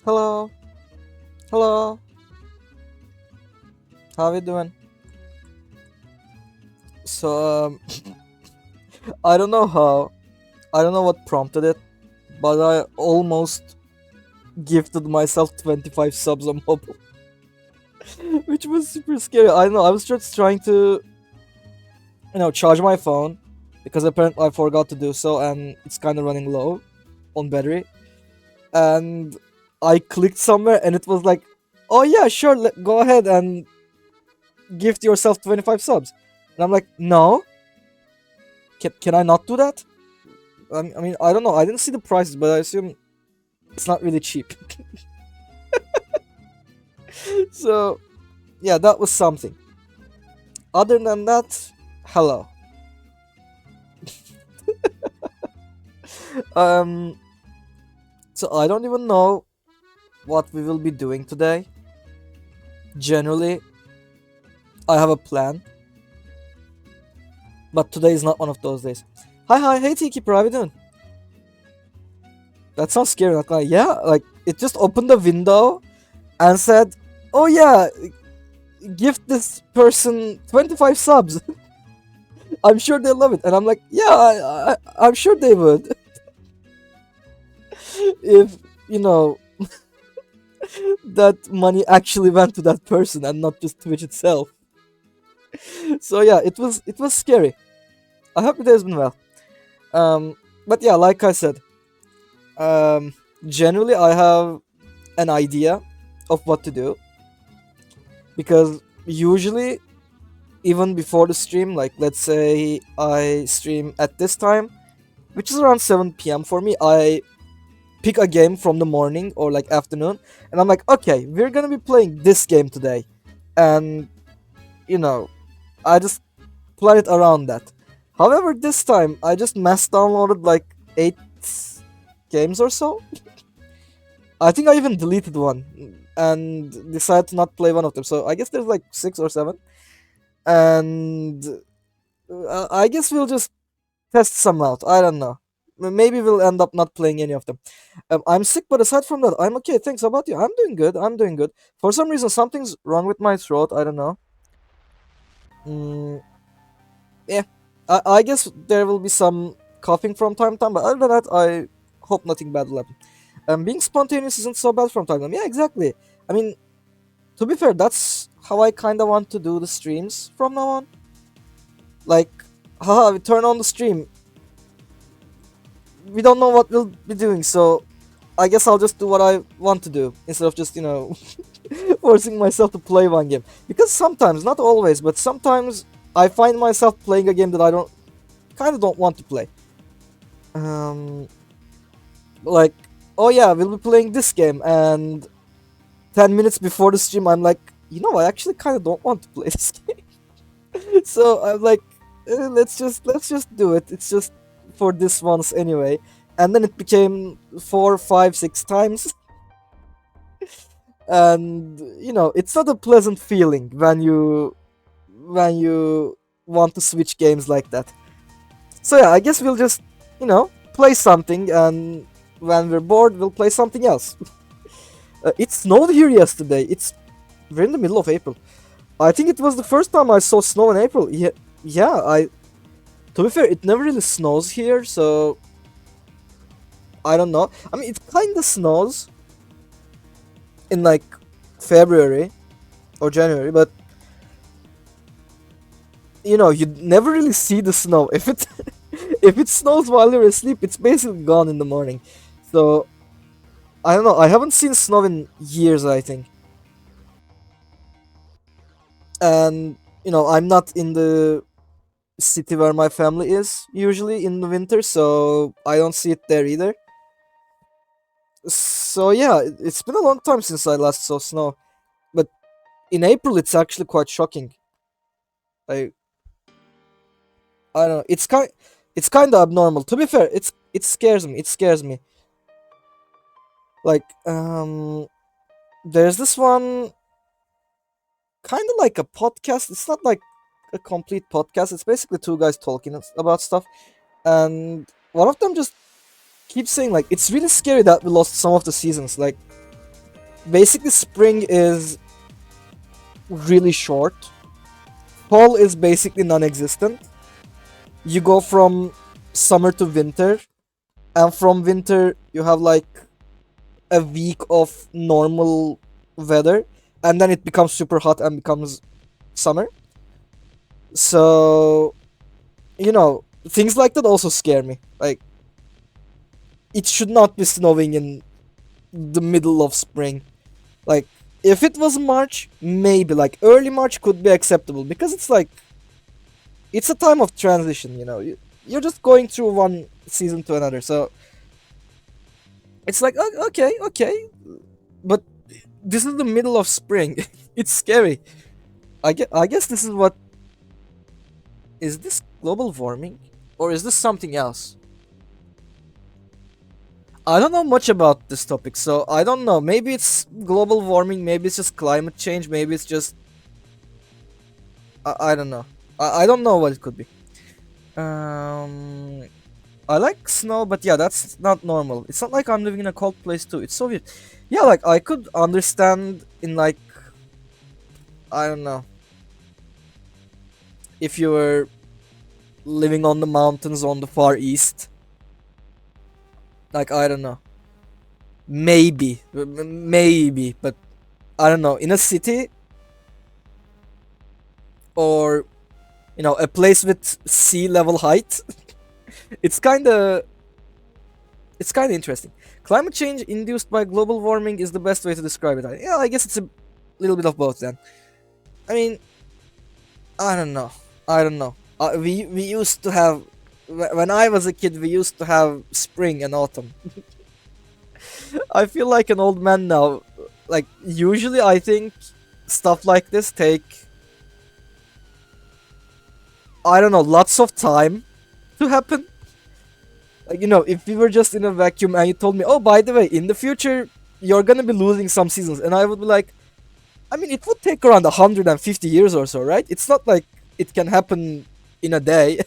Hello, hello. How are you doing? So, I don't know how. I don't know what prompted it, but I almost gifted myself 25 subs on mobile, which was super scary. I don't know. I was just trying to, charge my phone because apparently I forgot to do so, and it's kind of running low on battery. And I clicked somewhere, and it was like, "Oh yeah, sure, go ahead and gift yourself 25 subs." And I'm like, "No, can I not do that?" I mean, I don't know. I didn't see the prices, but I assume it's not really cheap. So, yeah, that was something. Other than that, hello. Um, so I don't even know what we will be doing today. Generally, I have a plan, but today is not one of those days. Hi, hey Tiki, how are you doing? That sounds scary. Like, yeah, like it just opened the window and said, "Oh yeah, gift this person 25 subs." I'm sure they love it, and I'm like, yeah, I'm sure they would if you know that money actually went to that person and not just Twitch itself. So yeah, it was scary. I hope it has been well. Um, but yeah, like I said, generally I have an idea of what to do because usually even before the stream, like let's say I stream at this time, which is around 7 p.m. for me, I pick a game from the morning or like afternoon, and I'm like, okay, we're gonna be playing this game today, and you know, I just plan it around that. However, this time I just mass downloaded like 8 games or so. I think I even deleted one and decided to not play one of them. So I guess there's like 6 or 7, and I guess we'll just test some out. I don't know. Maybe we'll end up not playing any of them. I'm sick, but aside from that, I'm okay. Thanks. How about you? I'm doing good. I'm doing good. For some reason, something's wrong with my throat. I don't know. Mm, yeah. I guess there will be some coughing from time to time, but other than that, I hope nothing bad will happen. Being spontaneous isn't so bad from time to time. Yeah, exactly. I mean, to be fair, that's how I kind of want to do the streams from now on. Like, haha, we turn on the stream. We don't know what we'll be doing, so I guess I'll just do what I want to do instead of just, forcing myself to play one game. Because sometimes, not always, but sometimes I find myself playing a game that I kind of don't want to play. Um, like, oh yeah, we'll be playing this game, and 10 minutes before the stream, I'm like, I actually kind of don't want to play this game. So I'm like, let's just do it. It's just for this once anyway. And then it became 4, 5, 6 times. And it's not a pleasant feeling when you want to switch games like that. So yeah, I guess we'll just play something, and when we're bored we'll play something else. It snowed here yesterday. We're in the middle of April. I think it was the first time I saw snow in April. Yeah, yeah. To be fair, it never really snows here, so I don't know. I mean, it kind of snows in like February or January, but you never really see the snow. If it if it snows while you're asleep, it's basically gone in the morning. So I don't know. I haven't seen snow in years, I think, and I'm not in the city where my family is usually in the winter, so I don't see it there either. So yeah, it's been a long time since I last saw snow, but in April it's actually quite shocking. I I don't know. It's kind of abnormal. To be fair, it scares me. It scares me. Like there's this one kind of like a podcast. It's not like a complete podcast. It's basically two guys talking about stuff, and one of them just keeps saying like it's really scary that we lost some of the seasons. Like Basically, spring is really short. Fall is basically non-existent. You go from summer to winter, and from winter you have like a week of normal weather, and then it becomes super hot and becomes summer. So, things like that also scare me. Like, it should not be snowing in the middle of spring. Like, if it was March, maybe like early March could be acceptable because it's like it's a time of transition. You're just going through one season to another, so it's like okay, okay, but this is the middle of spring. It's scary. I guess this is what is this global warming or is this something else? I don't know much about this topic, so I don't know. Maybe it's global warming, maybe it's just climate change, maybe it's just I don't know. I don't know what it could be. Um, I like snow, but yeah, that's not normal. It's not like I'm living in a cold place too. It's so weird. Yeah, like I could understand in like I don't know if you were living on the mountains on the far east. Like I don't know, maybe, but I don't know. In a city or a place with sea level height, it's kind of it's kind of interesting. Climate change induced by global warming is the best way to describe it. Yeah, I guess it's a little bit of both then. I mean, I don't know. I don't know. We used to have when I was a kid. We used to have spring and autumn. I feel like an old man now. Like usually, I think stuff like this take I don't know lots of time to happen. Like if we were just in a vacuum and you told me, oh, by the way, in the future you're gonna be losing some seasons, and I would be like, I mean, it would take around 150 years or so, right? It's not like it can happen in a day.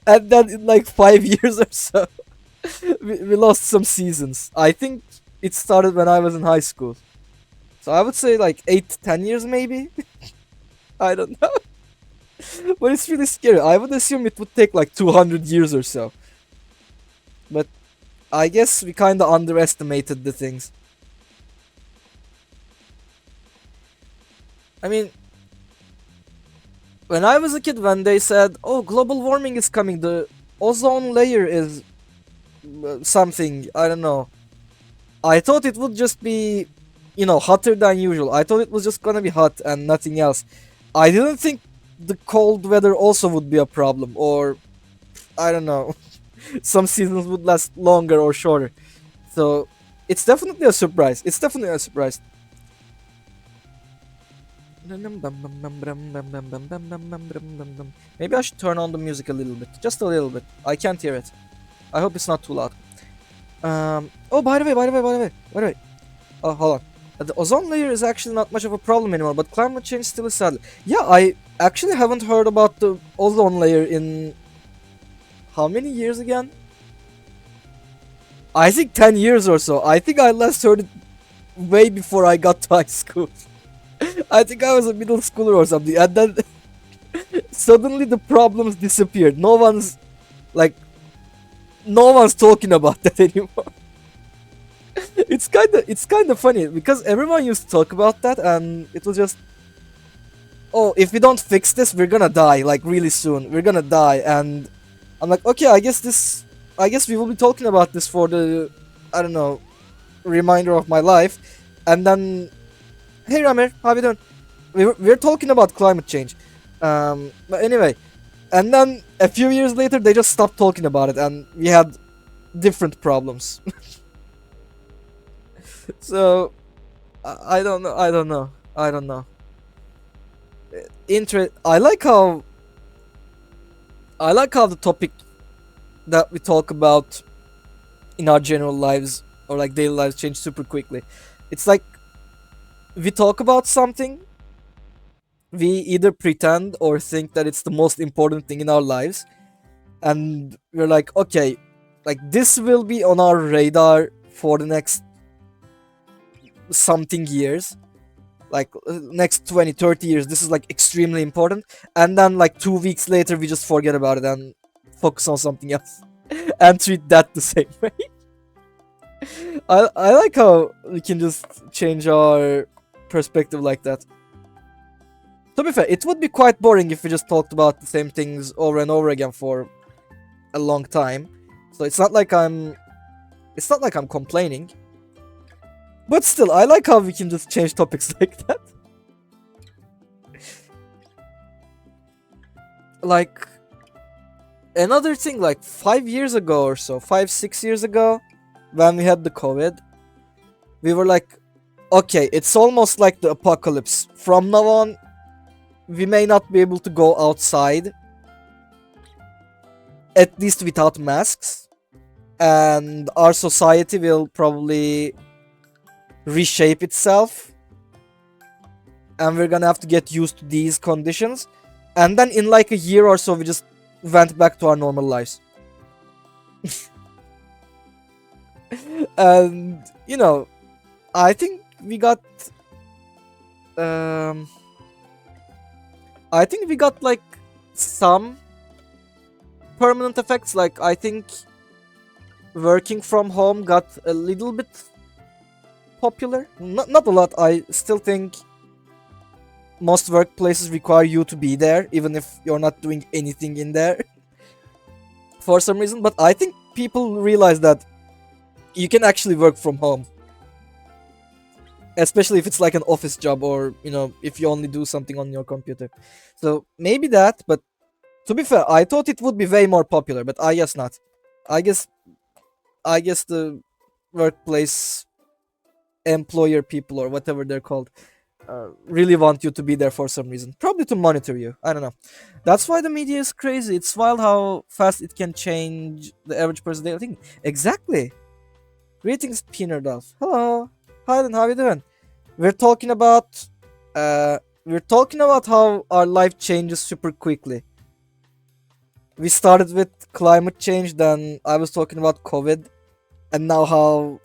And then in like 5 years or so, we lost some seasons. I think it started when I was in high school. So I would say like 8 to 10 years maybe. I don't know. But it's really scary. I would assume it would take like 200 years or so. But I guess we kind of underestimated the things. I mean, when I was a kid, when they said, "Oh, global warming is coming," the ozone layer is something. I don't know. I thought it would just be, hotter than usual. I thought it was just gonna be hot and nothing else. I didn't think the cold weather also would be a problem, or I don't know. Some seasons would last longer or shorter. So it's definitely a surprise. It's definitely a surprise. Maybe I should turn on the music a little bit, just a little bit. I can't hear it. I hope it's not too loud. Oh, by the way. Oh, hold on. The ozone layer is actually not much of a problem anymore, but climate change still is sad. Yeah, I actually haven't heard about the ozone layer in how many years again? I think 10 years or so. I think I last heard it way before I got to high school. I think I was a middle schooler or something, and then suddenly the problems disappeared. Like, no one's talking about that anymore. It's kind of funny because everyone used to talk about that, and it was just, oh, if we don't fix this, we're gonna die like really soon. We're gonna die, and I'm like, okay, I guess we will be talking about this for the, I don't know, reminder of my life, and then, hey Ramir, how you doing? We're talking about climate change, but anyway, and then a few years later they just stopped talking about it, and we had different problems. So I don't know. I don't know. I like how the topic that we talk about in our general lives or like daily lives change super quickly. It's like we talk about something, we either pretend or think that it's the most important thing in our lives, and we're like, okay, like this will be on our radar for the next something years, like next 20, 30 years, this is like extremely important, and then like 2 weeks later we just forget about it and focus on something else and treat that the same way. I like how we can just change our perspective like that. To be fair, it would be quite boring if we just talked about the same things over and over again for a long time. So it's not like I'm complaining. But still, I like how we can just change topics like that. Like, another thing, like 5 years ago or so, 5, 6 years ago, when we had the COVID, we were like, okay, it's almost like the apocalypse. From now on, we may not be able to go outside, at least without masks, and our society will probably reshape itself, and we're gonna have to get used to these conditions, and then in like a year or so we just went back to our normal lives. And I think we got um I think we got like some permanent effects. Like, I think working from home got a little bit popular. Not a lot. I still think most workplaces require you to be there, even if you're not doing anything in there for some reason. But I think people realize that you can actually work from home, especially if it's like an office job, or if you only do something on your computer. So maybe that. But to be fair, I thought it would be way more popular, but I guess not. I guess the workplace employer people, or whatever they're called, really want you to be there for some reason. Probably to monitor you. I don't know. That's why the media is crazy. It's wild how fast it can change the average person's daily thinking. Exactly. Greetings, Peanut Dolph. Hello. Hi, then. How you doing? We're talking about how our life changes super quickly. We started with climate change, then I was talking about COVID, and now how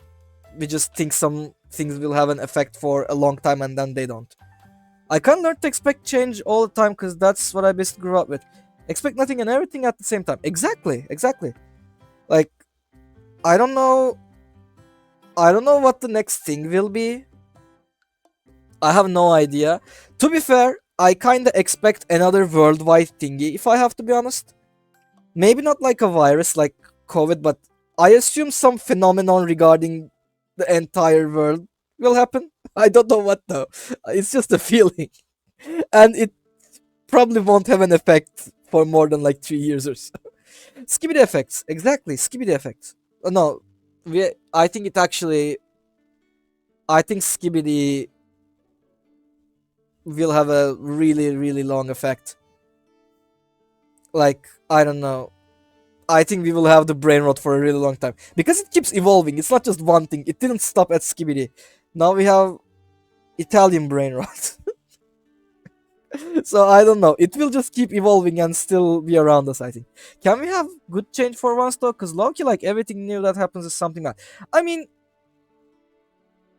we just think some things will have an effect for a long time and then they don't. I can't learn to expect change all the time because that's what I basically grew up with. Expect nothing and everything at the same time. Exactly. Like, I don't know what the next thing will be. I have no idea. To be fair, I kinda expect another worldwide thingy, if I have to be honest. Maybe not like a virus like COVID, but I assume some phenomenon regarding the entire world will happen. I don't know what though. It's just a feeling. And it probably won't have an effect for more than like 3 years or so. Skibidi effects. Exactly, skibidi effects. No, I think it actually. I think skibidi will have a really, really long effect. Like, I don't know. I think we will have the brain rot for a really long time. Because it keeps evolving. It's not just one thing. It didn't stop at skibidi. Now we have Italian brain rot. So I don't know. It will just keep evolving and still be around us, I think. Can we have good change for once though? Because Loki, like, everything new that happens is something bad. I mean,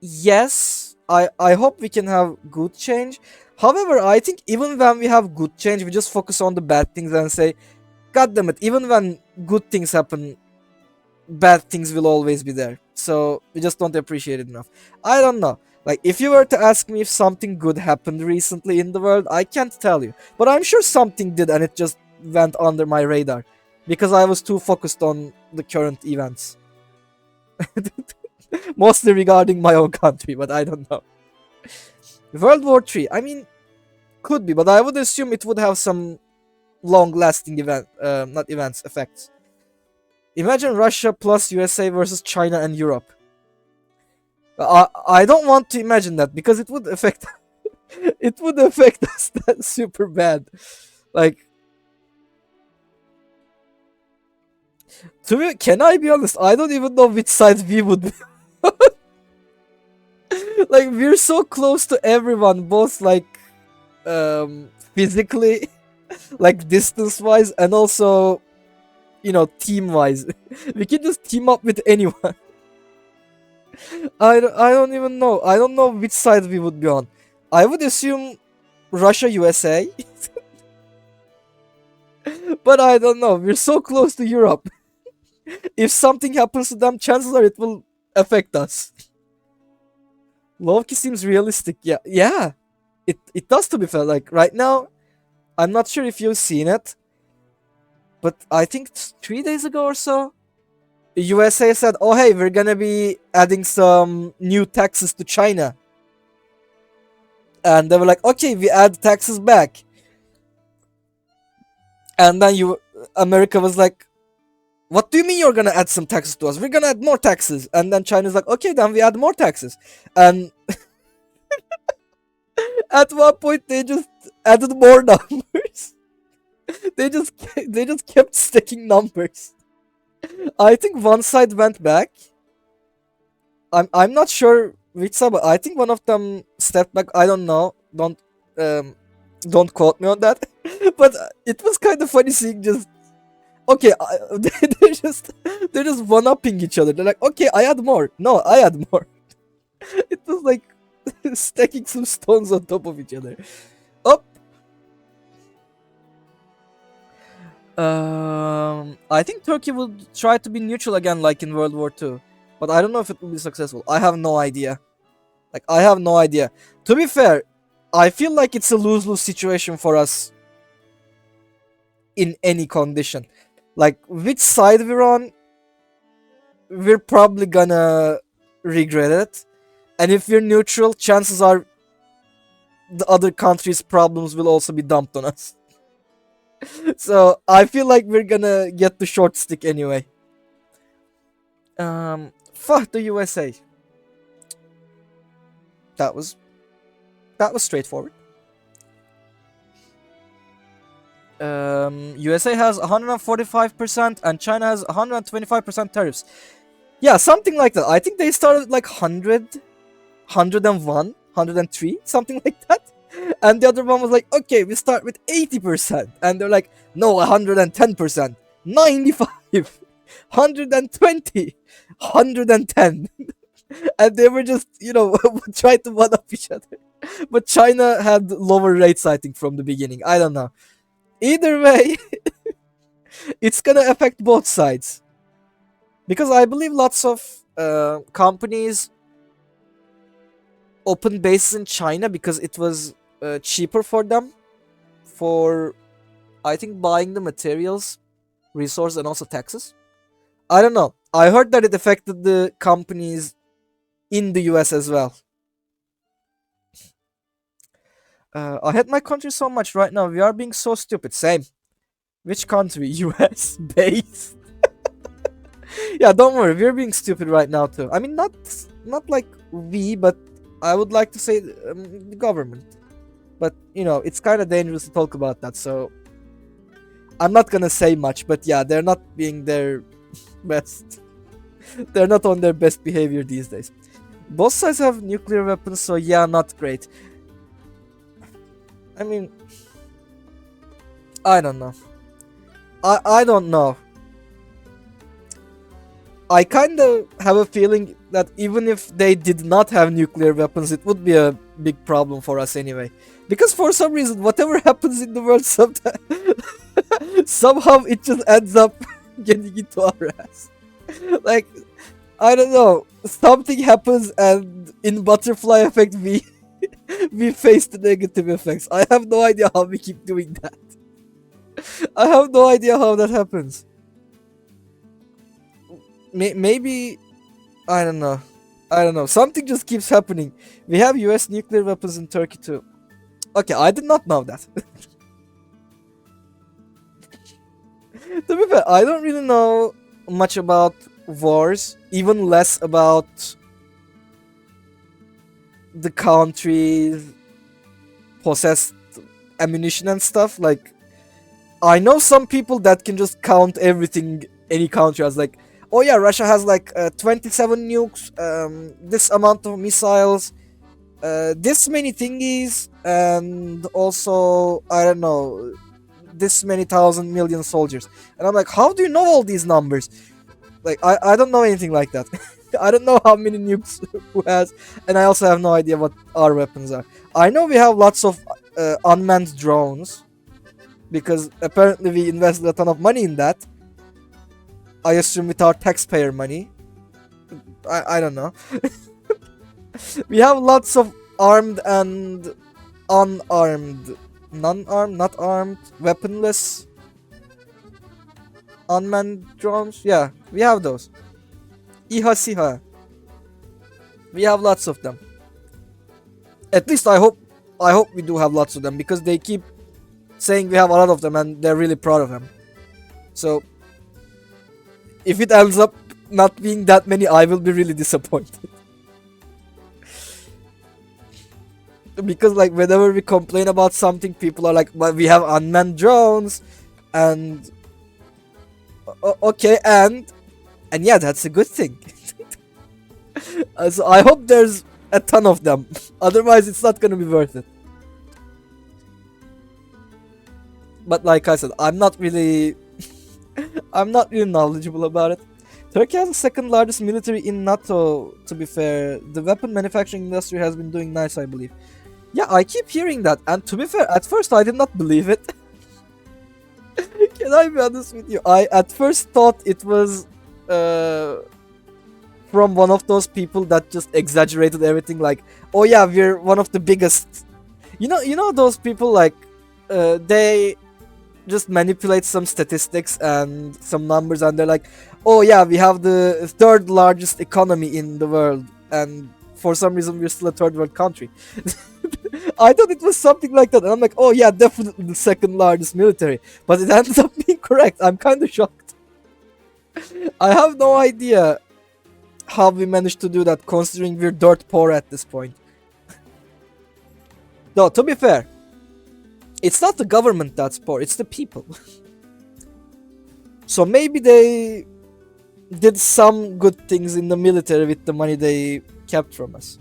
yes, I hope we can have good change. However, I think even when we have good change, we just focus on the bad things and say, God damn it, even when good things happen, bad things will always be there. So we just don't appreciate it enough. I don't know. Like, if you were to ask me if something good happened recently in the world, I can't tell you. But I'm sure something did and it just went under my radar. Because I was too focused on the current events. Mostly regarding my own country, but I don't know. World War III, I mean, could be, but I would assume it would have some long-lasting effects. Imagine Russia plus USA versus China and Europe. I don't want to imagine that because it would affect it would affect us that super bad. Like, can I be honest? I don't even know which side we would be. Like, we're so close to everyone, both like physically, like distance wise, and also team wise. We can just team up with anyone. I don't even know. I don't know which side we would be on. I would assume Russia, USA, but I don't know. We're so close to Europe. If something happens to them, chances are it will affect us. Loki seems realistic. Yeah, yeah. It does, to be fair. Like right now, I'm not sure if you've seen it, but I think 3 days ago or so, USA said, "Oh hey, we're gonna be adding some new taxes to China," and they were like, "Okay, we add taxes back," and then America was like, "What do you mean you're gonna add some taxes to us? We're gonna add more taxes," and then China's like, "Okay, then we add more taxes," and at one point they just added more numbers. They just kept sticking numbers. I think one side went back. I'm not sure which side, but I think one of them stepped back. I don't know. Um don't quote me on that. But it was kind of funny seeing just okay. They're just one upping each other. They're like, okay, I add more. No, I add more. It was like stacking some stones on top of each other. Oh, I think Turkey will try to be neutral again, like in World War II, but I don't know if it will be successful. I have no idea. Like, I have no idea. To be fair, I feel like it's a lose-lose situation for us in any condition. Like, which side we're on, we're probably gonna regret it. And if we're neutral, chances are the other country's problems will also be dumped on us. So I feel like we're gonna get the short stick anyway. Fuck the USA. That was that was straightforward. USA has 145% and China has 125% tariffs. Yeah, something like that. I think they started like 100, 103, something like that. And the other one was like, okay, we start with 80%. And they're like, no, 110%, 95, 120, 110. And they were just, trying to one up each other. But China had lower rates, I think, from the beginning. I don't know. Either way, it's gonna affect both sides. Because I believe lots of companies opened bases in China because it was cheaper for them for, I think, buying the materials, resource, and also taxes. I don't know. I heard that it affected the companies in the US as well. I hate my country so much right now. We are being so stupid. Same. Which country? US base. Yeah, don't worry. We're being stupid right now too. I mean, not like we, but I would like to say the government. But it's kind of dangerous to talk about that. So I'm not gonna say much. But yeah, they're not being their best. They're not on their best behavior these days. Both sides have nuclear weapons, so yeah, not great. I mean, I don't know. I don't know. I kind of have a feeling that even if they did not have nuclear weapons, it would be a big problem for us anyway. Because for some reason, whatever happens in the world, somehow it just ends up getting into our ass. Like, I don't know, something happens and in butterfly effect we face the negative effects. I have no idea how we keep doing that. I have no idea how that happens. Maybe I don't know. I don't know. Something just keeps happening. We have US nuclear weapons in Turkey too. Okay, I did not know that. To be fair, I don't really know much about wars, even less about the countries possessed ammunition and stuff. Like, I know some people that can just count everything any country has. Like, oh yeah, Russia has like 27 nukes, this amount of missiles, this many thingies, and also, I don't know, this many thousand million soldiers. And I'm like, how do you know all these numbers? Like, I don't know anything like that. I don't know how many nukes who has, and I also have no idea what our weapons are. I know we have lots of unmanned drones because apparently we invested a ton of money in that. I assume with our taxpayer money. I don't know. We have lots of armed and unarmed, non-armed, not armed, weaponless, unmanned drones. Yeah, we have those. İHA SİHA. We have lots of them. At least I hope we do have lots of them because they keep saying we have a lot of them and they're really proud of them. So if it ends up not being that many, I will be really disappointed. Because like whenever we complain about something, people are like, "But we have unmanned drones," and okay, and yeah, that's a good thing. So I hope there's a ton of them. Otherwise, it's not gonna be worth it. But like I said, I'm not really knowledgeable about it. Turkey has the second largest military in NATO. To be fair, the weapon manufacturing industry has been doing nice, I believe. Yeah, I keep hearing that, and to be fair, at first I did not believe it. Can I be honest with you? I at first thought it was uh, from one of those people that just exaggerated everything. Like, oh yeah, we're one of the biggest. You know those people like they just manipulate some statistics and some numbers, and they're like, oh yeah, we have the third largest economy in the world, and for some reason we're still a third world country. I thought it was something like that, and I'm like, oh yeah, definitely the second largest military, but it ended up being correct. I'm kind of shocked. I have no idea how we managed to do that, considering we're dirt poor at this point. No, to be fair, it's not the government that's poor, it's the people. So maybe they did some good things in the military with the money they kept from us.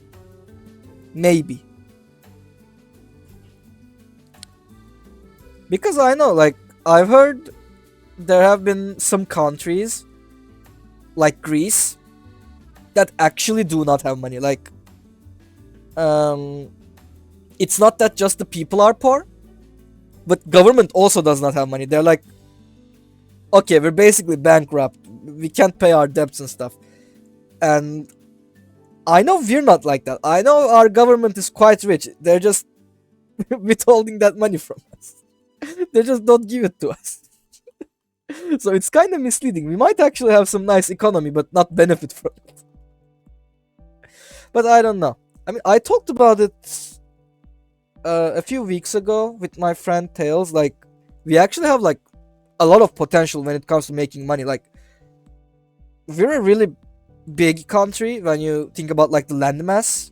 Maybe. Because I know, like, I've heard there have been some countries, like Greece, that actually do not have money. Like, um, it's not that just the people are poor, but government also does not have money. They're like, okay, we're basically bankrupt. We can't pay our debts and stuff. And I know we're not like that. I know our government is quite rich. They're just withholding that money from us. They just don't give it to us. So it's kind of misleading. We might actually have some nice economy, but not benefit from it. But I don't know. I mean, I talked about it a few weeks ago with my friend Tails. Like, we actually have like a lot of potential when it comes to making money. Like, we're a really big country when you think about like the landmass,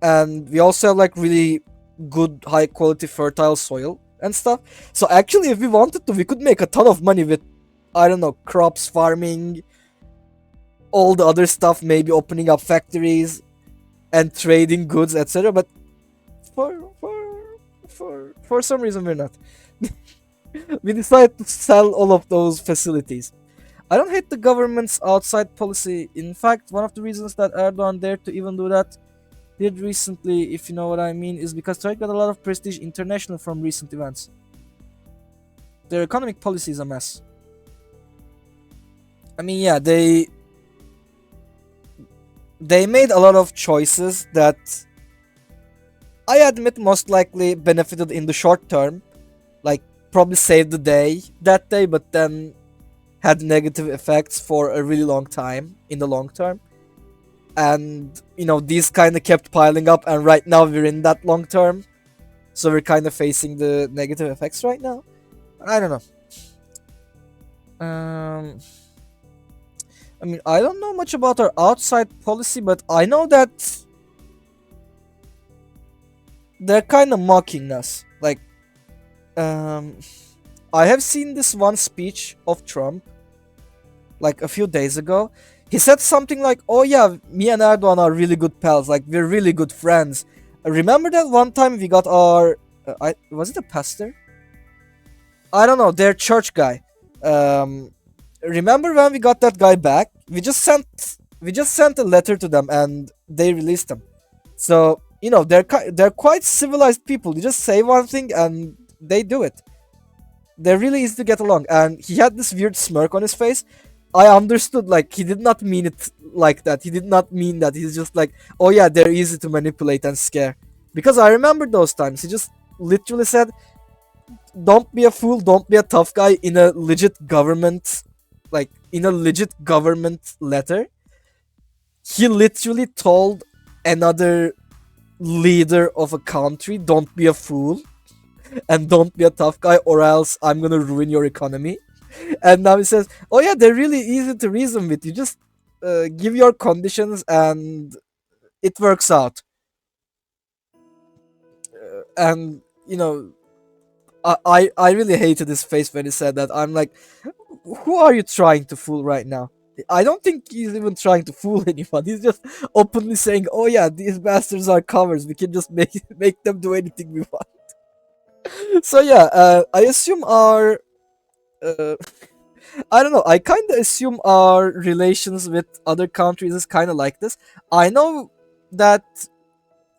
and we also have like really good, high quality, fertile soil and stuff. So actually, if we wanted to, we could make a ton of money with, I don't know, crops, farming, all the other stuff, maybe opening up factories and trading goods, etc. But for some reason we're not. We decided to sell all of those facilities. I don't hate the government's outside policy. In fact, one of the reasons that Erdogan dared to even do that did recently, if you know what I mean, is because Turkey got a lot of prestige internationally from recent events. Their economic policy is a mess. I mean, yeah, they made a lot of choices that I admit most likely benefited in the short term, like probably saved the day that day, but then had negative effects for a really long time in the long term. And these kind of kept piling up, and right now we're in that long term, so we're kind of facing the negative effects right now. I don't know. I mean, I don't know much about our outside policy, but I know that they're kind of mocking us. Like, I have seen this one speech of Trump like a few days ago. He said something like, oh yeah, me and Erdogan are really good pals, like we're really good friends. Remember that one time we got our was it a pastor? I don't know, their church guy. Remember when we got that guy back? We just sent we just sent a letter to them and they released them. So they're quite civilized people. You just say one thing and they do it. They're really easy to get along. And he had this weird smirk on his face. I understood, like, he did not mean it like that. He did not mean that. He's just like, oh yeah, they're easy to manipulate and scare. Because I remember those times. He just literally said, don't be a fool, don't be a tough guy in a legit government, like, in a legit government letter. He literally told another leader of a country, don't be a fool and don't be a tough guy or else I'm gonna ruin your economy. And now he says, oh yeah, they're really easy to reason with. You just give your conditions and it works out. And I really hated his face when he said that. I'm like, who are you trying to fool right now? I don't think he's even trying to fool anyone. He's just openly saying, "Oh yeah, these bastards are covers. We can just make them do anything we want." So yeah, I assume our uh, I don't know. I kind of assume our relations with other countries is kind of like this. I know that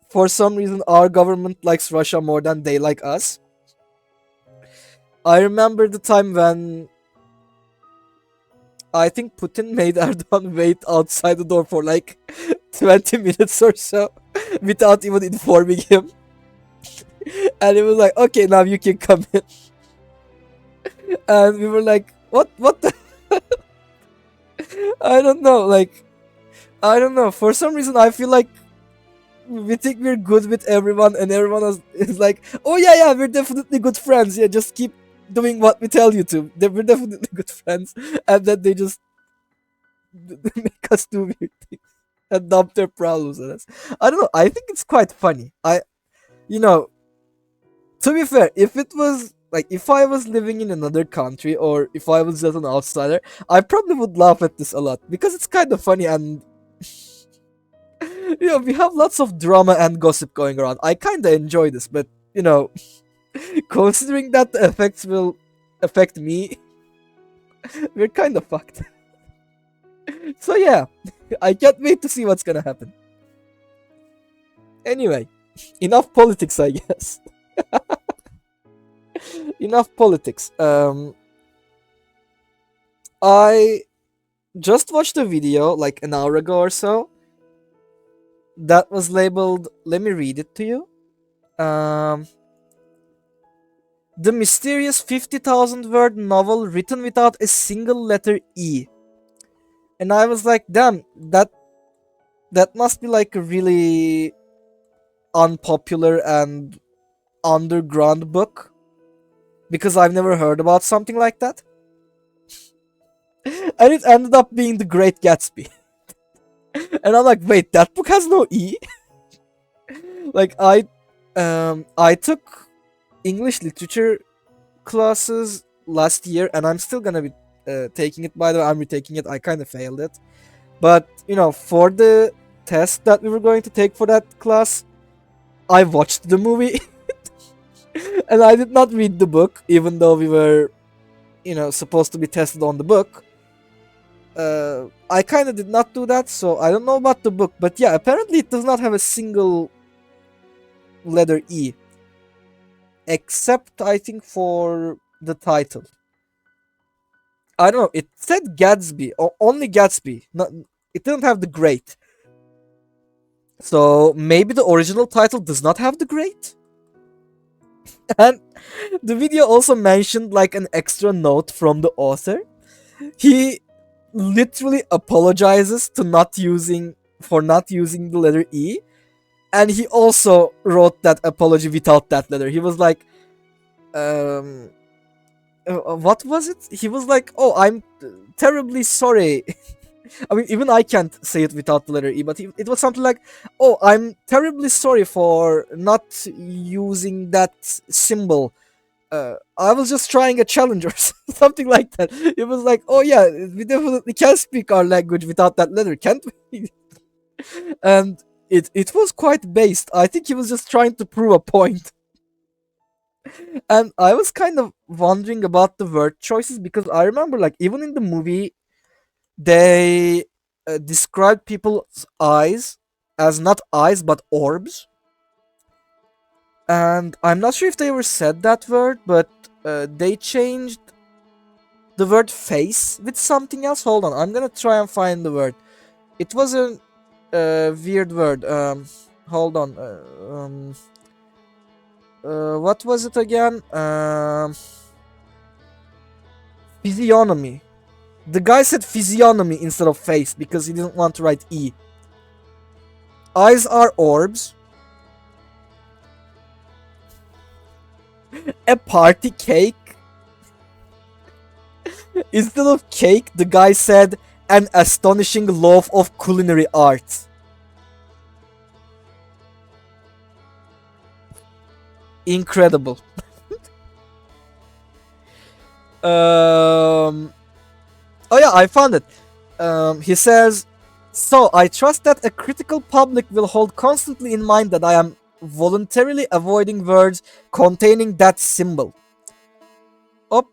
for some reason our government likes Russia more than they like us. I remember the time when I think Putin made Erdogan wait outside the door for like 20 minutes or so without even informing him. And he was like, okay, now you can come in. And we were like, what the? I don't know. Like, I don't know. For some reason, I feel like we think we're good with everyone, and everyone is like, oh yeah, we're definitely good friends. Yeah, just keep doing what we tell you to. We're definitely good friends. And then they just make us do weird things and dump their problems on us. I don't know. I think it's quite funny. You know, to be fair, if it was like if I was living in another country or if I was just an outsider, I probably would laugh at this a lot because it's kind of funny and we have lots of drama and gossip going around. I kind of enjoy this, but considering that the effects will affect me, we're kind of fucked. So yeah, I can't wait to see what's gonna happen. Anyway, enough politics, I guess. Enough politics. I just watched a video like an hour ago or so that was labeled. Let me read it to you. Um, the mysterious 50,000 word novel written without a single letter E. And I was like, damn, that must be like a really unpopular and underground book because I've never heard about something like that. And it ended up being The Great Gatsby. And I'm like, wait, that book has no E? Like I took English literature classes last year and I'm still gonna be taking it. By the way, I'm retaking it. I kind of failed it. But, for the test that we were going to take for that class, I watched the movie. And I did not read the book, even though we were, supposed to be tested on the book. I kind of did not do that, so I don't know about the book. But yeah, apparently it does not have a single letter E. Except, I think, for the title. I don't know, it said Gatsby, or only Gatsby. Not, it didn't have the Great. So maybe the original title does not have the Great? And the video also mentioned like an extra note from the author. He literally apologizes to not using for not using the letter E, and he also wrote that apology without that letter. He was like, what was it? He was like, "Oh, I'm terribly sorry." I mean, even I can't say it without the letter E, but it was something like, "Oh, I'm terribly sorry for not using that symbol. I was just trying a challenge or something like that." It was like, "Oh yeah, we definitely can speak our language without that letter, can't we?" And it was quite based. I think he was just trying to prove a point. And I was kind of wondering about the word choices because I remember, like, even in the movie, they described people's eyes as not eyes but orbs. And I'm not sure if they ever said that word, but they changed the word face with something else. Hold on, I'm gonna try and find the word. It was a weird word. Hold on. What was it again? Physiognomy. The guy said physiognomy instead of face because he didn't want to write E. Eyes are orbs. A party cake. Instead of cake, the guy said an astonishing loaf of culinary art. Incredible. Oh yeah, I found it. He says, so I trust that a critical public will hold constantly in mind that I am voluntarily avoiding words containing that symbol. Up,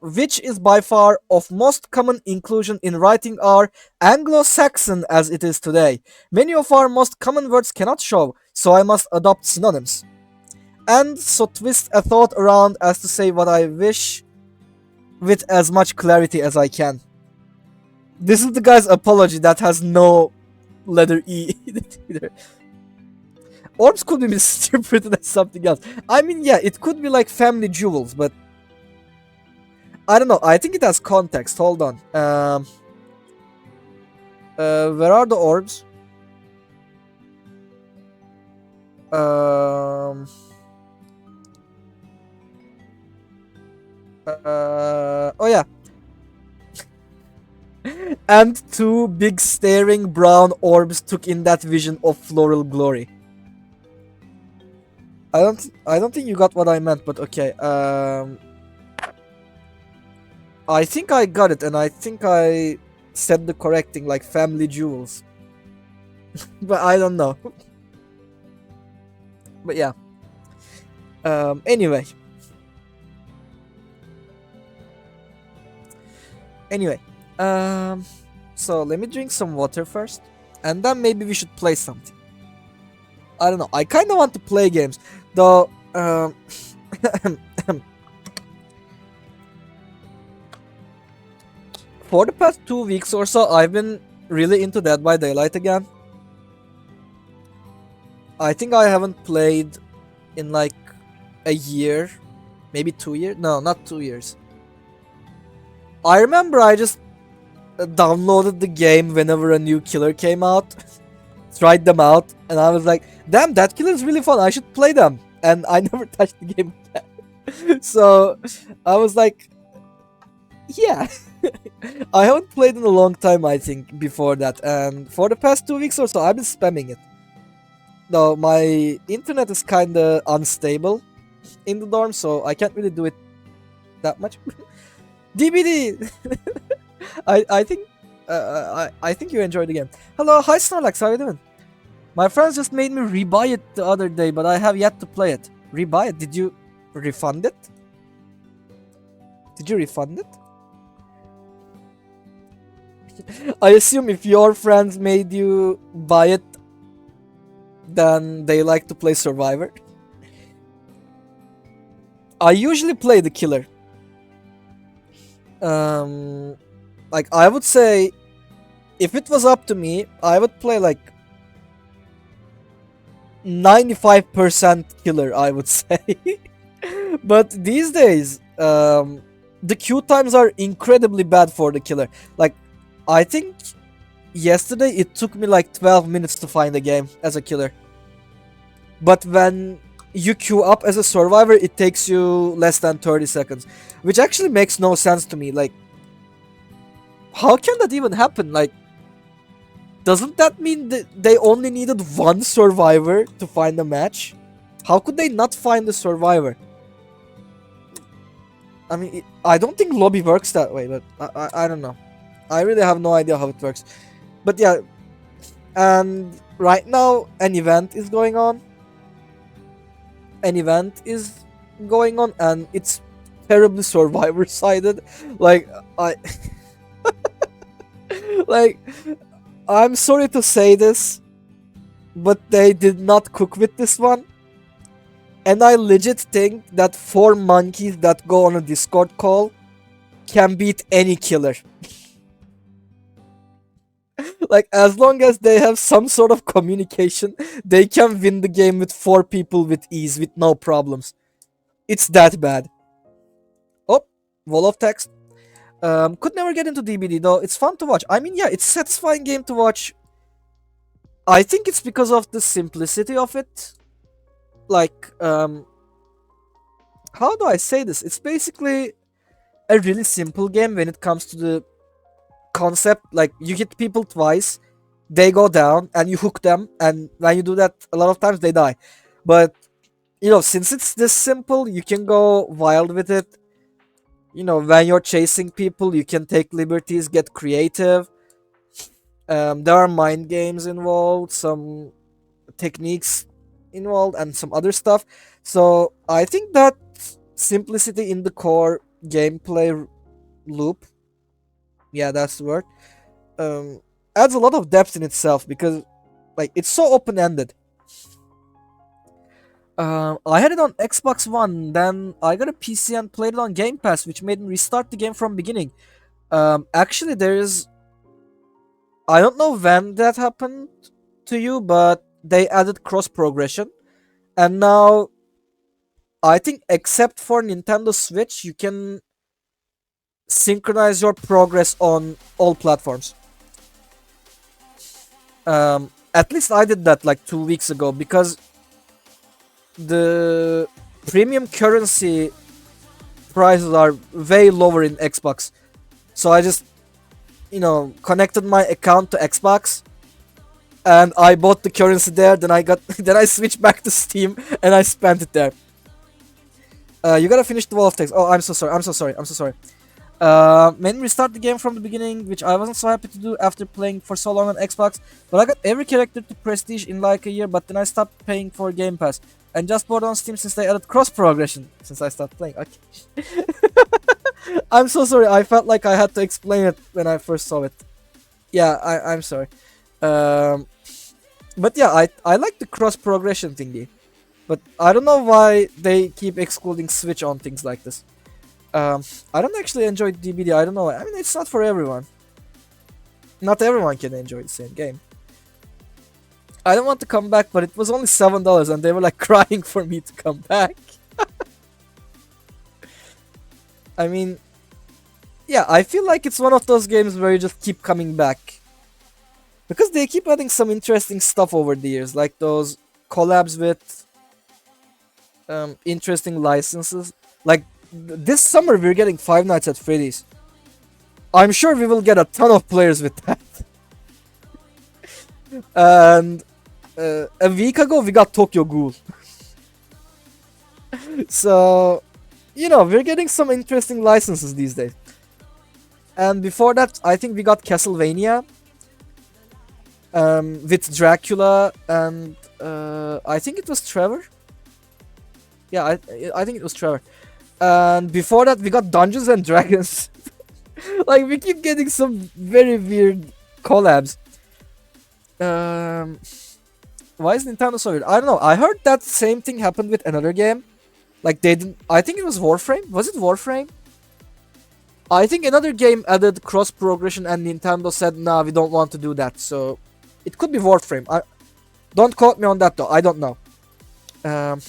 which is by far of most common inclusion in writing our Anglo-Saxon as it is today. Many of our most common words cannot show, so I must adopt synonyms. And so twist a thought around as to say what I wish with as much clarity as I can. This is the guy's apology that has no letter E in it either. Orbs could be misinterpreted as something else. I mean, yeah, it could be like family jewels, but I don't know. I think it has context. Hold on. Where are the orbs? Oh yeah. And two big staring brown orbs took in that vision of floral glory. I don't think you got what I meant, but okay. I think I got it, and I think I said the correct thing, like family jewels. But I don't know. But yeah. Anyway. Anyway. So let me drink some water first, and then maybe we should play something. I don't know. I kind of want to play games, though. For the past 2 weeks or so, I've been really into Dead by Daylight again. I think I haven't played in like a year, maybe 2 years. No, not 2 years. I remember I just downloaded the game whenever a new killer came out, tried them out, and I was like, damn, that killer is really fun. I should play them. And I never touched the game again. So I was like, yeah. I haven't played in a long time, I think, before that. And for the past 2 weeks or so, I've been spamming it. Though my internet is kind of unstable in the dorm, so I can't really do it that much. DBD! I think I think you enjoyed the game. Hello, hi Snorlax, how you doing? My friends just made me rebuy it the other day, but I have yet to play it. Rebuy it? Did you refund it? Did you refund it? I assume if your friends made you buy it, then they like to play Survivor. I usually play the killer. Like I would say, if it was up to me, I would play like 95% killer, I would say. But these days, the queue times are incredibly bad for the killer. Like, I think yesterday it took me like 12 minutes to find a game as a killer. But when you queue up as a survivor, it takes you less than 30 seconds. Which actually makes no sense to me. Like, how can that even happen? Like, doesn't that mean that they only needed one survivor to find a match? How could they not find a survivor? I mean, I don't think lobby works that way, but I don't know. I really have no idea how it works. But yeah, and right now an event is going on. An event is going on, and it's terribly survivor-sided. Like, Like, I'm sorry to say this, but they did not cook with this one. And I legit think that four monkeys that go on a Discord call can beat any killer. Like, as long as they have some sort of communication, they can win the game with four people with ease, with no problems. It's that bad. Oh, wall of text. Could never get into DBD though. It's fun to watch. I mean, yeah, it's a satisfying game to watch. I think it's because of the simplicity of it. Like, how do I say this? It's basically a really simple game when it comes to the concept. Like, you hit people twice, they go down, and you hook them, and when you do that, a lot of times they die. But since it's this simple, you can go wild with it. When you're chasing people, you can take liberties, get creative. There are mind games involved, some techniques involved, and some other stuff. So I think that simplicity in the core gameplay loop, yeah, that's the word, um, adds a lot of depth in itself because, like, it's so open ended. I had it on Xbox One, then I got a PC and played it on Game Pass, which made me restart the game from beginning. Actually, I don't know when that happened to you, but they added cross progression, and now I think except for Nintendo Switch, you can synchronize your progress on all platforms. At least I did that like 2 weeks ago because the premium currency prices are way lower in Xbox. So I just, connected my account to Xbox and I bought the currency there. Then then I switched back to Steam and I spent it there. You gotta finish the wall of text. Oh, I'm so sorry. I'm so sorry. I'm so sorry. Made me restart the game from the beginning, which I wasn't so happy to do after playing for so long on Xbox. But I got every character to Prestige in like a year, but then I stopped paying for Game Pass. And just bought on Steam since they added cross progression since I stopped playing. Okay. I'm so sorry. I felt like I had to explain it when I first saw it. Yeah, I'm sorry. Um, but yeah, I like the cross progression thingy. But I don't know why they keep excluding Switch on things like this. I don't actually enjoy DBD. I don't know. I mean, it's not for everyone. Not everyone can enjoy the same game. I don't want to come back, but it was only $7, and they were like crying for me to come back. I mean, yeah, I feel like it's one of those games where you just keep coming back because they keep adding some interesting stuff over the years, like those collabs with interesting licenses. Like this summer, we're getting Five Nights at Freddy's. I'm sure we will get a ton of players with that. And a week ago, we got Tokyo Ghoul. So, we're getting some interesting licenses these days. And before that, I think we got Castlevania with Dracula and I think it was Trevor. Yeah, I think it was Trevor. And before that, we got Dungeons and Dragons. Like, we keep getting some very weird collabs. Why is Nintendo so weird? I don't know. I heard that same thing happened with another game. Like, they didn't. I think it was Warframe. Was it Warframe? I think another game added cross progression, and Nintendo said, "Nah, we don't want to do that." So, it could be Warframe. Don't quote me on that though. I don't know. Um,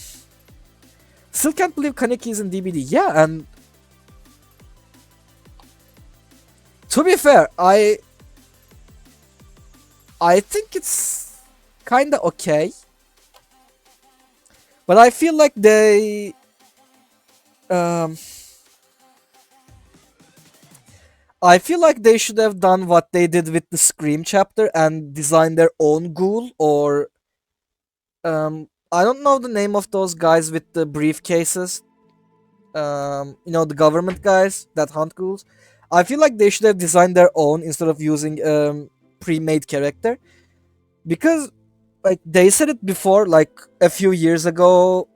Still can't believe Kaneki is in DBD. Yeah, and to be fair, I think it's kinda okay, but I feel like um they should have done what they did with the Scream chapter and designed their own ghoul, or I don't know the name of those guys with the briefcases. The government guys that hunt ghouls. I feel like they should have designed their own instead of using pre-made character, because like they said it before, like a few years ago.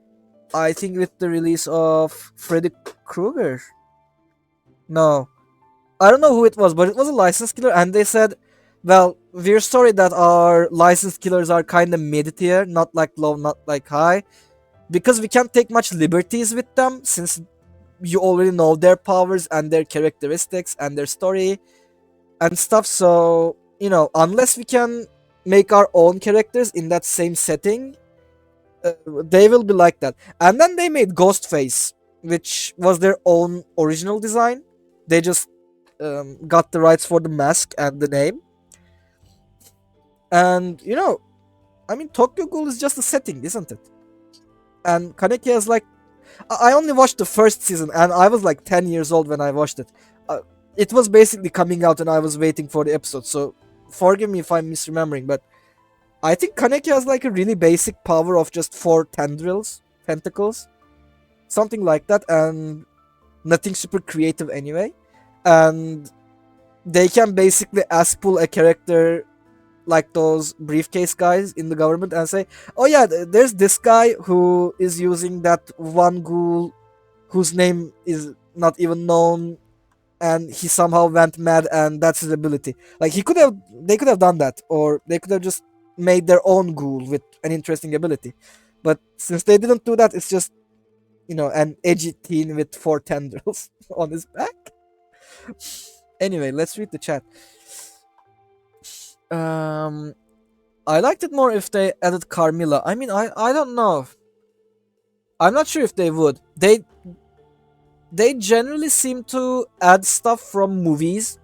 I think with the release of Freddy Krueger. No. I don't know who it was, but it was a licensed killer, and they said, "Well, we're sorry that our licensed killers are kind of mid tier, not like low, not like high, because we can't take much liberties with them since you already know their powers and their characteristics and their story and stuff. So unless we can make our own characters in that same setting, they will be like that." And then they made Ghostface, which was their own original design. They just got the rights for the mask and the name. And I mean, Tokyo Ghoul is just a setting, isn't it? And Kaneki is like, I only watched the first season, and I was like 10 years old when I watched it. Uh, it was basically coming out, and I was waiting for the episode. So forgive me if I'm misremembering, but I think Kaneki has like a really basic power of just four tentacles, something like that, and nothing super creative anyway. And they can basically ass pull a character like those briefcase guys in the government and say, "Oh yeah, there's this guy who is using that one ghoul whose name is not even known, and he somehow went mad, and that's his ability." Like they could have done that, or they could have just made their own ghoul with an interesting ability. But since they didn't do that, it's just an edgy teen with four tendrils on his back. Anyway, let's read the chat. Um, I liked it more if they added Carmilla. I mean, I don't know. I'm not sure if they would. They generally seem to add stuff from movies,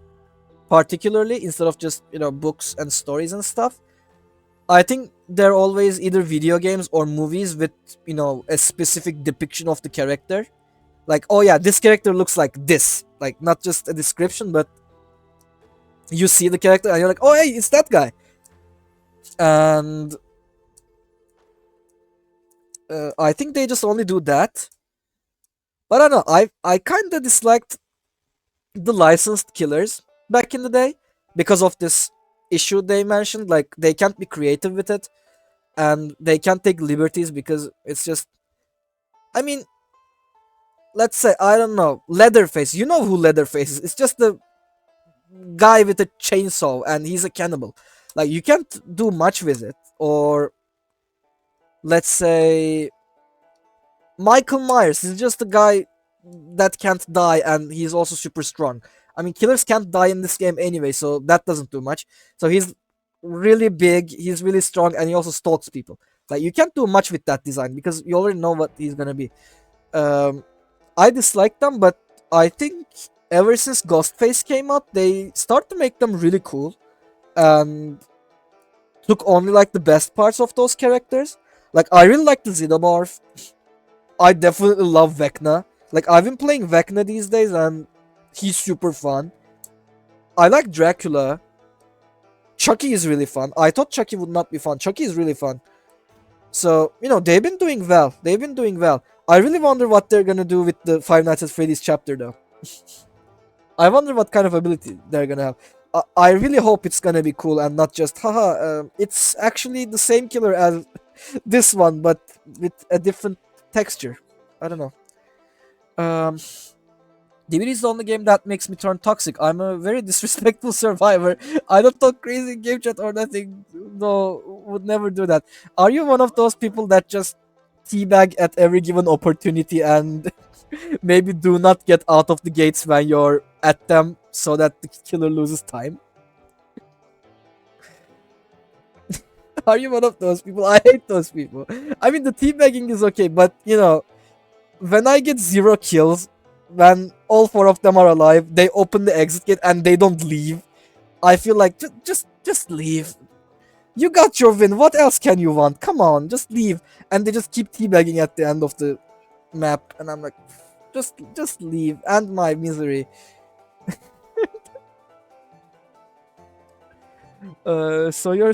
particularly instead of just books and stories and stuff. I think they're always either video games or movies with a specific depiction of the character. Like, oh yeah, this character looks like this. Like, not just a description, but you see the character and you're like, oh hey, it's that guy. And I think they just only do that. But I don't know. I kind of disliked the licensed killers back in the day because of this issue they mentioned. Like, they can't be creative with it, and they can't take liberties because it's just. I mean, let's say, I don't know, Leatherface. You know who Leatherface is? It's just the guy with a chainsaw, and he's a cannibal. Like, you can't do much with it. Or let's say Michael Myers is just a guy that can't die, and he's also super strong. I mean, killers can't die in this game anyway, so that doesn't do much. So he's really big, he's really strong, and he also stalks people. Like, you can't do much with that design because you already know what he's gonna be. Um, I dislike them, but I think ever since Ghostface came out, they start to make them really cool and took only like the best parts of those characters. Like, I really like the Xenomorph. I definitely love Vecna. Like, I've been playing Vecna these days, and he's super fun. I like Dracula. Chucky is really fun. I thought Chucky would not be fun. Chucky is really fun. So, they've been doing well. They've been doing well. I really wonder what they're gonna do with the Five Nights at Freddy's chapter, though. I wonder what kind of ability they're gonna have. I really hope it's gonna be cool and not just, haha, it's actually the same killer as this one, but with a different texture. I don't know. Um, DVD is the only game that makes me turn toxic. I'm a very disrespectful survivor. I don't talk crazy in game chat or nothing. No, would never do that. Are you one of those people that just teabag at every given opportunity and maybe do not get out of the gates when you're at them so that the killer loses time? Are you one of those people? I hate those people. I mean, the teabagging is okay, but when I get 0 kills, when all 4 of them are alive, they open the exit gate and they don't leave. I feel like, just leave. You got your win. What else can you want? Come on, just leave. And they just keep teabagging at the end of the map, and I'm like, just leave. And my misery. So you're.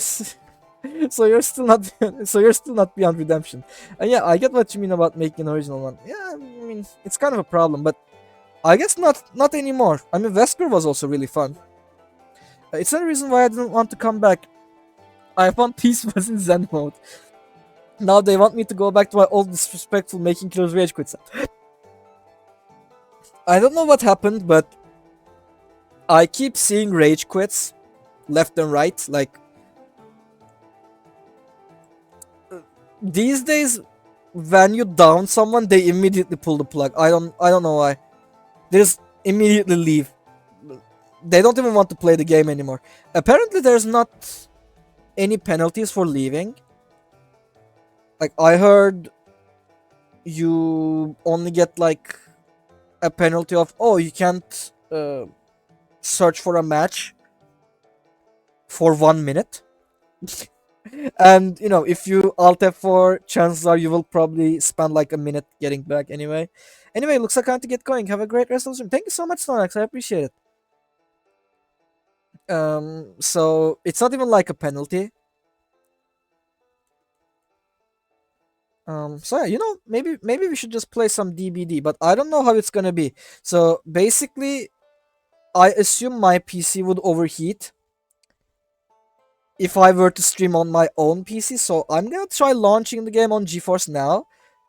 So you're still not beyond redemption. And yeah, I get what you mean about making an original one. Yeah, I mean, it's kind of a problem, but I guess not anymore. I mean, Vesper was also really fun. It's another reason why I didn't want to come back. I found peace was in Zen mode. Now they want me to go back to my old disrespectful making killers rage quit. I don't know what happened, but I keep seeing rage quits left and right. Like these days, when you down someone, they immediately pull the plug. I don't know why. They just immediately leave. They don't even want to play the game anymore. Apparently, there's not any penalties for leaving. Like I heard, you only get like a penalty of, oh, you can't search for a match for 1 minute. And if you alt F4, chances are you will probably spend like a minute getting back anyway. Anyway, looks like I have to get going. Have a great rest of the stream. Thank you so much, Snorlax. I appreciate it. So it's not even like a penalty. So yeah, maybe we should just play some DBD, but I don't know how it's gonna be. So basically, I assume my PC would overheat if I were to stream on my own PC. So I'm gonna try launching the game on GeForce Now,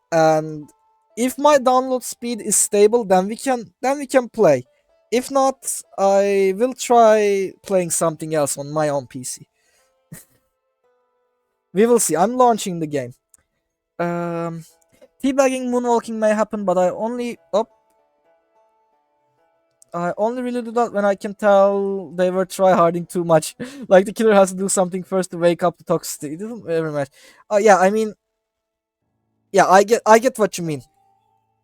and if my download speed is stable, then we can play. If not, I will try playing something else on my own PC. We will see. I'm launching the game. Um, Teabagging, moonwalking may happen, but I only really do that when I can tell they were tryharding too much. Like the killer has to do something first to wake up the toxicity. It doesn't very much. Yeah, I mean, yeah, I get what you mean.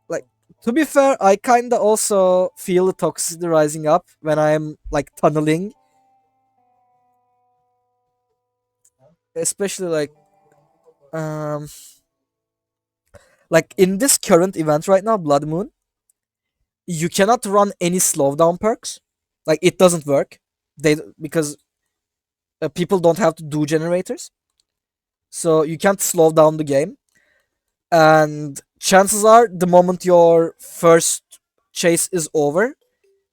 Like, to be fair, I kinda also feel the toxicity rising up when I'm like tunneling, especially um like in this current event right now, Blood Moon. You cannot run any slowdown perks. Like it doesn't work. Because people don't have to do generators, so you can't slow down the game. And chances are, the moment your first chase is over,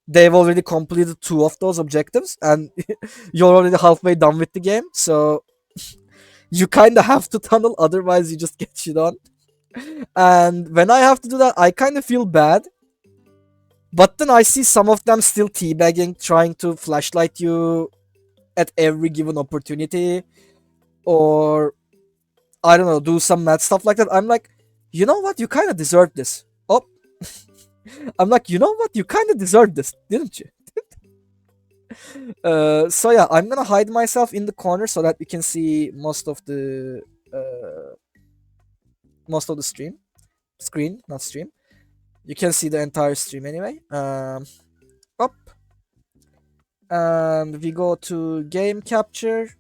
they've already completed two of those objectives, and you're already halfway done with the game. So you kind of have to tunnel, otherwise you just get shit on. And when I have to do that, I kind of feel bad. But then I see some of them still teabagging, trying to flashlight you at every given opportunity, or I don't know, do some mad stuff like that. I'm like, you know what? You kind of deserve this. Oh, I'm like, you know what? You kind of deserve this, didn't you? So yeah, I'm gonna hide myself in the corner so that we can see most of the screen, not stream. You can see the entire stream anyway. Up, and we go to game capture.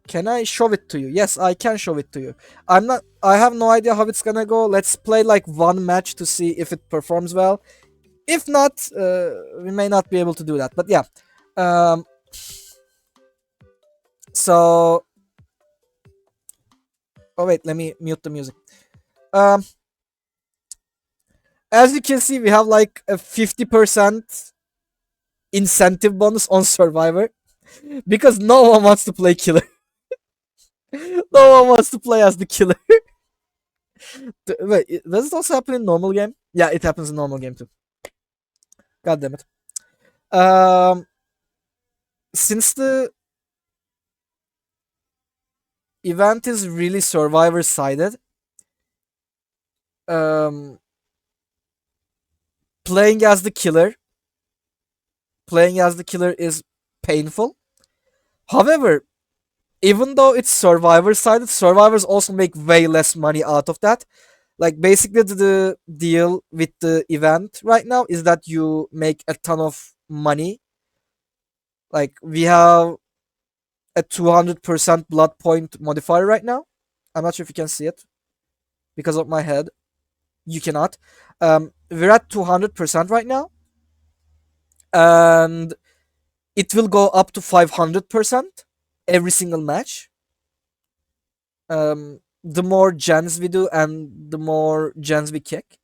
Can I show it to you? Yes, I can show it to you. I have no idea how it's gonna go. Let's play like one match to see if it performs well. If not, we may not be able to do that. But yeah. Um, so, oh wait, let me mute the music. Um, as you can see, we have like a 50% incentive bonus on Survivor because no one wants to play killer. No one wants to play as the killer. Wait, does it also happen in normal game? Yeah, it happens in normal game too. God damn it. Um, since the event is really Survivor sided, um, playing as the killer, playing as the killer is painful. However, even though it's Survivor sided, survivors also make way less money out of that. Like basically the deal with the event right now is that you make a ton of money. Like we have a 200% blood point modifier right now. I'm not sure if you can see it because of my head. You cannot. We're at 200% right now, and it will go up to 500% every single match. The more gens we do and the more gens we kick.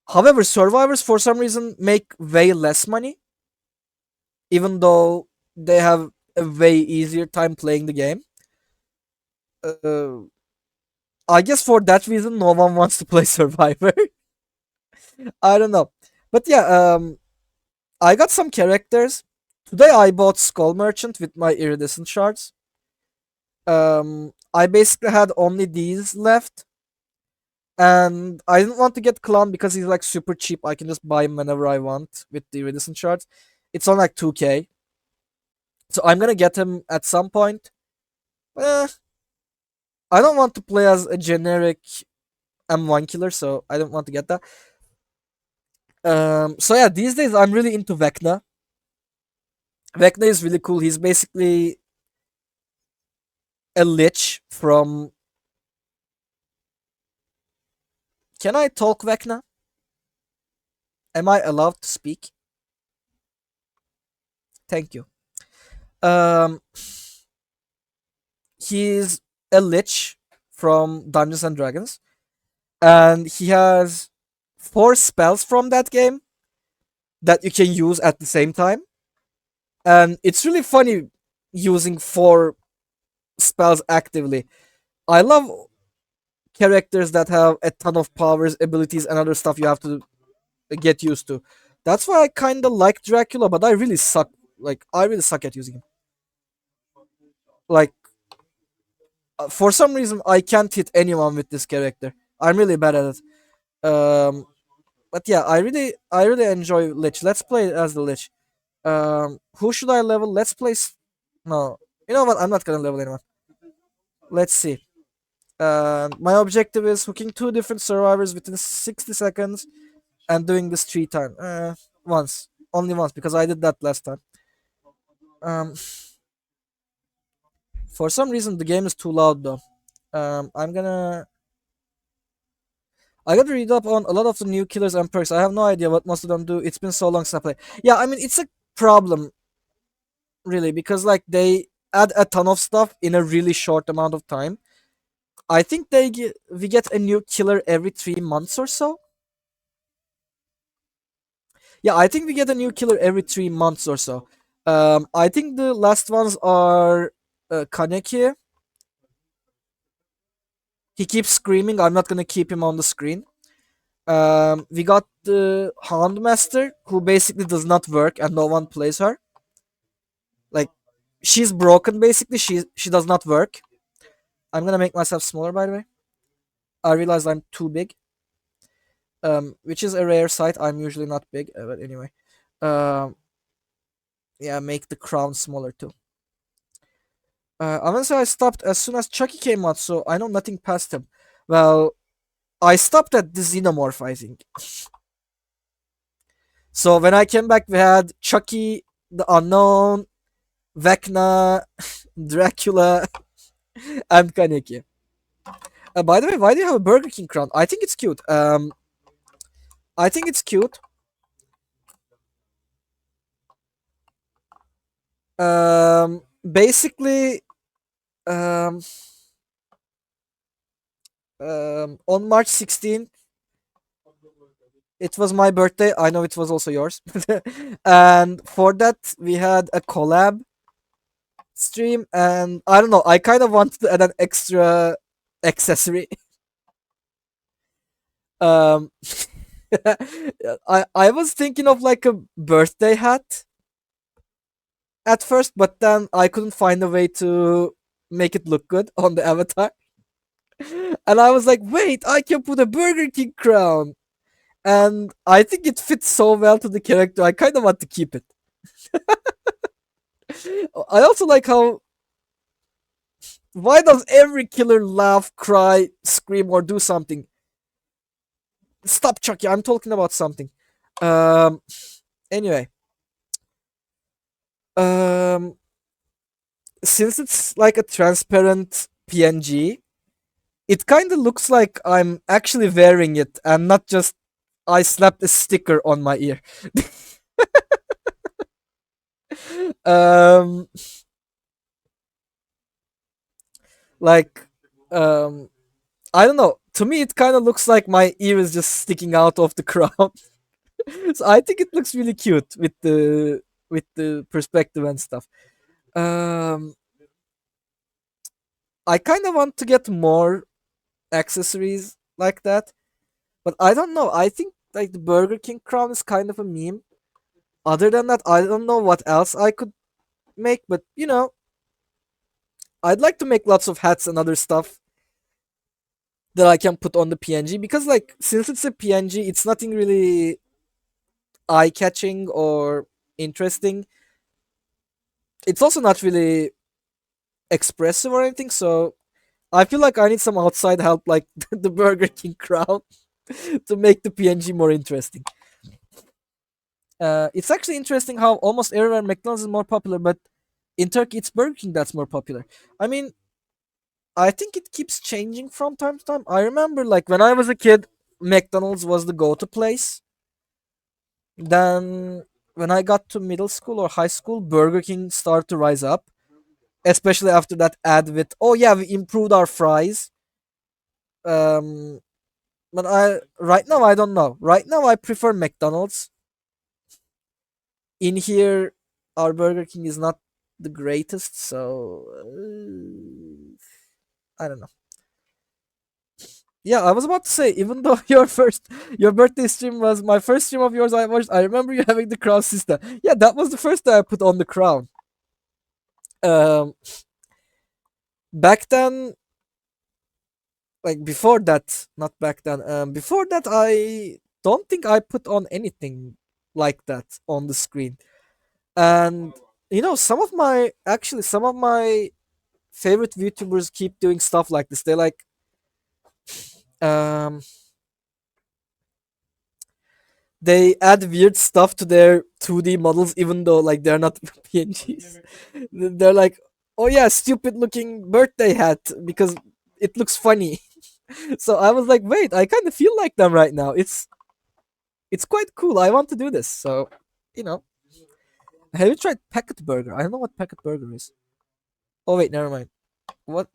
However, survivors for some reason make way less money, even though they have a way easier time playing the game. Uh, I guess for that reason, no one wants to play Survivor. I don't know. But yeah, I got some characters. Today I bought Skull Merchant with my iridescent shards. I basically had only these left, and I didn't want to get Clown because he's like super cheap. I can just buy him whenever I want with the iridescent shards. It's on like 2K, so I'm gonna get him at some point. Eh, I don't want to play as a generic M1 killer, so I don't want to get that. So yeah, these days I'm really into Vecna. Vecna is really cool. He's basically a lich from. Can I talk, Vecna? Am I allowed to speak? Thank you. Um, he's a lich from Dungeons and Dragons, and he has four spells from that game that you can use at the same time. And it's really funny using four spells actively. I love characters that have a ton of powers, abilities, and other stuff you have to get used to. That's why I kind of like Dracula, but I really suck. Like, I really suck at using him. Like, for some reason, I can't hit anyone with this character. I'm really bad at it. But yeah, I really enjoy Lich. Let's play as the Lich. Who should I level? Let's play. No, you know what? I'm not gonna level anyone. Let's see. My objective is hooking two different survivors within 60 seconds and doing this three times. Once, only once, because I did that last time. Um, for some reason the game is too loud though. I'm gonna. I gotta read up on a lot of the new killers and perks. I have no idea what most of them do. It's been so long since I played. Yeah, I mean it's a problem really because like they add a ton of stuff in a really short amount of time. I think we get a new killer every 3 months or so. Yeah, I think we get a new killer every 3 months or so. I think the last ones are Kaneki. He keeps screaming. I'm not gonna keep him on the screen. We got the Houndmaster, who basically does not work and no one plays her. Like, she's broken basically. She does not work. I'm gonna make myself smaller, by the way. I realized I'm too big. Which is a rare sight. I'm usually not big, but anyway. Um, yeah, make the crown smaller too. Honestly, I stopped as soon as Chucky came out, so I know nothing past him. Well, I stopped at the Xenomorph, I think. So when I came back, we had Chucky, the Unknown, Vecna, Dracula, and Kaneki. By the way, why do you have a Burger King crown? I think it's cute. I think it's cute. Basically, um, on March 16th, it was my birthday. I know it was also yours. And for that, we had a collab stream. And I don't know, I kind of wanted to add an extra accessory. Um, I was thinking of like a birthday hat at first, but then I couldn't find a way to make it look good on the avatar. And I was like, wait, I can put a Burger King crown. And I think it fits so well to the character. I kind of want to keep it. I also like how. Why does every killer laugh, cry, scream, or do something? Stop, Chucky. I'm talking about something. Um. Anyway. Um. Since it's like a transparent PNG, it kind of looks like I'm actually wearing it and not just I slapped a sticker on my ear. um. Like. Um. I don't know. To me, it kind of looks like my ear is just sticking out of the crown. So I think it looks really cute with the perspective and stuff. Um, I kind of want to get more accessories like that, but I don't know. I think like the Burger King crown is kind of a meme. Other than that, I don't know what else I could make, but I'd like to make lots of hats and other stuff that I can put on the PNG because, like, since it's a PNG, it's nothing really eye catching or interesting. It's also not really expressive or anything, so I feel like I need some outside help, like the Burger King crowd, to make the PNG more interesting. It's actually interesting how almost everywhere McDonald's is more popular, but in Turkey it's Burger King that's more popular. I mean, I think it keeps changing from time to time. I remember, like, when I was a kid, McDonald's was the go-to place. Then, when I got to middle school or high school, Burger King started to rise up, especially after that ad with, "Oh yeah, we improved our fries." Um, but I right now I don't know. Right now I prefer McDonald's. In here, our Burger King is not the greatest, so I don't know. Yeah, I was about to say, even though your birthday stream was my first stream of yours I watched, I remember you having the crown system. Yeah, that was the first time I put on the crown. Um, Back then, like before that, not back then. Before that, I don't think I put on anything like that on the screen. And some of my favorite VTubers keep doing stuff like this. They like um they add weird stuff to their 2D models even though like they're not PNGs. They're like, "Oh yeah, stupid looking birthday hat because it looks funny." So I was like, "Wait, I kind of feel like them right now. It's quite cool. I want to do this." So, you know, have you tried Packet Burger? I don't know what Packet Burger is. Oh wait, never mind. What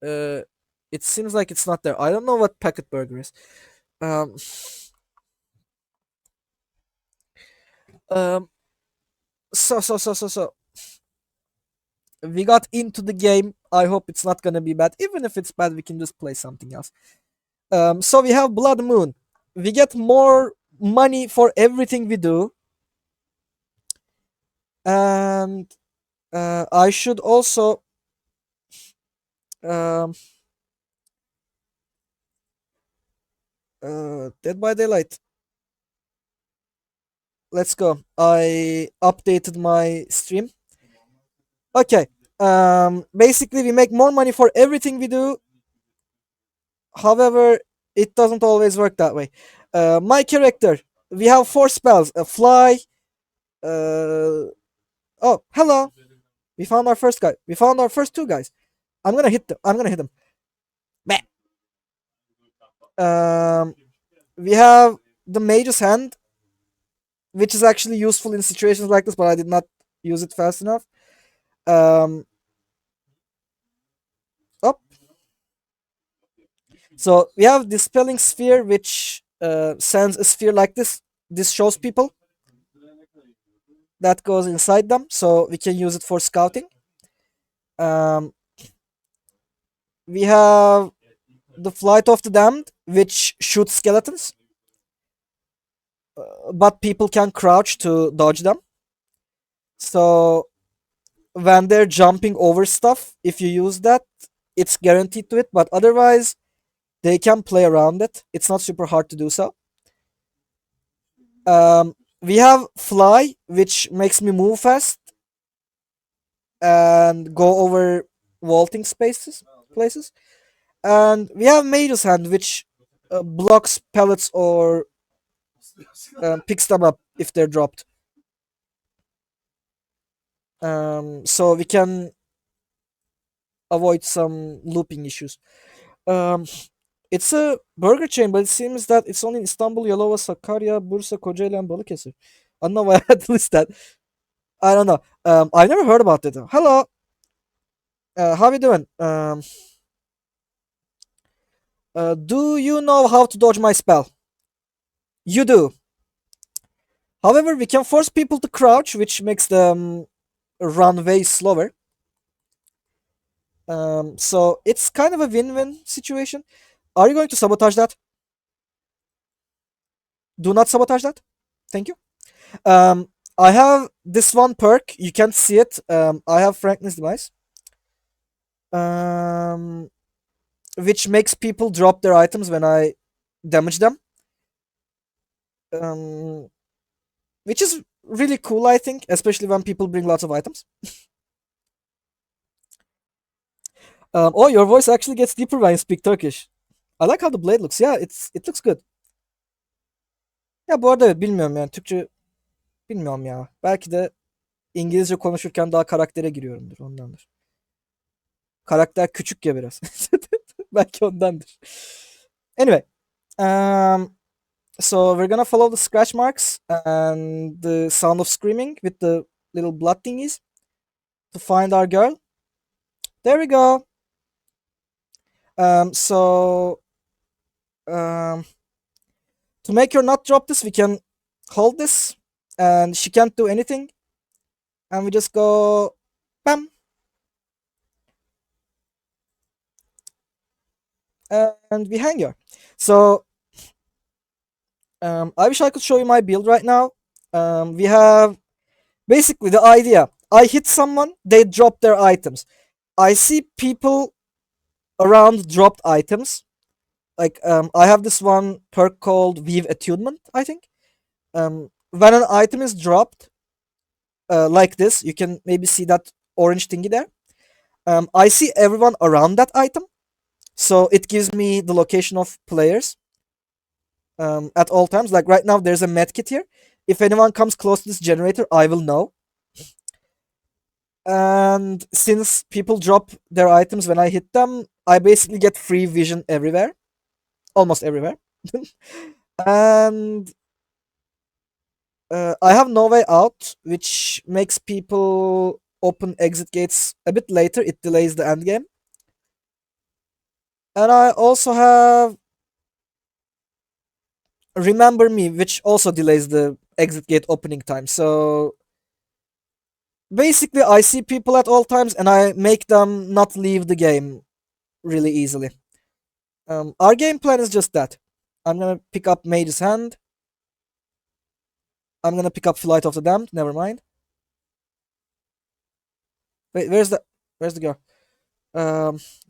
uh it seems like it's not there. I don't know what Packet Burger is. Um um so we got into the game. I hope it's not gonna be bad. Even if it's bad, we can just play something else. So we have Blood Moon. We get more money for everything we do, and I should also um, Dead by Daylight. Let's go. I updated my stream. Okay. Basically, we make more money for everything we do. However, it doesn't always work that way. My character, we have four spells: a fly. Oh, hello. We found our first guy. We found our first two guys. I'm gonna hit them. I'm gonna hit them. Meh. Um, we have the Mage's Hand, which is actually useful in situations like this, but I did not use it fast enough. Um, oh, so we have Dispelling Sphere, which sends a sphere like this. This shows people that goes inside them, so we can use it for scouting. Um, we have the Flight of the Damned, which shoots skeletons, but people can crouch to dodge them. So when they're jumping over stuff, if you use that, it's guaranteed to it. But otherwise, they can play around it. It's not super hard to do so. We have Fly, which makes me move fast and go over vaulting spaces places. And we have Mage's Hand, which blocks pellets or picks them up if they're dropped. So we can avoid some looping issues. Um, it's a burger chain, but it seems that it's only in Istanbul, Yalova, Sakarya, Bursa, Kocaeli, and Balıkesir. I don't know why I had to list that. I don't know. I never heard about it. Hello, how you doing? Do you know how to dodge my spell? You do. However, we can force people to crouch, which makes them run way slower. So it's kind of a win-win situation. Are you going to sabotage that? Do not sabotage that. Thank you. Um, I have this one perk. You can't see it. I have frankness device. Um, which makes people drop their items when I damage them. Um, which is really cool, I think, especially when people bring lots of items. Oh, your voice actually gets deeper when you speak Turkish. I like how the blade looks. Yeah, it looks good. Ya bu arada evet, bilmiyorum yani Türkçe bilmiyorum ya. Belki de İngilizce konuşurken daha karaktere giriyorumdur ondandır. Karakter küçük ya biraz. Belki ondandır. Anyway, um, so we're gonna follow the scratch marks and the sound of screaming with the little blood thingies to find our girl. There we go. So um, to make her not drop this, we can hold this, and she can't do anything, and we just go, bam, and we hang her. So I wish I could show you my build right now. We have basically the idea. I hit someone, they drop their items. I see people around dropped items. Like I have this one perk called Weave Attunement, I think. When an item is dropped, like this, you can maybe see that orange thingy there. I see everyone around that item, so it gives me the location of players at all times. Like right now, there's a medkit here. If anyone comes close to this generator, I will know. And since people drop their items when I hit them, I basically get free vision everywhere, almost everywhere. And I have no way out, which makes people open exit gates a bit later. It delays the end game. And I also have Remember Me, which also delays the exit gate opening time. So basically, I see people at all times and I make them not leave the game really easily. Our game plan is just that. I'm gonna pick up Mage's Hand. I'm gonna pick up Flight of the Damned. Never mind. Wait, where's the girl?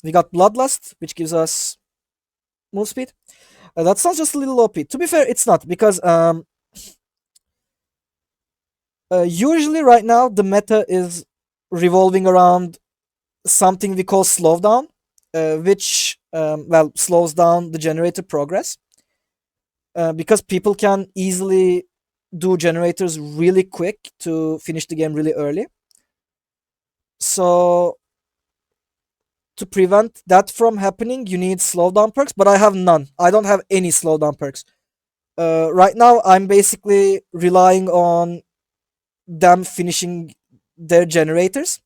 We got Bloodlust, which gives us move speed. That sounds just a little OP. To be fair, it's not because usually right now the meta is revolving around something we call slowdown, which slows down the generator progress because people can easily do generators really quick to finish the game really early. So to prevent that from happening, you need slowdown perks, but I have none. I don't have any slowdown perks. Right now, I'm basically relying on them finishing their generators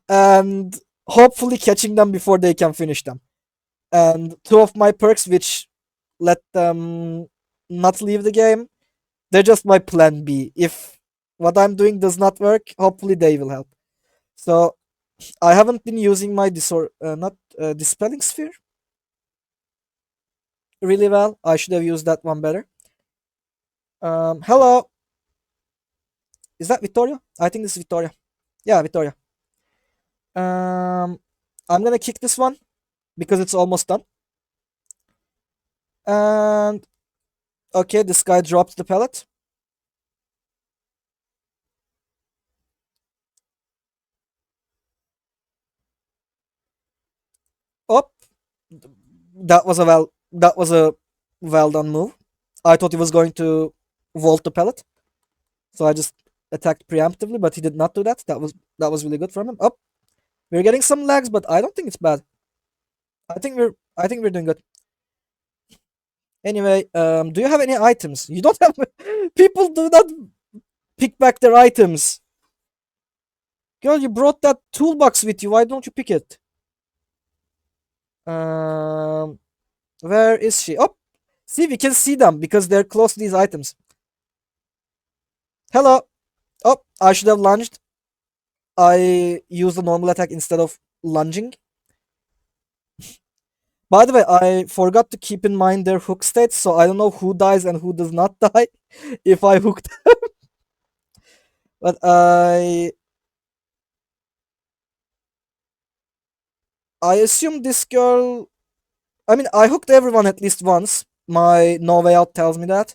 and hopefully catching them before they can finish them. And two of my perks, which let them not leave the game, they're just my plan B. If what I'm doing does not work, hopefully they will help. So I haven't been using my not dispelling sphere really well. I should have used that one better. Hello, is that Victoria? I think this is Victoria. Yeah, Victoria. Um, I'm gonna kick this one because it's almost done. And okay, this guy dropped the pellet. Oh, that was a well done move. I thought he was going to vault the pellet, so I just attacked preemptively, but he did not do that. That was really good from him. Oh, we're getting some lags, but I don't think it's bad. I think we're doing good. Anyway, do you have any items? You don't have. People do not pick back their items. Girl, you brought that toolbox with you. Why don't you pick it? Um, where is she? Oh, see, we can see them because they're close to these items. Hello. Oh, I should have lunged. I used the normal attack instead of lunging. By the way, I forgot to keep in mind their hook states, so I don't know who dies and who does not die if I hooked. But I assume this girl. I mean, I hooked everyone at least once. My No Way Out tells me that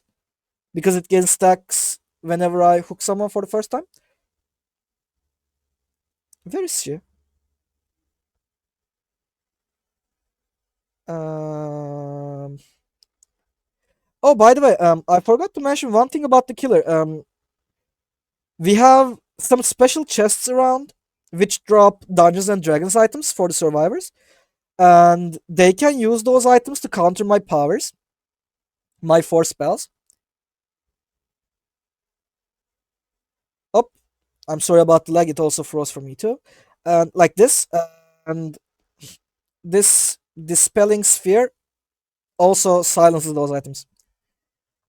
because it gains stacks whenever I hook someone for the first time. Where is she? Um. Oh, by the way, I forgot to mention one thing about the killer. We have some special chests around which drop Dungeons and Dragons items for the survivors, and they can use those items to counter my powers, my four spells. Oh, I'm sorry about the lag. It also froze for me too. And like this, and this dispelling sphere also silences those items.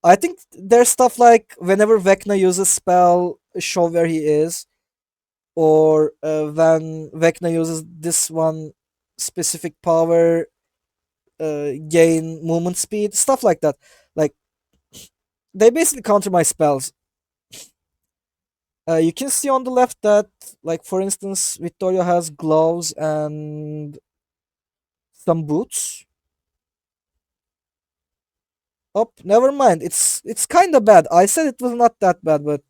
I think there's stuff like whenever Vecna uses spell, show where he is, or when Vecna uses this one specific power, gain movement speed, stuff like that. Like they basically counter my spells. You can see on the left that, like for instance, Vittorio has gloves and some boots. Oh, never mind. It's kind of bad. I said it was not that bad, but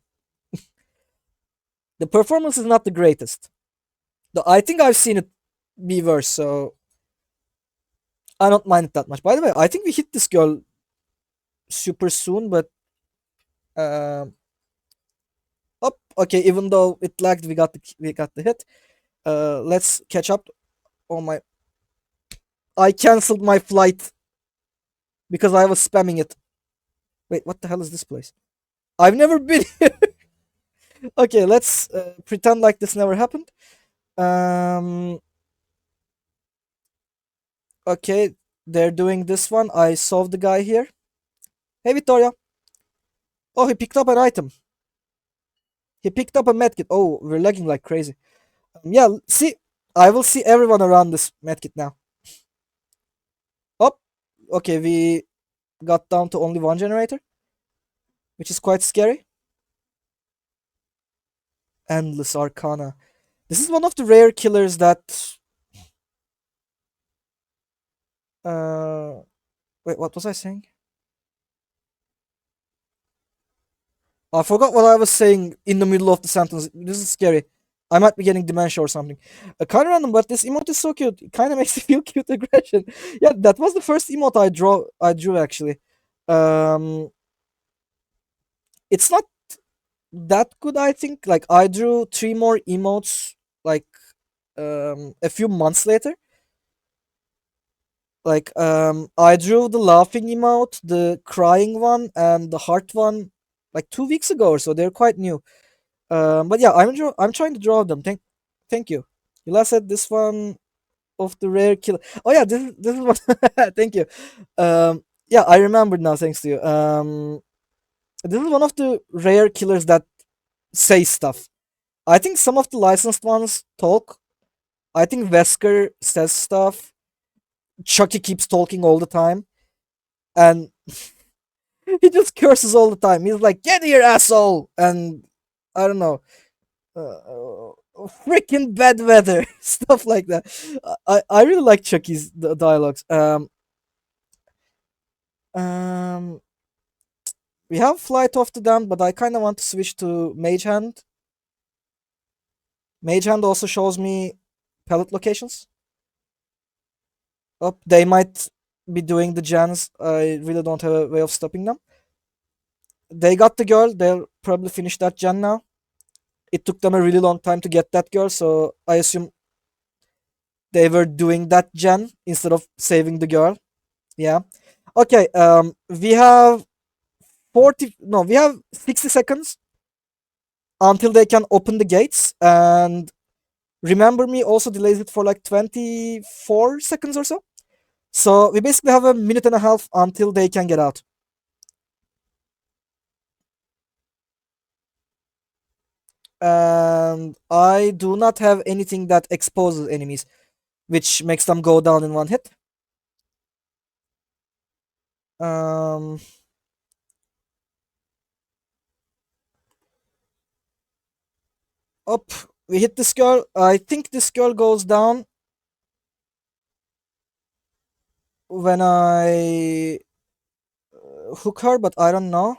the performance is not the greatest. Though I think I've seen it be worse, so I don't mind it that much. By the way, I think we hit this girl super soon, but um, oh, okay. Even though it lagged, we got the hit. Let's catch up. Oh my! I canceled my flight because I was spamming it. Wait, what the hell is this place? I've never been here. Okay, let's pretend like this never happened. Um, okay, they're doing this one. I solved the guy here. Hey, Victoria. Oh, he picked up an item. He picked up a medkit. Oh, we're lagging like crazy. Yeah, see, I will see everyone around this medkit now. Oh, okay, we got down to only one generator, which is quite scary. Endless Arcana. This is one of the rare killers that. Uh, wait, what was I saying? I forgot what I was saying in the middle of the sentence. This is scary. I might be getting dementia or something. Kind of random, but this emote is so cute. It kind of makes me feel cute aggression. Yeah, that was the first emote I drew actually. Um, it's not that good, I think. Like I drew three more emotes like a few months later. Like I drew the laughing emote, the crying one, and the heart one like 2 weeks ago or so. They're quite new. But yeah, I'm trying to draw them. Thank you. Hila said this one of the rare killer. Oh yeah, this is what. Thank you. Yeah, I remembered now. Thanks to you. This is one of the rare killers that say stuff. I think some of the licensed ones talk. I think Vesker says stuff. Chucky keeps talking all the time, and he just curses all the time. He's like, "Get here, asshole!" And I don't know, freaking bad weather, stuff like that. I really like Chucky's dialogues. Um, we have Flight of the Damned, but I kind of want to switch to Mage Hand. Mage Hand also shows me pellet locations. Oh, they might be doing the gens. I really don't have a way of stopping them. They got the girl. They'll probably finish that gen now. It took them a really long time to get that girl, so I assume they were doing that gen instead of saving the girl. Yeah. Okay. We have 40. No, we have 60 seconds until they can open the gates, and remember me also delays it for like 24 seconds or so. So we basically have a minute and a half until they can get out. And I do not have anything that exposes enemies, which makes them go down in one hit. Um, Up. We hit this girl. I think this girl goes down when I hook her, but I don't know.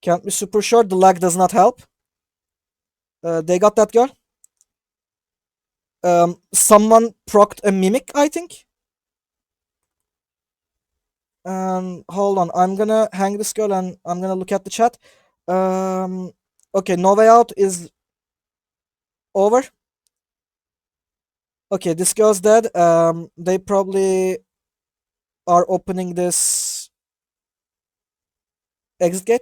Can't be super sure. The lag does not help. They got that girl. Someone procced a mimic, I think. Hold on. I'm gonna hang this girl and I'm gonna look at the chat. Um, okay, no way out is over. Okay, this girl's dead. They probably are opening this exit gate.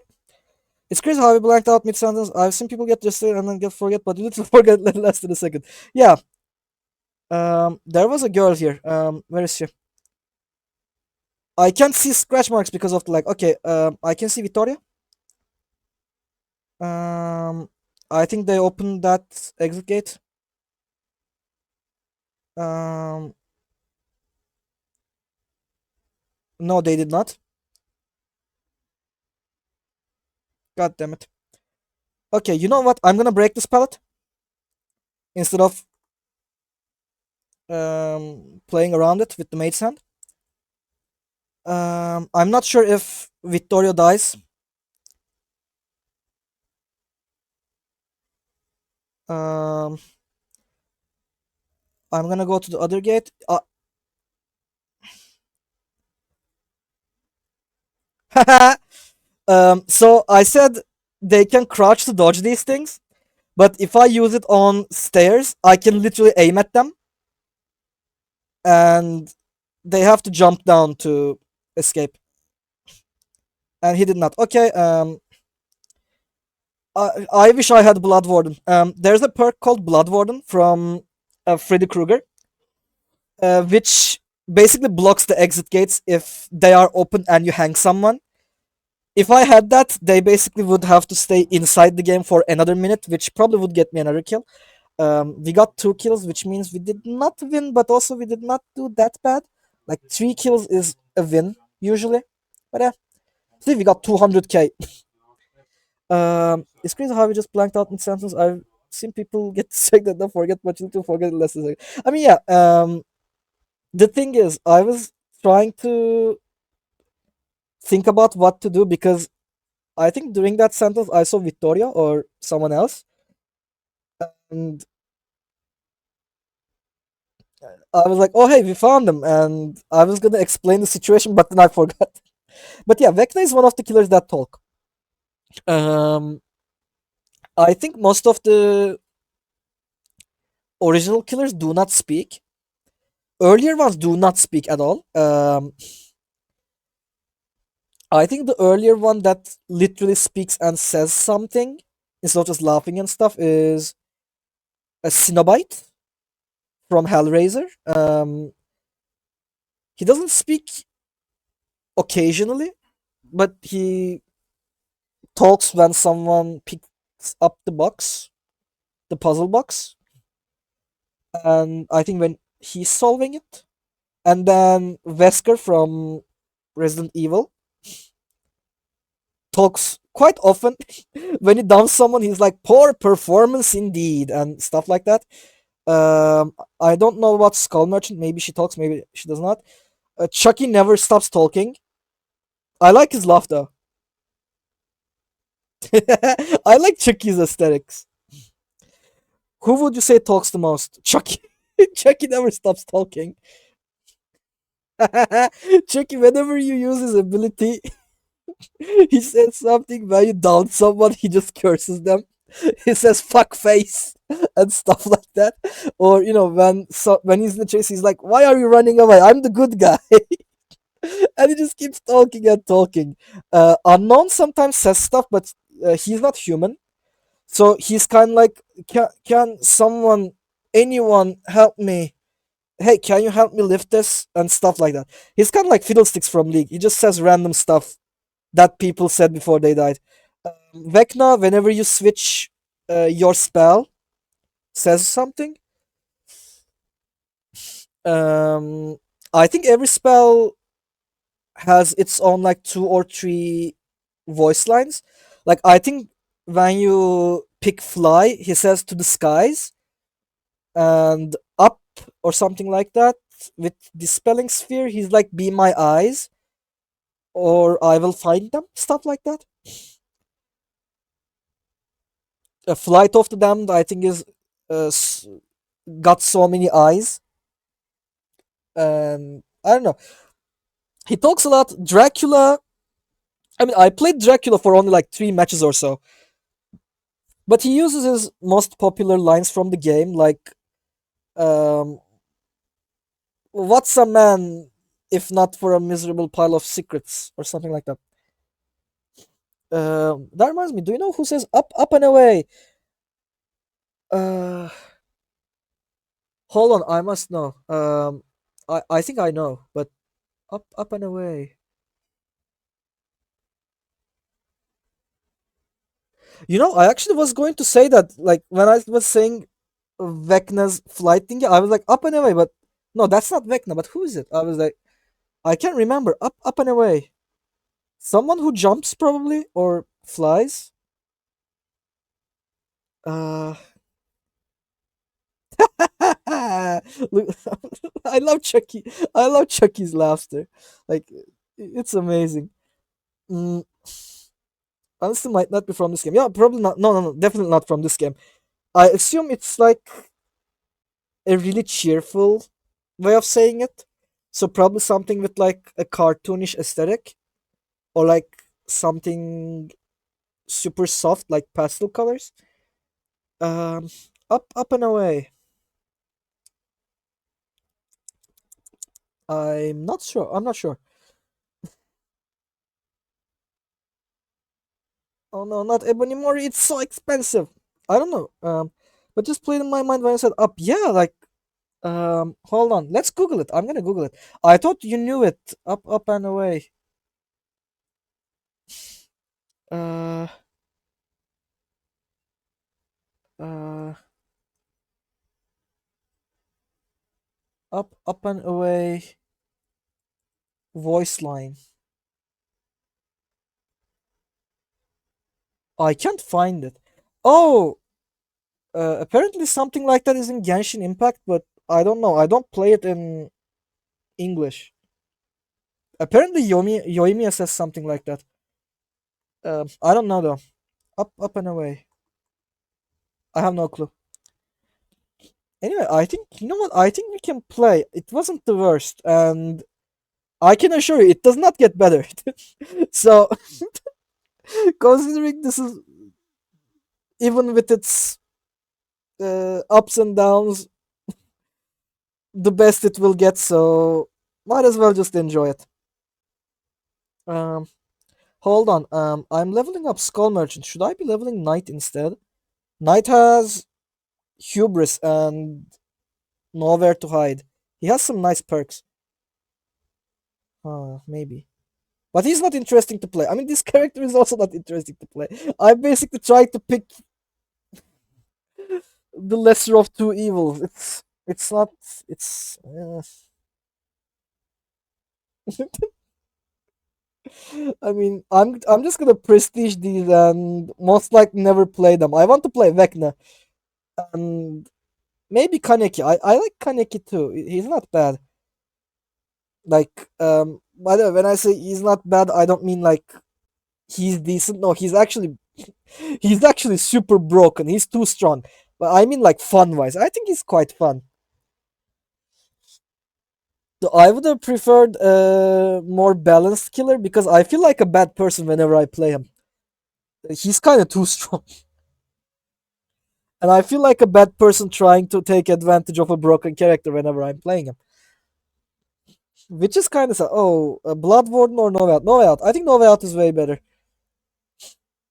It's crazy how we blanked out mid sentence. I've seen people get distracted and then get forget, but you literally forget less than a second. Yeah. There was a girl here. Where is she? I can't see scratch marks because of the lag. Okay. I can see Victoria. Um, I think they opened that exit gate. Um, no, they did not. God damn it. Okay, you know what? I'm gonna break this pallet instead of playing around it with the maid's hand. I'm not sure if Vittorio dies. Um, I'm gonna go to the other gate. So I said they can crouch to dodge these things, but if I use it on stairs, I can literally aim at them, and they have to jump down to escape. And he did not. Okay. I wish I had Blood Warden. There's a perk called Blood Warden from Freddy Krueger, which basically blocks the exit gates if they are open and you hang someone. If I had that, they basically would have to stay inside the game for another minute, which probably would get me another kill. We got 2 kills, which means we did not win, but also we did not do that bad. Like 3 kills is a win usually, but yeah. See, we got 200k. It's crazy how we just blanked out mid sentence. I've seen people get sick that they forget much to forget less than a second. I mean, yeah. The thing is, I was trying to think about what to do because I think during that sentence I saw Victoria or someone else, and I was like, "Oh, hey, we found them," and I was gonna explain the situation, but then I forgot. But yeah, Vecna is one of the killers that talk. Um, I think most of the original killers do not speak. Earlier ones do not speak at all. I think the earlier one that literally speaks and says something instead of just laughing and stuff is a Cenobite from Hellraiser. He doesn't speak occasionally, but he talks when someone picks up the box, the puzzle box, and I think when he's solving it. And then Wesker from Resident Evil talks quite often. When he downs someone, he's like, "Poor performance indeed," and stuff like that. I don't know about Skull Merchant. Maybe she talks, maybe she does not. Chucky never stops talking. I like his laugh though. I like Chucky's aesthetics. Who would you say talks the most? Chucky. Chucky never stops talking. Chucky, whenever you use his ability, he says something when you down someone, he just curses them. He says "fuck face" and stuff like that. Or when he's in the chase, he's like, "Why are you running away? I'm the good guy." And he just keeps talking and talking. Unknown sometimes says stuff, but he's not human, so he's kind of like, "Can someone, anyone, help me? Hey, can you help me lift this?" and stuff like that. He's kind of like Fiddlesticks from League. He just says random stuff that people said before they died. Vecna, whenever you switch your spell, says something. Um, I think every spell has its own like two or three voice lines. Like I think when you pick fly, he says to the skies, and up or something like that. With the spelling sphere, he's like be my eyes or I will find them, stuff like that. A flight of the damned, I think, is uh, s- got so many eyes. And I don't know. He talks a lot. Dracula. I mean, I played Dracula for only like 3 matches or so, but he uses his most popular lines from the game, like um, "What's a man if not for a miserable pile of secrets" or something like that. That reminds me. Do you know who says "up, up and away"? Uh, Hold on. I must know. I think I know, but up, up and away. I actually was going to say that, like, when I was saying Vecna's flight thing, I was like, up and away, but no, that's not Vecna, but who is it? I was like, I can't remember. Up, up and away. Someone who jumps, probably, or flies. Uh, Look, I love Chucky. I love Chucky's laughter. Like, it's amazing. Mm, Honestly, might not be from this game. Yeah, probably not. No, no, no, definitely not from this game. I assume it's like a really cheerful way of saying it. So probably something with like a cartoonish aesthetic, or like something super soft like pastel colors. Um, up, up and away. I'm not sure. I'm not sure. Oh no, not Ebony Mori. It's so expensive. I don't know. But just played in my mind when I said up. Yeah, like hold on. Let's Google it. I'm gonna Google it. I thought you knew it. Up, up and away. Uh, uh, up, up and away. Voice line. I can't find it. Oh, apparently something like that is in Genshin Impact, but I don't know. I don't play it in English. Apparently Yoimiya says something like that. I don't know though. Up, up and away. I have no clue. Anyway, I think you know what? I think we can play. It wasn't the worst, and I can assure you, it does not get better. So, considering this is even with its ups and downs, the best it will get. So, might as well just enjoy it. Um, Hold on. I'm leveling up Skull Merchant. Should I be leveling Knight instead? Knight has hubris and nowhere to hide. He has some nice perks. Maybe. But he's not interesting to play. I mean, this character is also not interesting to play. I basically tried to pick the lesser of two evils. It's not. It's. I mean, I'm just gonna prestige these and most likely never play them. I want to play Vecna and maybe Kaneki. I like Kaneki too. He's not bad. Like by the way, when I say he's not bad, I don't mean like he's decent. No, he's actually super broken. He's too strong. But I mean like fun wise. I think he's quite fun. So I would have preferred a more balanced killer because I feel like a bad person whenever I play him. He's kind of too strong. And I feel like a bad person trying to take advantage of a broken character whenever I'm playing him. Which is kind of sad. Oh, Blood Warden or No Way Out? No Way Out. I think No Way Out is way better.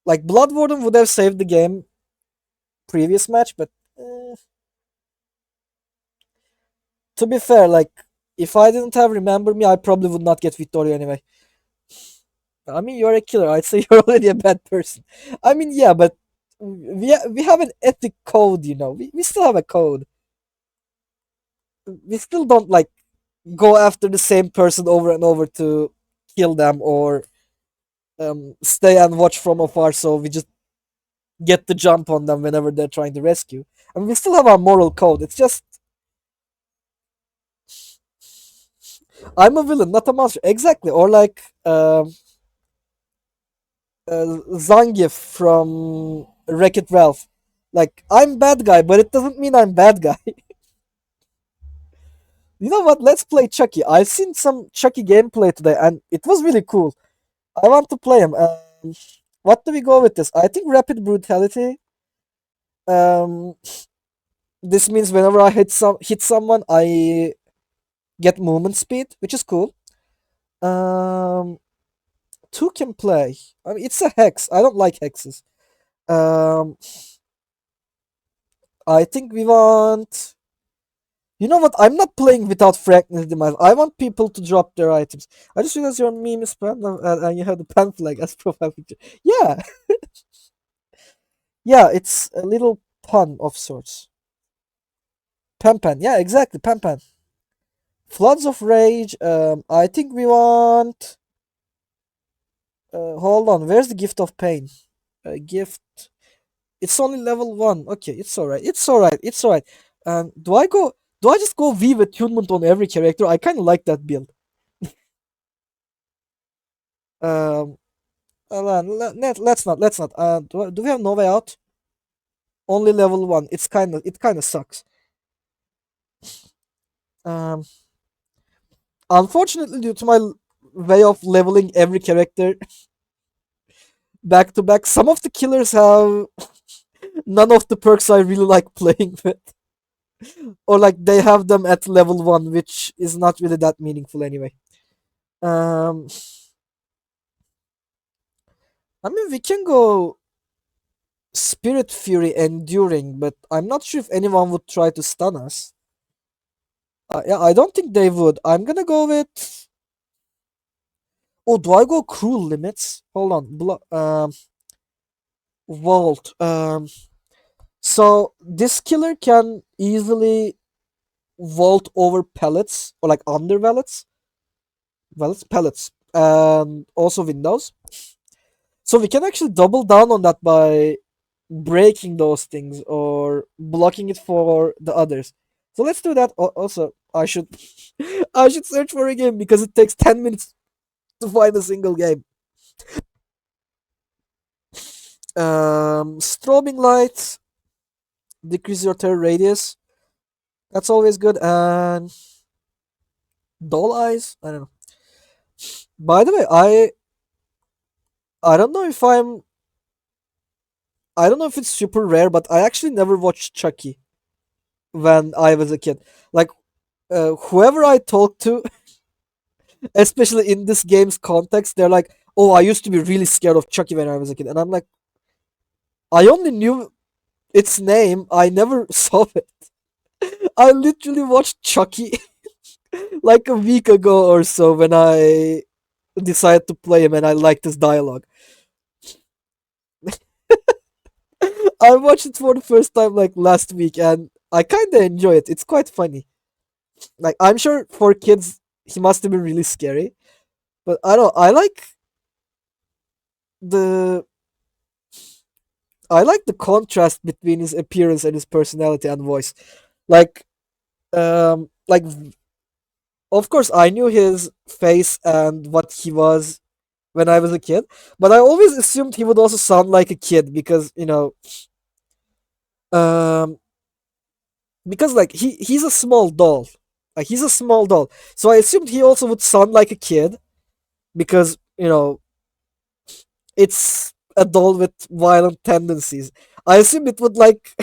Like, Blood Warden would have saved the game previous match, but to be fair, like, if I didn't have Remember Me, I probably would not get Victoria anyway. I mean, you're a killer. I'd say you're already a bad person. I mean, yeah, but we have an ethic code, We still have a code. We still don't, like, go after the same person over and over to. kill them or stay and watch from afar, so we just get the jump on them whenever they're trying to rescue. I mean, we still have our moral code. It's just I'm a villain, not a monster. Exactly. Or like Zangief from Wreck-It Ralph. Like I'm bad guy, but it doesn't mean I'm bad guy. You know what? Let's play Chucky. I've seen some Chucky gameplay today, and it was really cool. I want to play him. What do we go with this? I think rapid brutality. Um, this means whenever I hit someone, I get movement speed, which is cool. Um, two can play. I mean, it's a hex. I don't like hexes. Um, I think we want. You know what? I'm not playing without frankness demise. I want people to drop their items. I just realized your meme is pan and you have the pan flag as profile picture. Yeah, yeah, it's a little pun of sorts. Pan pan. Yeah, exactly. Pan pan. Floods of rage. I think we want. Hold on. Where's the gift of pain? Gift. It's only level one. Okay, it's alright. It's alright. It's alright. Do I go? Do I just go V attunement on every character? I kind of like that build. Um, let's not. Let's not. Do we have no way out? Only level one. It kind of sucks. Um, Unfortunately, due to my way of leveling every character back to back, some of the killers have none of the perks I really like playing with, or like they have them at level one, which is not really that meaningful anyway. Um, I mean, we can go Spirit Fury Enduring, but I'm not sure if anyone would try to stun us. Yeah, I don't think they would. I'm gonna go with. Oh, do I go Cruel Limits? Hold on. Vault. So this killer can easily vault over pellets or like under pellets, and also windows. So we can actually double down on that by breaking those things or blocking it for the others. So let's do that. Also, I should I should search for a game because it takes 10 minutes to find a single game. Strobing light, decrease your terror radius. That's always good. And doll eyes. I don't know. By the way, I don't know if I don't know if it's super rare, but I actually never watched Chucky when I was a kid. Like whoever I talk to, especially in this game's context, they're like, "Oh, I used to be really scared of Chucky when I was a kid," and I'm like, I only knew its name. I never saw it. I literally watched Chucky like a week ago or so when I decided to play him and I liked his dialogue. I watched it for the first time like last week and I kind of enjoy it. It's quite funny. Like I'm sure for kids he must have been really scary, but I don't. The I like the contrast between his appearance and his personality and voice. Like like of course I knew his face and what he was when I was a kid, but I always assumed he would also sound like a kid because um because like he's a small doll. Like he's a small doll. So I assumed he also would sound like a kid because, it's a doll with violent tendencies. I assume it would like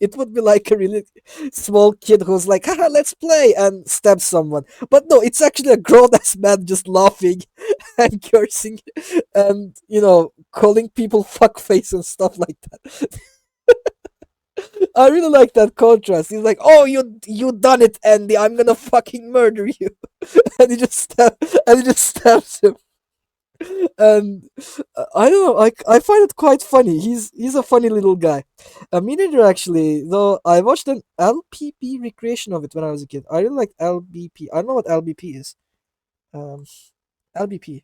it would be like a really small kid who's like, haha, let's play and stab someone. But no, it's actually a grown ass man just laughing and cursing and calling people fuckface and stuff like that. I really like that contrast. He's like, "Oh, you done it, Andy. I'm gonna fucking murder you," and he just stabs him. And I don't know. I find it quite funny. He's a funny little guy. Me neither, actually. Though I watched an LPP recreation of it when I was a kid. I really liked LBP. I don't know what LBP is. Um, LBP.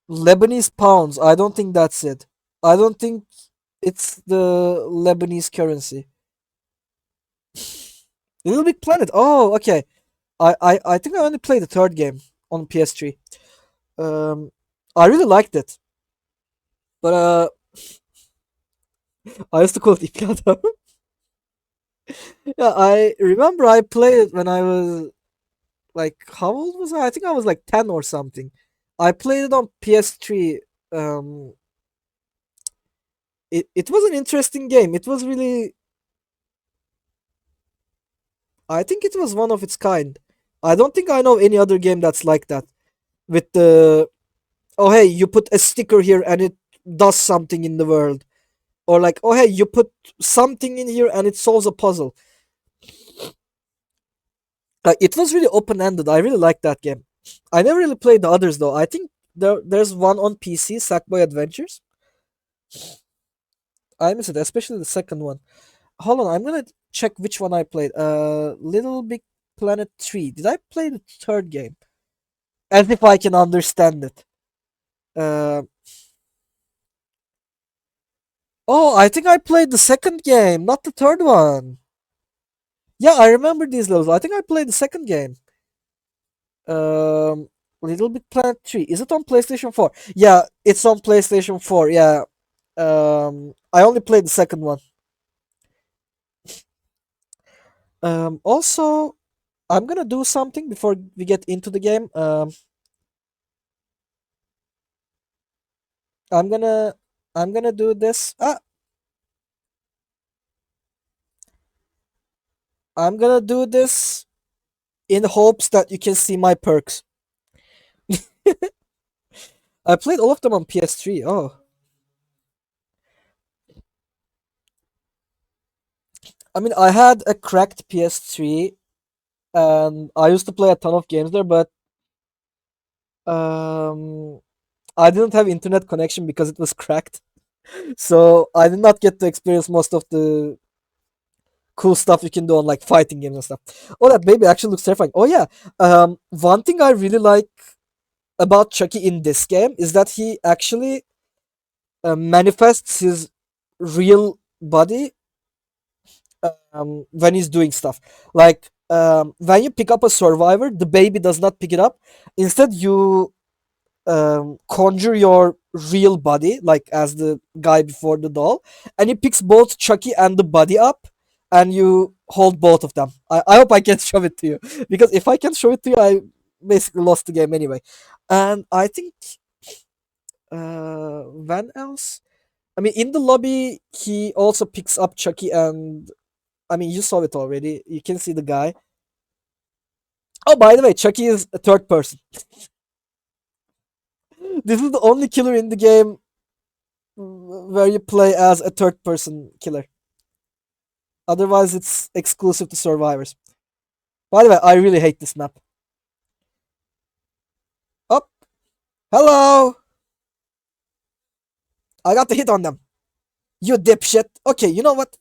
Lebanese pounds. I don't think that's it. I don't think it's the Lebanese currency. Little Big Planet. Oh, okay. I think I only played the third game on PS3. Um, I really liked it, but I used to call it İpyata. Yeah, I remember I played it when I was like, how old was I? I think I was like 10 or something. I played it on PS3. Um, it was an interesting game. It was really, I think it was one of its kind. I don't think I know any other game that's like that. With the, oh hey, you put a sticker here and it does something in the world. Or like, oh hey, you put something in here and it solves a puzzle. Like it was really open ended. I really liked that game. I never really played the others though. I think there's one on PC, Sackboy Adventures. I miss it, especially the second one. Hold on, I'm gonna check which one I played. Little Big Planet 3. Did I play the third game? As if I can understand it. Uh, oh, I think I played the second game, not the third one. Yeah, I remember these levels. I think I played the second game. Um, Little Big Planet 3. Is it on PlayStation 4? Yeah, it's on PlayStation 4. Yeah. I only played the second one. Also, I'm gonna do something before we get into the game. I'm gonna I'm gonna do this. I'm gonna do this in hopes that you can see my perks. I played all of them on PS3. Oh, I mean, I had a cracked PS3, and I used to play a ton of games there, but um, I didn't have internet connection because it was cracked. So I did not get to experience most of the cool stuff you can do on like fighting games and stuff. Oh, that baby actually looks terrifying. Oh yeah. One thing I really like about Chucky in this game is that he actually manifests his real body when he's doing stuff. Like when you pick up a survivor, the baby does not pick it up. Instead, you conjure your real body, like as the guy before the doll, and he picks both Chucky and the body up, and you hold both of them. I hope I can show it to you because if I can show it to you, I basically lost the game anyway. And I think when else? I mean, in the lobby, he also picks up Chucky, and I mean, you saw it already. You can see the guy. Oh, by the way, Chucky is a third person. This is the only killer in the game where you play as a third person killer. Otherwise, it's exclusive to survivors. By the way, I really hate this map. Oh, hello! I got the hit on them. You dipshit. Okay, you know what?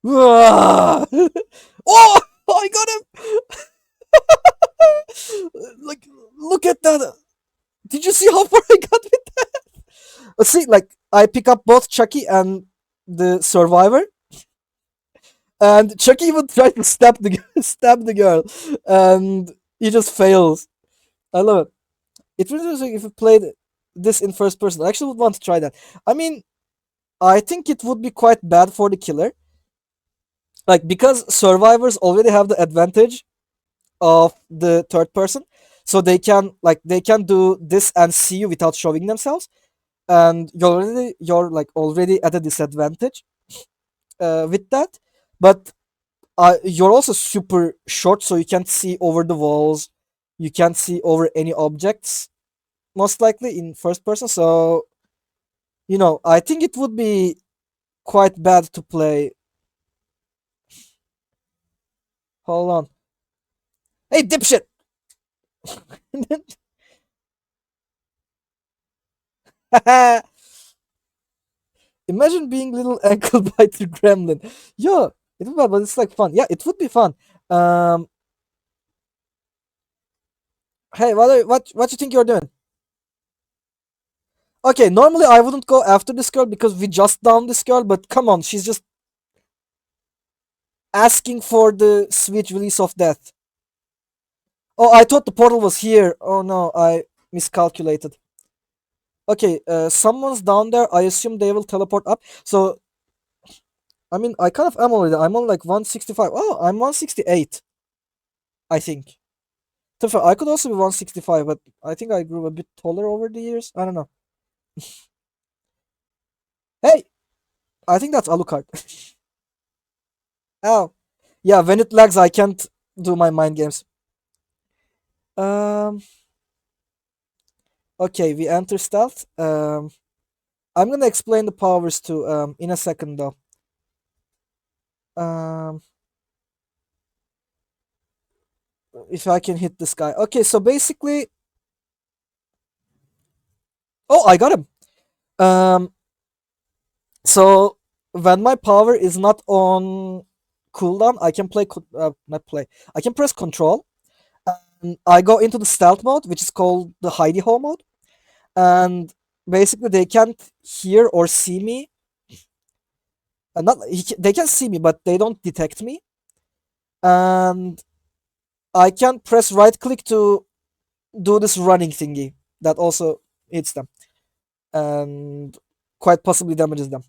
Ah! Oh, I got him! Like, look at that. Did you see how far I got with that? See, like, I pick up both Chucky and the survivor, and Chucky even tried to stab the stab the girl, and he just fails. I love it. It would be interesting if you played this in first person. I actually would want to try that. I mean, I think it would be quite bad for the killer, like because survivors already have the advantage of the third person, so they can do this and see you without showing themselves, and you're like already at a disadvantage with that. But you're also super short, so you can't see over the walls. You can't see over any objects, most likely in first person. So I think it would be quite bad to play. Hold on. Hey, dipshit! Imagine being little ankle biter gremlin. Yeah, it would be, but it's like fun. Yeah, it would be fun. Um, hey, what you think you're doing? Okay, normally I wouldn't go after this girl because we just downed this girl, but come on, she's just asking for the sweet release of death. Oh, I thought the portal was here. Oh no, I miscalculated. Okay, someone's down there. I assume they will teleport up. So, I mean, I kind of am already. I'm on like 165. Oh, I'm 168, I think. To be fair, I could also be 165, but I think I grew a bit taller over the years. I don't know. Hey, I think that's Alucard. Ow. Yeah, when it lags, I can't do my mind games. Um, okay, we enter stealth. I'm gonna explain the powers to in a second though. Um, if I can hit this guy. Okay, so basically, oh, I got him. Um, so when my power is not on cooldown, I can not play. I can press control. And I go into the stealth mode, which is called the hidey hole mode, and basically they can't hear or see me. Not they can see me, but they don't detect me. And I can press right click to do this running thingy that also hits them and quite possibly damages them.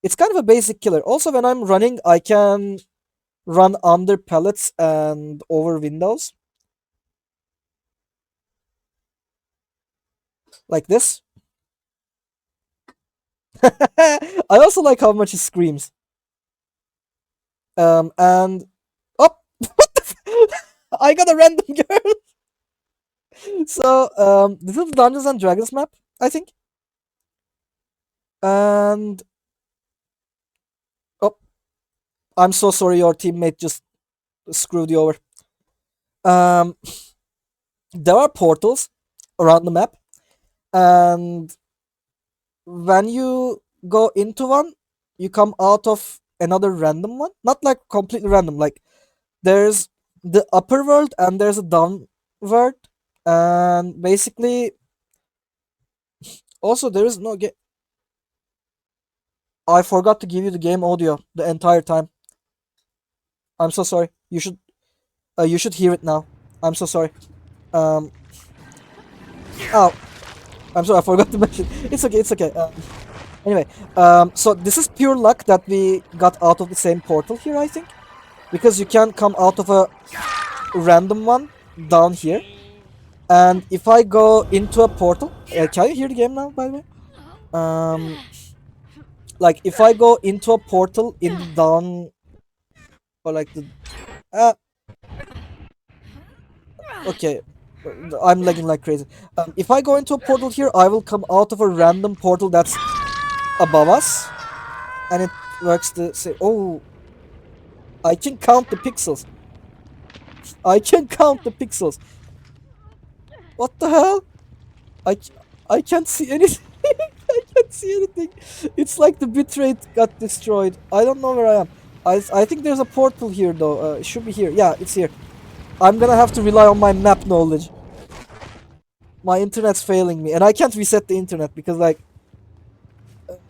It's kind of a basic killer. Also, when I'm running, I can run under pellets and over windows like this. I also like how much he screams. And oh, what I got a random girl. So this is the Dungeons and Dragons map, I think. And oh, I'm so sorry, your teammate just screwed you over. Um, there are portals around the map, and when you go into one, you come out of another random one. Not like completely random. Like there's the upper world and there's a down world, and basically also there is no game. I forgot to give you the game audio the entire time. I'm so sorry. You should hear it now. I'm so sorry. Um, oh, I'm sorry. I forgot to mention. It's okay. It's okay. Anyway, so this is pure luck that we got out of the same portal here, I think, because you can come out of a random one down here, and if I go into a portal, can you hear the game now? By the way, um, like if I go into a portal in the down or like the uh, okay, I'm lagging like crazy. If I go into a portal here, I will come out of a random portal that's above us, and it works the same. Oh, I can count the pixels. I can count the pixels. What the hell? I, I can't see anything. I can't see anything. It's like the bitrate got destroyed. I don't know where I am. I think there's a portal here though. It should be here. Yeah, it's here. I'm gonna have to rely on my map knowledge. My internet's failing me, and I can't reset the internet because like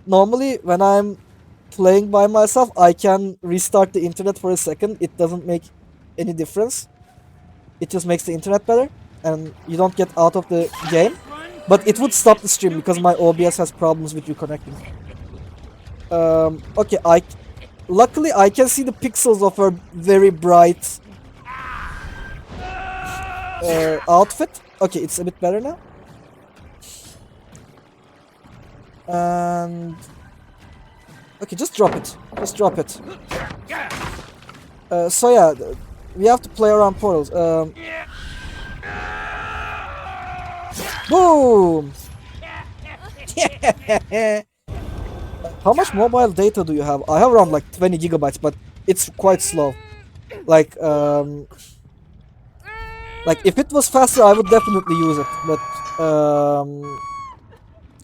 normally when I'm playing by myself, I can restart the internet for a second. It doesn't make any difference. It just makes the internet better, and you don't get out of the game. But it would stop the stream because my OBS has problems with reconnecting. Okay, luckily I can see the pixels of her very bright outfit. Okay, it's a bit better now. And okay, just drop it. Just drop it. So yeah, we have to play around portals. Boom! How much mobile data do you have? I have around like 20 gigabytes, but it's quite slow. Like, like if it was faster, I would definitely use it. But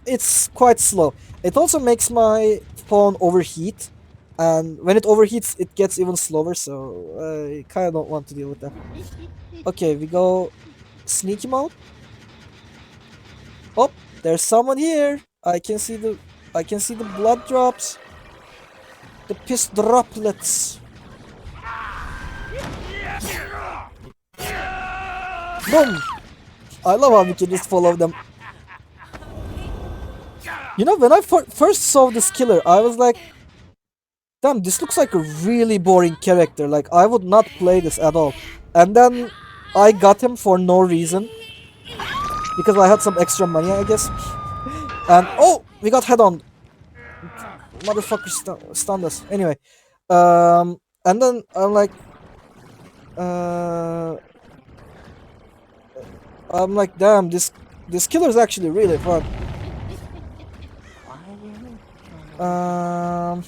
it's quite slow. It also makes my phone overheat, and when it overheats, it gets even slower. So I kind of don't want to deal with that. Okay, we go sneaky mode. Oh, there's someone here. I can see the blood drops, the piss droplets. Boom! I love how we can just follow them. You know, when I first saw this killer, I was like, damn, this looks like a really boring character. Like, I would not play this at all. And then I got him for no reason. Because I had some extra money, I guess. And, oh, we got head on. Motherfucker stunned us. Anyway. And then uh, I'm like, damn, this killer is actually really fun. Um,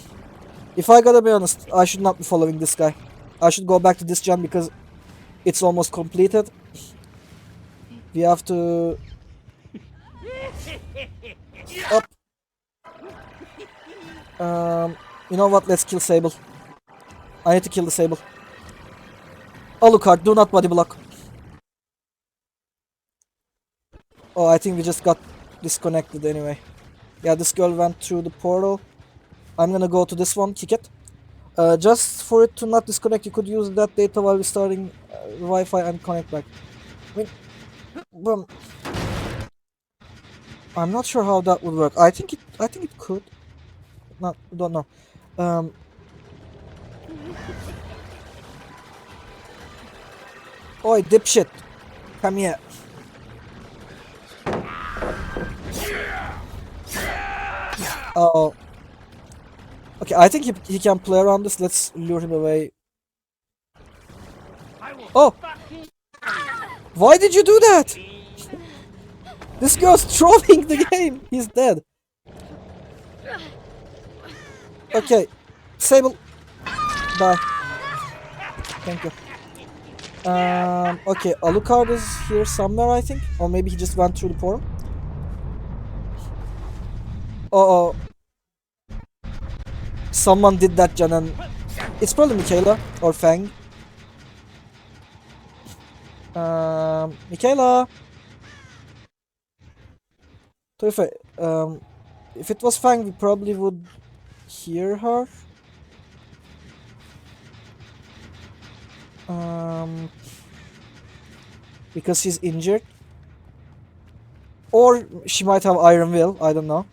if I gotta be honest, I should not be following this guy. I should go back to this gen because it's almost completed. We have to up. You know what? Let's kill Sable. I need to kill the Sable. Alucard, do not body block. Oh, I think we just got disconnected anyway. Yeah, this girl went through the portal. I'm gonna go to this one, kick it. Just for it to not disconnect, you could use that data while restarting Wi-Fi and connect back. I mean, boom. I'm not sure how that would work. I think it could. Not, don't know. Oi, dipshit. Come here. Oh. Okay, I think he can play around this. Let's lure him away. Oh! Why did you do that? This girl's trolling the game. He's dead. Okay. Sable. Die. Thank you. Okay, Alucard is here somewhere, I think. Or maybe he just went through the portal. Uh-oh. Someone did that, Jan, and it's probably Michaela or Fang. Michaela. So if it was Fang, we probably would hear her. Because she's injured. Or she might have Iron Will, I don't know.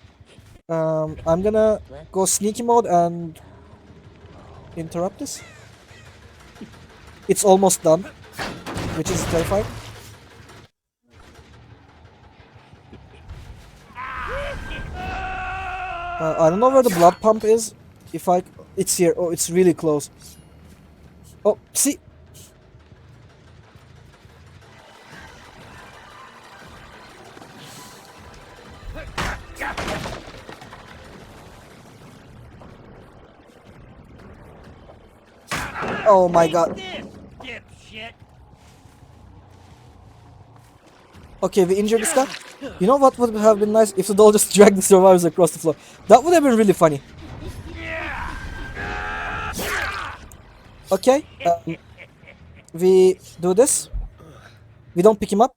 I'm gonna go sneaky mode and interrupt this. It's almost done, which is terrifying. I don't know where the blood pump is. It's here. Oh, it's really close. Oh, see. Oh my god. Okay, we injured this guy. You know what would have been nice? If the doll just dragged the survivors across the floor. That would have been really funny. Okay. We do this. We don't pick him up.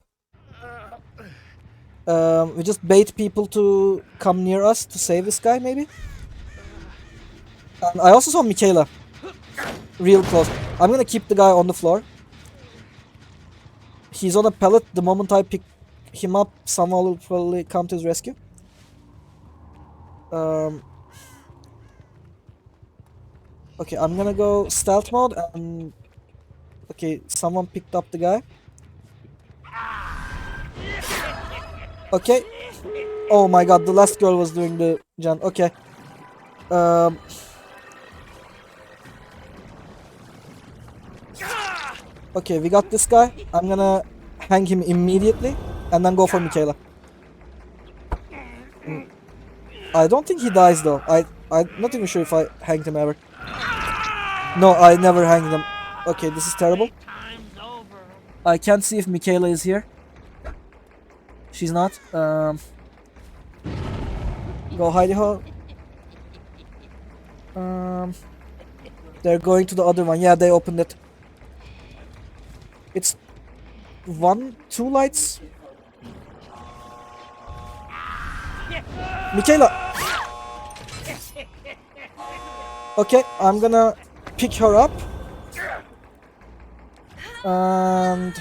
We just bait people to come near us to save this guy, maybe. And I also saw Michaela. Real close. I'm gonna keep the guy on the floor. He's on a pallet. The moment I pick him up, someone will probably come to his rescue. Okay, I'm gonna go stealth mode and... Okay, someone picked up the guy. Okay. Oh my god, the last girl was doing the jump. Okay. Okay, we got this guy. I'm gonna hang him immediately and then go for Michaela. I don't think he dies though. I'm not even sure if I hanged him ever. No, I never hanged him. Okay, this is terrible. I can't see if Michaela is here. She's not. Go hidey ho. Um, they're going to the other one. Yeah, they opened it. It's two lights. Michaela. Okay, I'm gonna pick her up. And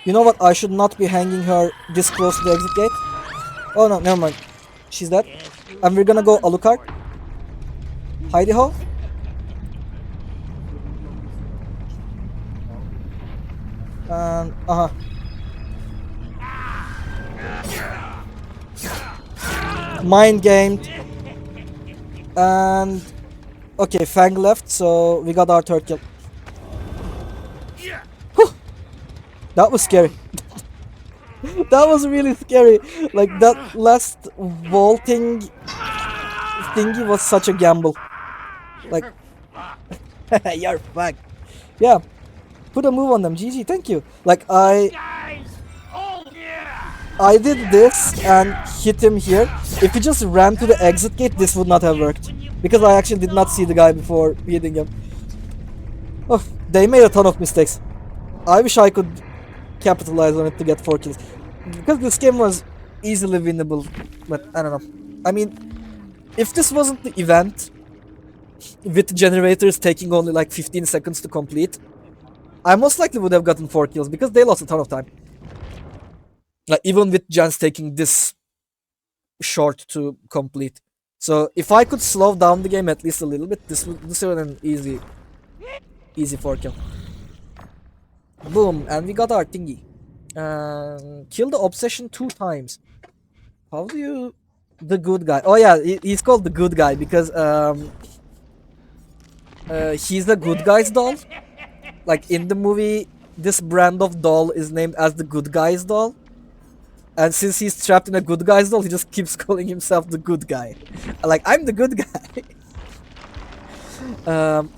you know what? I should not be hanging her this close to the exit gate. Oh no, never mind. She's dead. And we're gonna go Alucard. Hidey ho. And mind gamed. And okay, Fang left, so we got our third kill. Whew. That was scary. That was really scary. Like that last vaulting thingy was such a gamble. Like you're fucked. Yeah. Put a move on them, GG, thank you. Like I did this and hit him here. If he just ran to the exit gate, this would not have worked. Because I actually did not see the guy before hitting him. Oh, they made a ton of mistakes. I wish I could capitalize on it to get 4 kills. Because this game was easily winnable, but I don't know. I mean, if this wasn't the event, with generators taking only like 15 seconds to complete, I most likely would have gotten 4 kills because they lost a ton of time. Like even with gens taking this short to complete. So if I could slow down the game at least a little bit, this would an easy 4 kill. Boom, and we got our thingy. Kill the obsession 2 times. How do you... The good guy. Oh yeah, he's called the good guy because he's the good guy's doll. Like in the movie, this brand of doll is named as the good guy's doll. And since he's trapped in a good guy's doll, he just keeps calling himself the good guy. Like, I'm the good guy.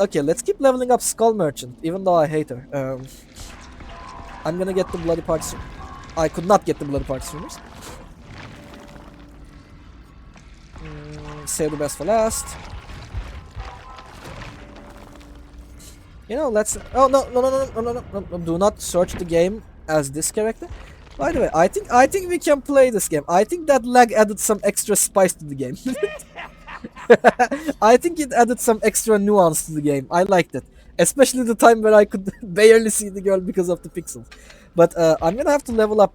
Okay, let's keep leveling up Skull Merchant, even though I hate her. I'm gonna get the Bloody Parts. I could not get the Bloody Parts streamers. Save the best for last. You know, let's... Oh, no. Do not search the game as this character. By the way, I think we can play this game. I think that lag added some extra spice to the game. I think it added some extra nuance to the game. I liked it. Especially the time where I could barely see the girl because of the pixels. But I'm gonna have to level up...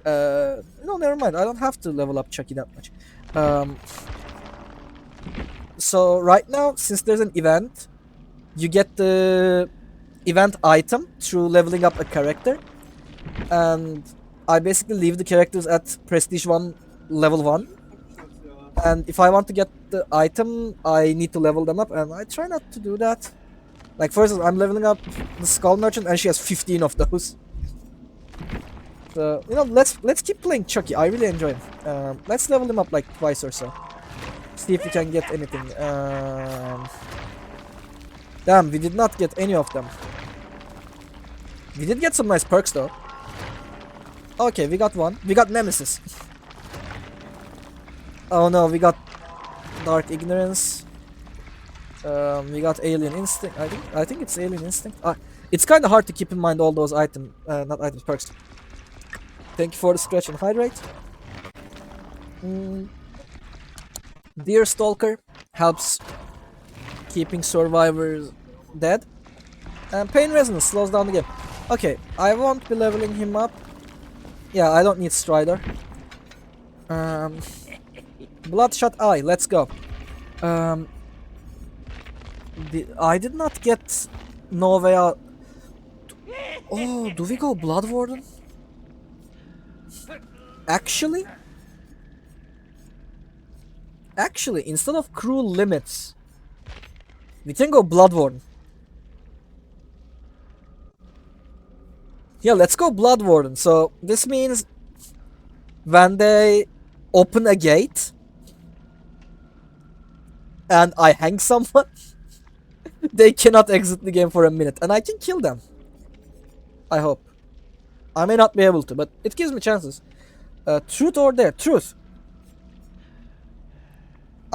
no, never mind. I don't have to level up Chucky that much. So right now, since there's an event, you get the event item through leveling up a character. And I basically leave the characters at Prestige 1, level 1. And if I want to get the item, I need to level them up, and I try not to do that. Like, for instance, I'm leveling up the Skull Merchant, and she has 15 of those. So, you know, let's keep playing Chucky. I really enjoy him. Let's level him up like twice or so. See if we can get anything. Damn, we did not get any of them. We did get some nice perks, though. Okay, we got one. We got Nemesis. Oh no, we got Dark Ignorance. We got Alien Instinct. I think it's Alien Instinct. It's kind of hard to keep in mind all those items, not items, perks. Thank you for the stretch and hydrate. Deer Stalker helps keeping survivors dead. And Pain Resonance slows down the game. Okay, I won't be leveling him up. Yeah, I don't need Strider. Bloodshot Eye, let's go. I did not get No Way Out. Oh, do we go Blood Warden? Actually, instead of Cruel Limits, we can go Blood Warden. Yeah, let's go Blood Warden. So this means when they open a gate and I hang someone, they cannot exit the game for a minute, and I can kill them. I hope. I may not be able to, but it gives me chances. Truth or dare? Truth.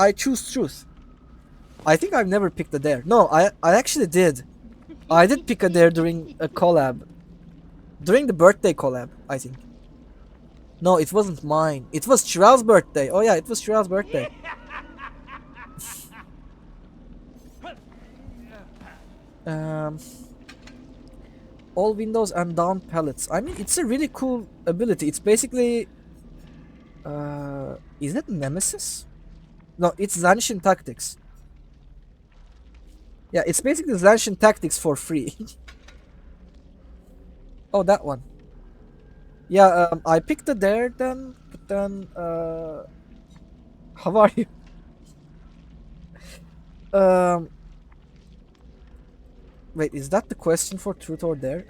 I choose truth. I think I've never picked a dare. No, I actually did. I did pick a dare during a collab. During the birthday collab, I think. No, it wasn't mine. It was Chiral's birthday. Oh yeah, it was Chiral's birthday. Um, all windows and down pallets. I mean, it's a really cool ability. It's basically, is it Nemesis? No, it's Zanishin Tactics. Yeah, it's basically Zanishin Tactics for free. Oh, that one. Yeah, I picked a dare then, but then, how are you? Um, Wait, is that the question for truth or dare?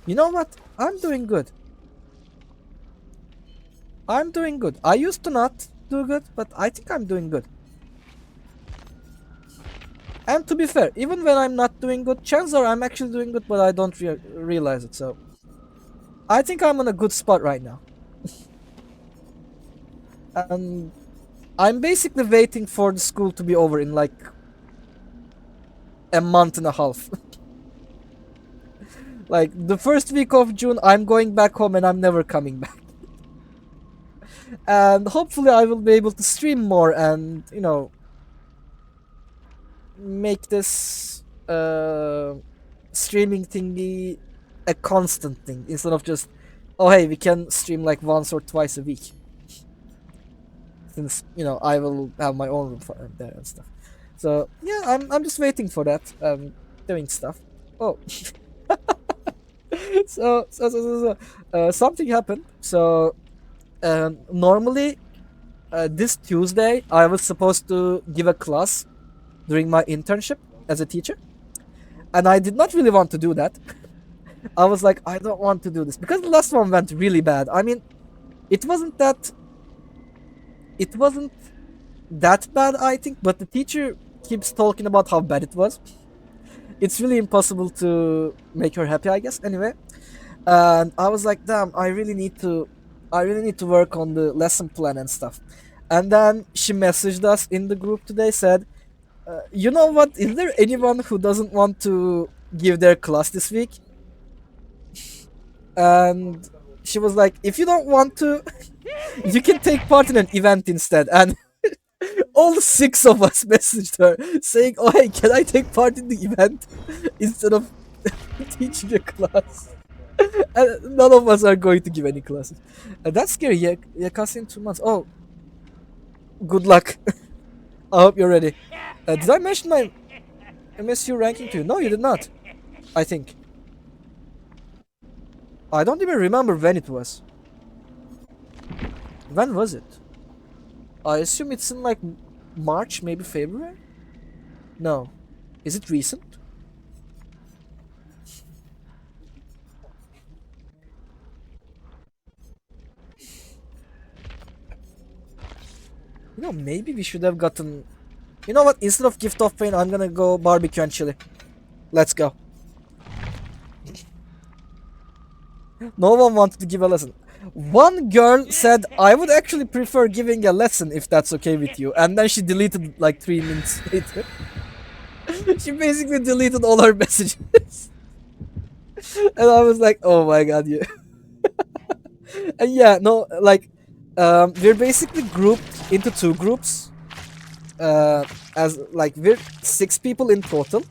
You know what? I'm doing good. I'm doing good. I used to not do good, but I think I'm doing good. And to be fair, even when I'm not doing good, chances are I'm actually doing good, but I don't realize it. So I think I'm in a good spot right now. And I'm basically waiting for the school to be over in like a month and a half. Like the first week of June, I'm going back home and I'm never coming back. And hopefully I will be able to stream more and, you know, make this streaming thingy a constant thing instead of just, oh hey, we can stream like once or twice a week. Since, you know, I will have my own room for there and stuff. So yeah, I'm just waiting for that. Doing stuff. Oh. Something happened. So normally this Tuesday I was supposed to give a class during my internship as a teacher, and I did not really want to do that. I was like, I don't want to do this because the last one went really bad. I mean, it wasn't that. It wasn't that bad, I think, but the teacher keeps talking about how bad it was. It's really impossible to make her happy, I guess. Anyway, and I was like, damn, I really need to work on the lesson plan and stuff. And then she messaged us in the group today, said, you know what? Is there anyone who doesn't want to give their class this week? And she was like, if you don't want to, you can take part in an event instead. And all six of us messaged her saying, oh hey, can I take part in the event instead of teaching a class? And none of us are going to give any classes. That's scary. Yeah, yeah, class in 2 months. Oh, good luck. I hope you're ready. Did I mention my MSU ranking to you? No, you did not. I think. I don't even remember when it was. When was it? I assume it's in like March, maybe February? No. Is it recent? You know, maybe we should have gotten... You know what? Instead of Gift of Pain, I'm gonna go barbecue and chili. Let's go. No one wanted to give a lesson. One girl said, I would actually prefer giving a lesson if that's okay with you. And then she deleted like 3 minutes later. She basically deleted all her messages. And I was like, oh my god, yeah. And yeah, no, like, we're basically grouped into 2 groups. As like, we're 6 people in total.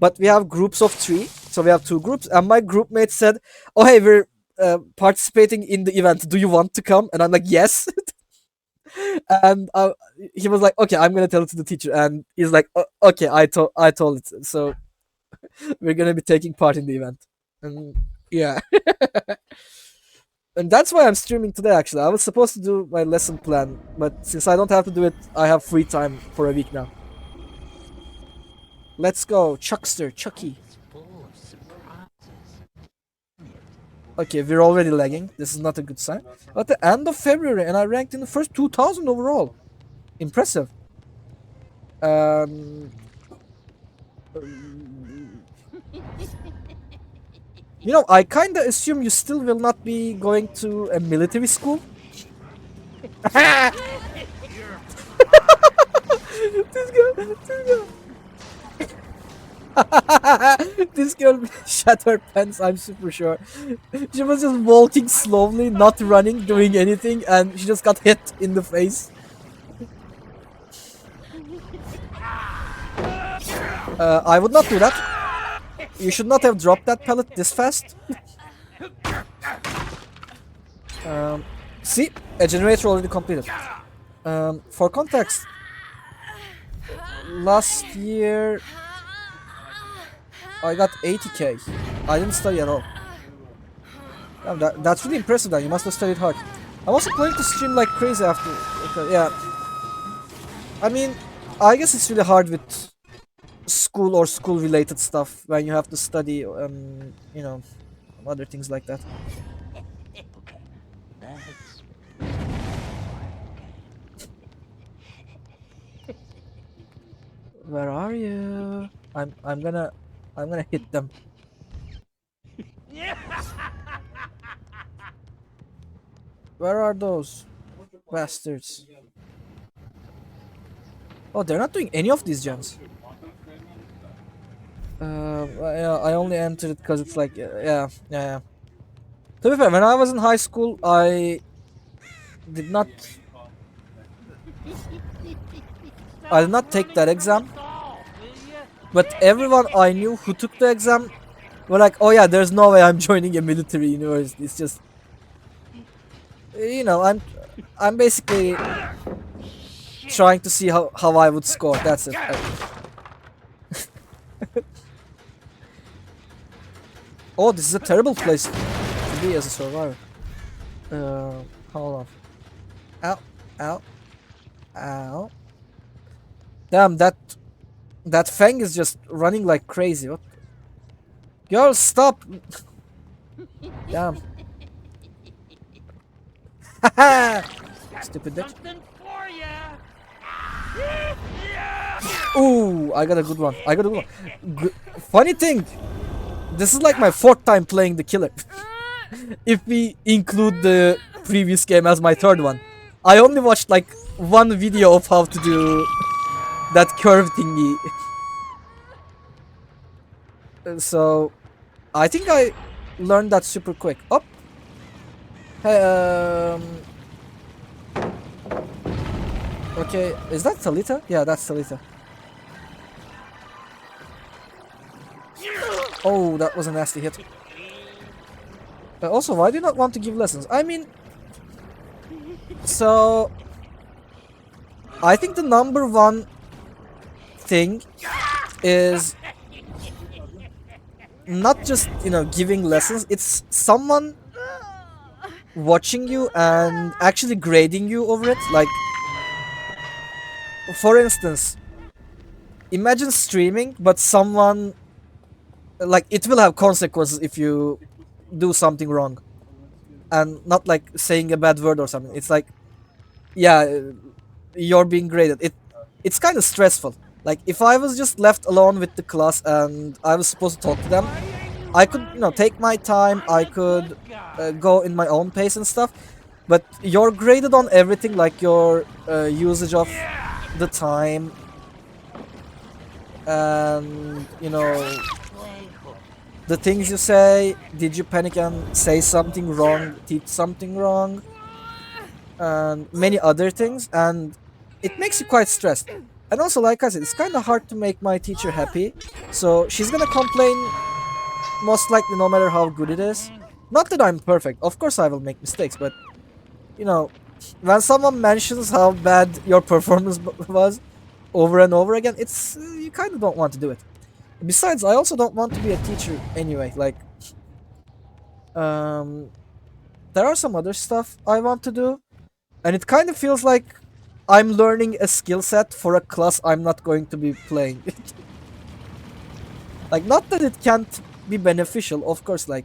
But we have groups of 3. So we have 2 groups. And my group mate said, oh hey, we're participating in the event. Do you want to come? And I'm like, yes. And he was like, okay, I'm gonna tell it to the teacher. And he's like, okay, I told it. So we're gonna be taking part in the event. And yeah. And that's why I'm streaming today, actually. I was supposed to do my lesson plan, but since I don't have to do it, I have free time for a week now. Let's go, Chuckster, Chucky. Okay, we're already lagging. This is not a good sign. At the end of February, and I ranked in the first 2,000 overall. Impressive. You know, I kinda assume you still will not be going to a military school. This girl shat her pants, I'm super sure. She was just walking slowly, not running, doing anything, and she just got hit in the face. I would not do that. You should not have dropped that pellet this fast. See? A generator already completed. For context, last year I got 80k. I didn't study at all. That's really impressive then, you must have studied hard. I'm also planning to stream like crazy after. Okay, yeah. I mean, I guess it's really hard with school or school related stuff when you have to study, you know, other things like that. Where are you? I'm gonna hit them. Where are those bastards? Oh, they're not doing any of these jumps. Yeah, I only entered because it's like, yeah. To be fair, when I was in high school, did not, I did not take that exam. But everyone I knew who took the exam were like, oh yeah, there's no way I'm joining a military university. It's just, you know, I'm basically trying to see how I would score. That's it. Oh, this is a terrible place to be as a survivor. Hold on. Ow, ow, ow. Damn, that Fang is just running like crazy. What? Girl, stop! Damn. Stupid bitch. Ooh, I got a good one. Funny thing, this is like my 4th time playing the killer. If we include the previous game as my 3rd one. I only watched like one video of how to do that curve thingy. So, I think I learned that super quick. Up. Hey, okay, is that Talita? Yeah, that's Talita. Oh, that was a nasty hit. Also, why do you not want to give lessons? I mean, so I think the number one thing is not just, you know, giving lessons. It's someone watching you and actually grading you over it. Like, for instance, imagine streaming, but someone, like, it will have consequences if you do something wrong, and not like saying a bad word or something. It's like, yeah, you're being graded. It's kind of stressful. Like, if I was just left alone with the class and I was supposed to talk to them, I could, you know, take my time. I could go in my own pace and stuff. But you're graded on everything, like your usage of the time, and, you know, the things you say. Did you panic and say something wrong, teach something wrong, and many other things, and it makes you quite stressed. And also, like I said, it's kind of hard to make my teacher happy, so she's gonna complain most likely no matter how good it is. Not that I'm perfect, of course I will make mistakes, but, you know, when someone mentions how bad your performance was over and over again, it's, you kind of don't want to do it. Besides, I also don't want to be a teacher anyway. Like, there are some other stuff I want to do, and it kind of feels like I'm learning a skill set for a class I'm not going to be playing. Like, not that it can't be beneficial, of course, like,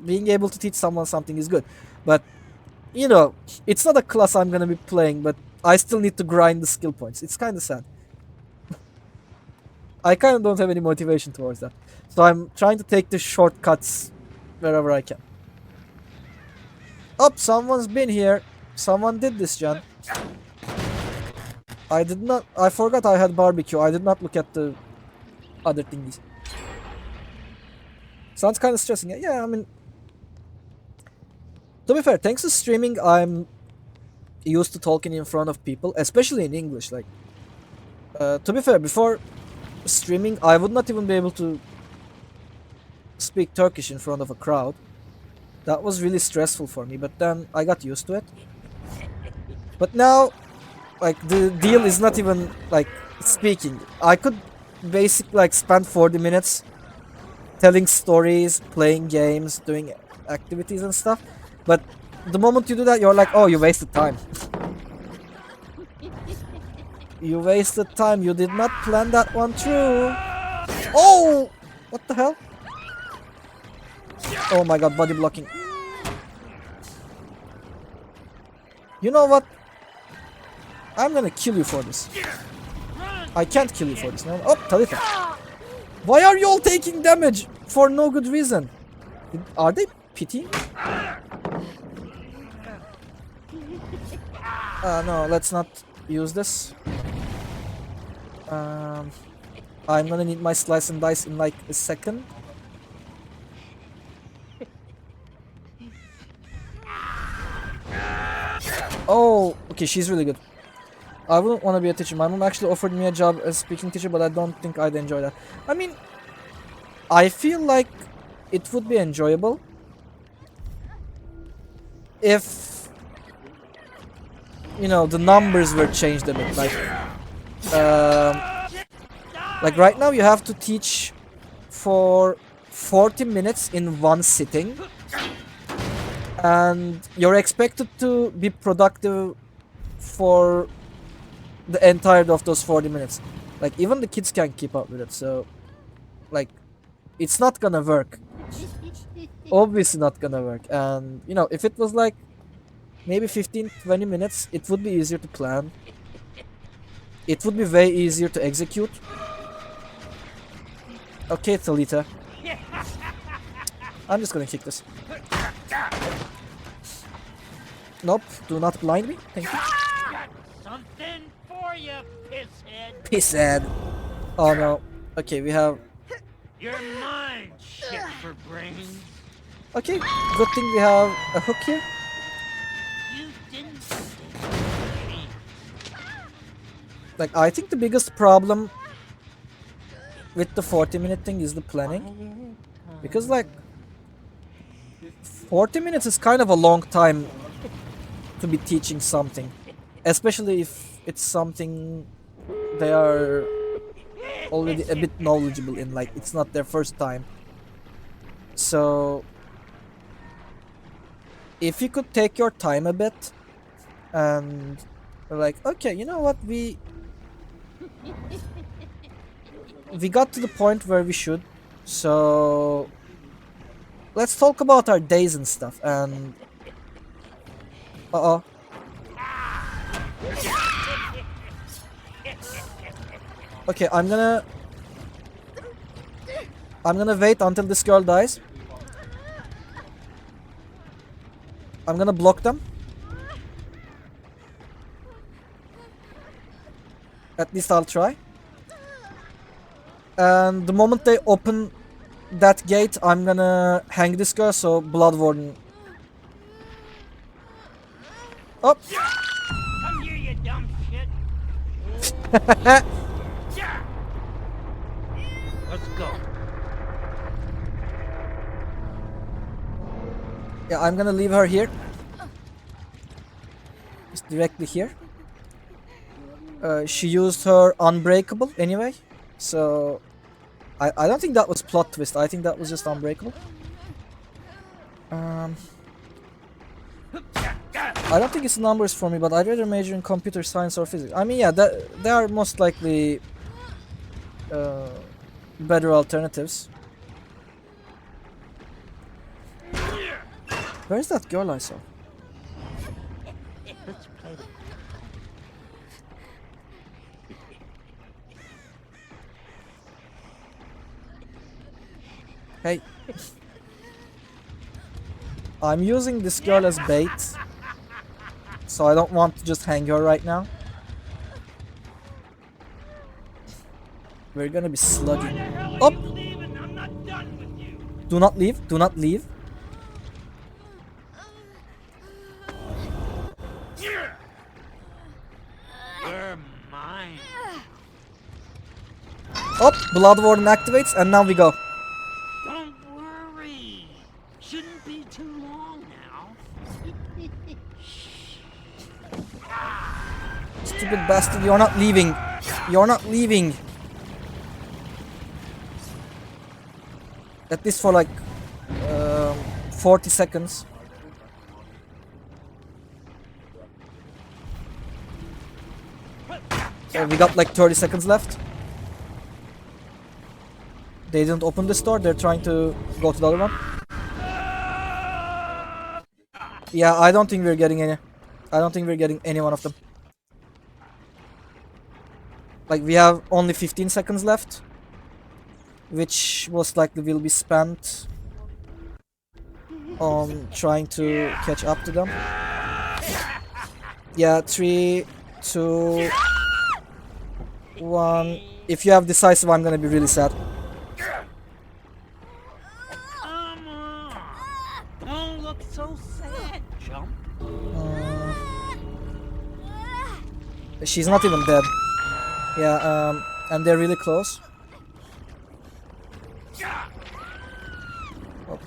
being able to teach someone something is good, but, you know, it's not a class I'm gonna be playing, but I still need to grind the skill points. It's kind of sad. I kind of don't have any motivation towards that, so I'm trying to take the shortcuts wherever I can. Oh, someone's been here. Someone did this, John. I did not. I forgot I had barbecue. I did not look at the other thingies. Sounds kind of stressing. Yeah, I mean, to be fair, thanks to streaming, I'm used to talking in front of people, especially in English. Like, to be fair, before streaming, I would not even be able to speak Turkish in front of a crowd. That was really stressful for me, but then I got used to it. But now, like, the deal is not even like speaking. I could basically like spend 40 minutes telling stories, playing games, doing activities and stuff. But the moment you do that, you're like, oh, you wasted time. You wasted time. You did not plan that one through. Oh! What the hell? Oh my god, body blocking. You know what? I'm gonna kill you for this. I can't kill you for this. No. Oh, Talitha. Why are you all taking damage for no good reason? Are they pitying? No, let's not use this. I'm gonna need my slice and dice in like a second. Oh, okay, she's really good. I wouldn't want to be a teacher. My mom actually offered me a job as speaking teacher, but I don't think I'd enjoy that. I mean, I feel like it would be enjoyable if, you know, the numbers were changed a bit. Like right now you have to teach for 40 minutes in one sitting, and you're expected to be productive for the entirety of those 40 minutes. Like, even the kids can't keep up with it, so like, it's not gonna work. Obviously not gonna work. And you know, if it was like maybe 15-20 minutes, it would be easier to plan. It would be way easier to execute. Okay, Talita. I'm just gonna kick this. Nope, do not blind me. Thank you. Got something for you, pisshead. Pisshead. Oh no. Okay, we have... You're mine, shit for brains. Okay, good thing we have a hook here. You didn't stand a chance. Like, I think the biggest problem with the 40-minute thing is the planning. Because, like, 40 minutes is kind of a long time to be teaching something. Especially if it's something they are already a bit knowledgeable in. Like, it's not their first time. So, if you could take your time a bit and like, okay, you know what, we got to the point where we should, so let's talk about our days and stuff. And okay, I'm gonna wait until this girl dies. I'm gonna block them. At least I'll try. And the moment they open that gate, I'm gonna hang this girl, so Blood Warden. Oh! Come here, you dumb shit. Let's go. Yeah, I'm gonna leave her here. Just directly here. She used her Unbreakable anyway, so I don't think that was plot twist. I think that was just Unbreakable. I don't think it's numbers for me, but I'd rather major in computer science or physics. I mean, yeah, they are most likely better alternatives. Where's that girl I saw? Let's play. Hey. I'm using this girl as bait, so I don't want to just hang her right now. We're gonna be Why the slugging. hell are Up! you leaving? I'm not done with you. Do not leave. Do not leave. You're mine. Up! Blood Warden activates, and now we go. Don't worry. Shouldn't be too long now. Stupid bastard, you're not leaving. You're not leaving. At least for like 40 seconds. We got like 30 seconds left. They didn't open this door, they're trying to go to the other one. Yeah, I don't think we're getting any. I don't think we're getting any one of them. Like, we have only 15 seconds left, which most likely will be spent on trying to catch up to them. Yeah, 3, 2, 1. If you have decisive, I'm gonna be really sad. Come on. Don't look so sad, chump. She's not even dead. Yeah, and they're really close. Oh.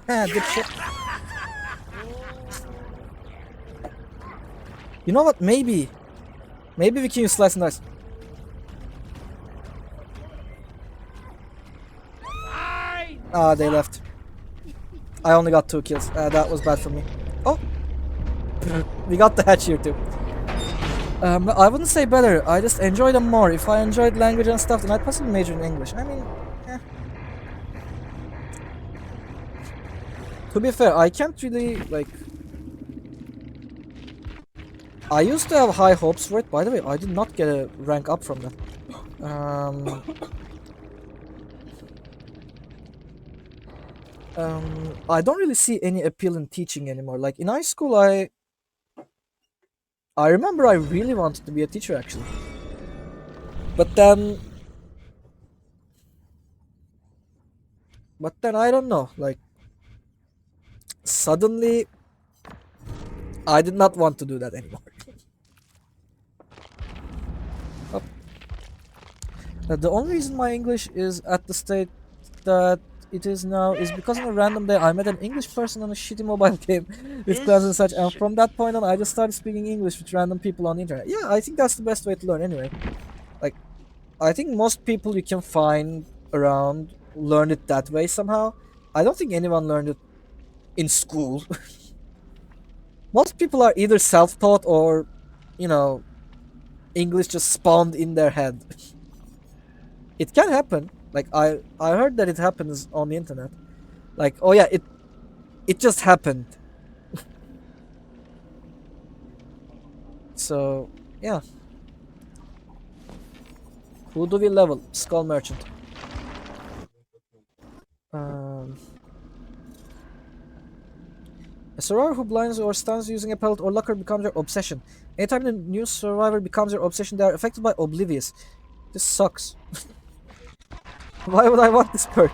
Good shit. You know what? Maybe we can use slice and dice. Ah, they left. I only got 2 kills. That was bad for me. Oh, we got the hatch here too. I wouldn't say better. I just enjoy them more. If I enjoyed language and stuff, then I'd possibly major in English. I mean, to be fair, I can't really like. I used to have high hopes for it. By the way, I did not get a rank up from that. I don't really see any appeal in teaching anymore. Like in high school, I remember I really wanted to be a teacher actually. But then I don't know. Like suddenly, I did not want to do that anymore. Up. The only reason my English is at the state that it is now is because on a random day I met an English person on a shitty mobile game with clans and such, and from that point on I just started speaking English with random people on the internet. Yeah, I think that's the best way to learn anyway. Like, I think most people you can find around learn it that way somehow. I don't think anyone learned it in school. Most people are either self-taught or, you know, English just spawned in their head. It can happen. Like I heard that it happens on the internet. Like, oh yeah, it just happened. So yeah. Who do we level? Skull Merchant. A survivor who blinds or stuns using a pellet or locker becomes your obsession. Anytime the new survivor becomes your obsession, they are affected by Oblivious. This sucks. Why would I want this perk?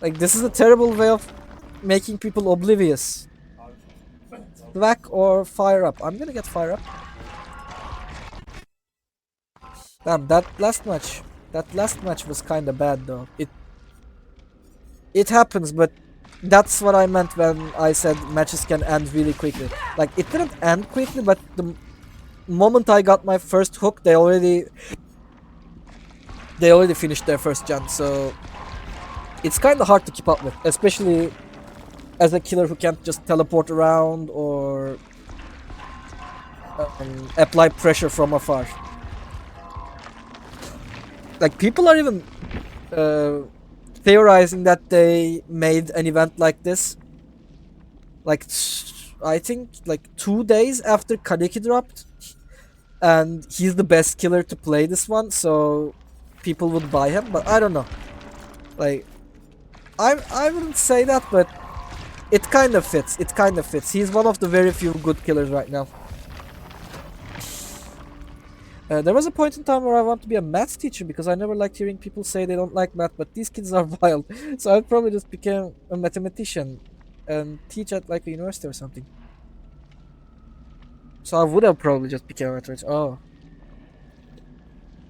Like, this is a terrible way of making people oblivious. Whack or fire up. I'm gonna get fire up. Damn, that last match was kinda bad though. It happens, but that's what I meant when I said matches can end really quickly. Like, it didn't end quickly, but the moment I got my first hook, they already finished their first gen, so it's kind of hard to keep up with, especially as a killer who can't just teleport around or apply pressure from afar. Like, people are even theorizing that they made an event like this, like I think like 2 days after Kaneki dropped, and he's the best killer to play this one, so people would buy him. But I don't know. Like, I wouldn't say that, but it kind of fits. It kind of fits. He's one of the very few good killers right now. There was a point in time where I wanted to be a math teacher because I never liked hearing people say they don't like math, but these kids are wild. So I probably just became a mathematician and teach at like a university or something. So I would have probably just become a mathematician. Oh.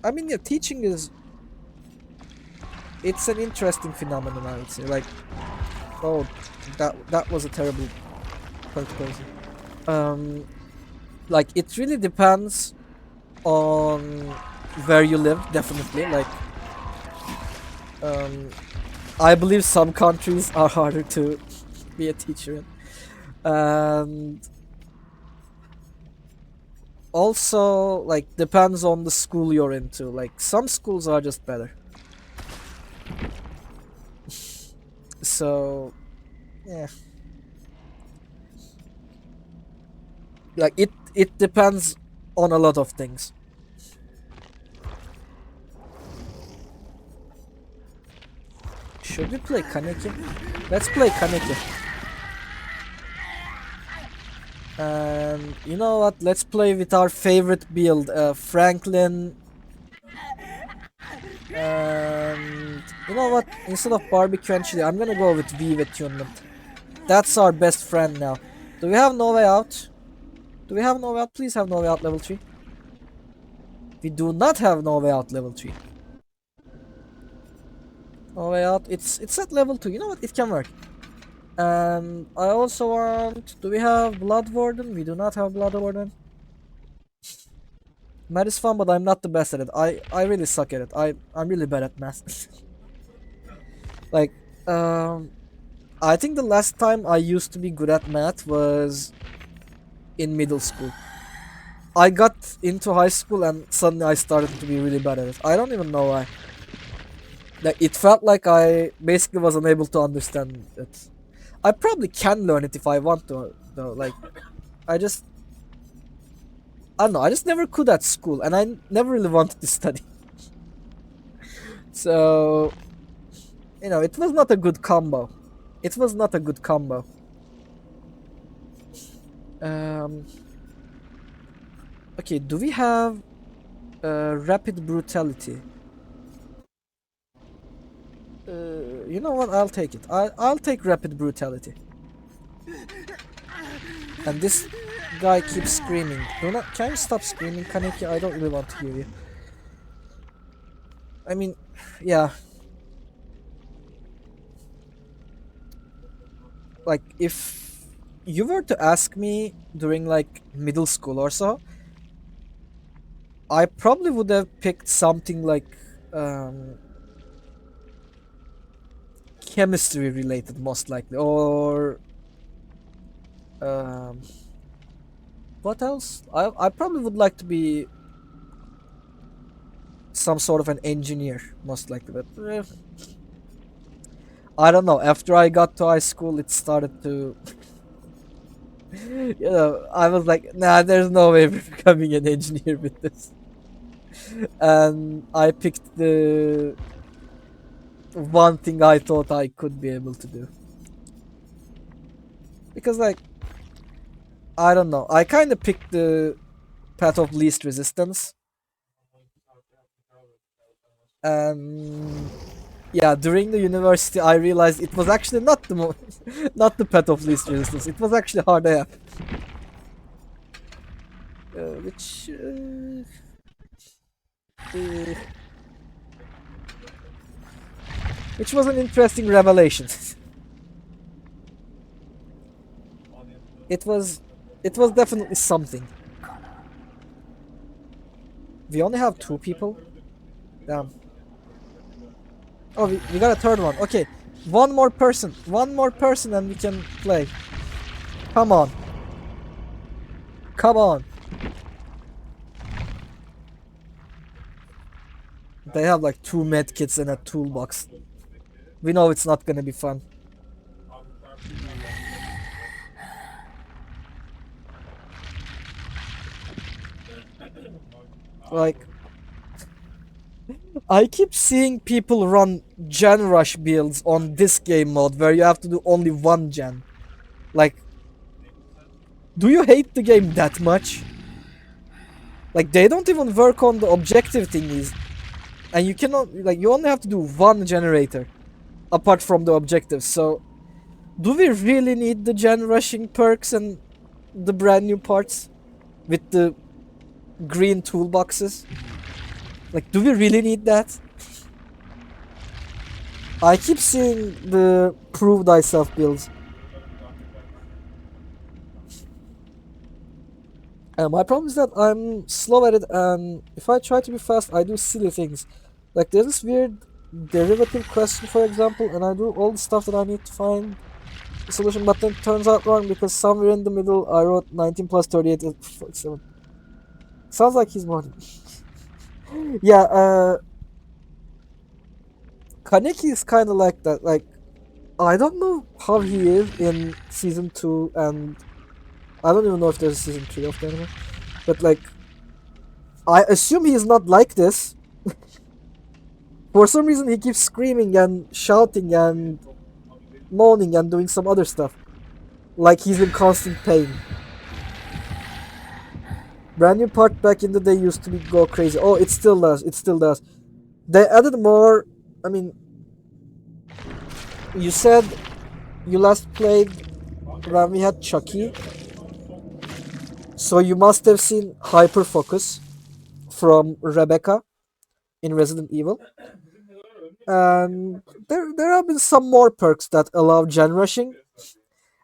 I mean, yeah, teaching is... It's an interesting phenomenon, I would say. Like, oh, that was a terrible person. Like, it really depends on where you live, definitely. Like, I believe some countries are harder to be a teacher in. And also, like, depends on the school you're into. Like, some schools are just better. So, yeah. Like, it depends on a lot of things. Should we play Kaneki? Let's play Kaneki. And you know what? Let's play with our favorite build, Franklin. And you know what? Instead of barbecue and chili, I'm gonna go with V attunement. That's our best friend now. Do we have no way out? Do we have no way out? Please have no way out level 3. We do not have no way out level 3. No way out. It's at level 2. You know what? It can work. And I also want... Do we have Blood Warden? We do not have Blood Warden. Math is fun, but I'm not the best at it. I really suck at it. I'm really bad at math. Like, I think the last time I used to be good at math was in middle school. I got into high school and suddenly I started to be really bad at it. I don't even know why. Like, it felt like I basically was unable to understand it. I probably can learn it if I want to, though. Like, I don't know, I just never could at school, and I never really wanted to study. So, you know, it was not a good combo. It was not a good combo. Okay, do we have rapid brutality? You know what? I'll take it. I'll take rapid brutality. And this guy keeps screaming. Can you stop screaming, Kaneki? I don't really want to hear you. I mean, yeah. Like, if you were to ask me during like middle school or so, I probably would have picked something like chemistry related, most likely, or what else? I probably would like to be some sort of an engineer, most likely, but I don't know. After I got to high school, it started to, you know, I was like, nah, there's no way we're becoming an engineer with this. And I picked the one thing I thought I could be able to do. Because, like, I don't know. I kind of picked the path of least resistance. And yeah, during the university, I realized it was actually not the not the path of least resistance. It was actually hard AF. Which which was an interesting revelation. It was definitely something. We only have 2 people. Damn. Oh, we got a third one. Okay, one more person and we can play. Come on. Come on. They have like 2 medkits and a toolbox. We know it's not gonna be fun. Like, I keep seeing people run gen rush builds on this game mode where you have to do only one gen. Like, do you hate the game that much? Like, they don't even work on the objective thingies. And you cannot, like, you only have to do one generator apart from the objectives. So, do we really need the gen rushing perks and the brand new parts with the green toolboxes? Like, do we really need that? I keep seeing the prove thyself builds. And my problem is that I'm slow at it, and if I try to be fast, I do silly things. Like, there's this weird derivative question, for example, and I do all the stuff that I need to find the solution, but then it turns out wrong because somewhere in the middle I wrote 19 plus 38 is 47. Sounds like he's more. Yeah, Kaneki is kind of like that. Like, I don't know how he is in season 2, and I don't even know if there's a season 3 of the anime. But, like, I assume he is not like this. For some reason, he keeps screaming and shouting and moaning and doing some other stuff. Like he's in constant pain. Brand new part back in the day used to be go crazy. Oh, it still does. It still does. They added more. I mean, you said you last played when we had Chucky. So you must have seen Hyper Focus from Rebecca in Resident Evil. And there have been some more perks that allow gen rushing.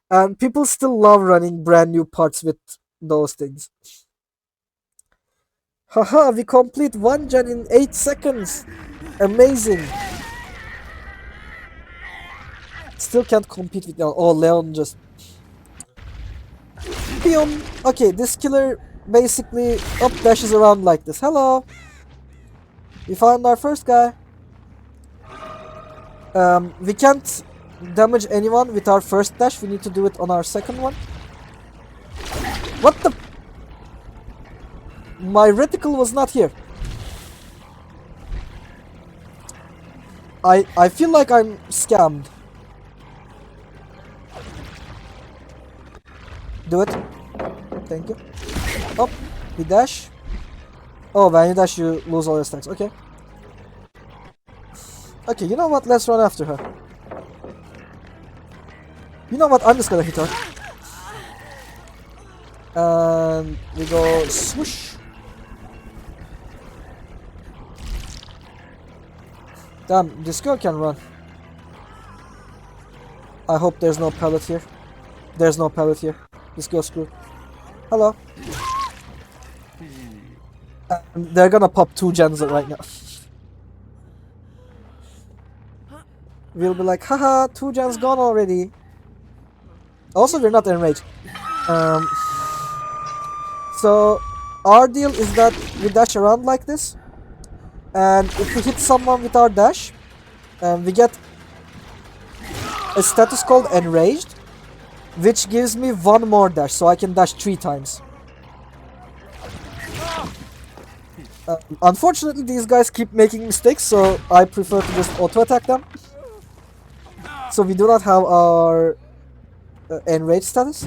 And people still love running brand new parts with those things. Haha, we complete one gen in 8 seconds. Amazing. Still can't compete with Leon. Oh, Leon just... Peom! Okay, this killer basically up dashes around like this. Hello! We found our first guy. We can't damage anyone with our first dash. We need to do it on our second one. What the... My reticle was not here. I feel like I'm scammed. Do it. Thank you. Up. We dash. Oh, when you dash you lose all your stacks. Okay. Okay, you know what? Let's run after her. You know what? I'm just gonna hit her. And we go swoosh. Damn, this girl can run. I hope there's no pallet here. There's no pallet here. This girl's screwed. Hello. And they're gonna pop 2 gens right now. We'll be like, haha, 2 gens gone already. Also, we're not enraged. So, our deal is that we dash around like this. And if we hit someone with our dash, we get a status called Enraged, which gives me 1 more dash, so I can dash 3 times. Unfortunately, these guys keep making mistakes, so I prefer to just auto-attack them. So we do not have our Enraged status.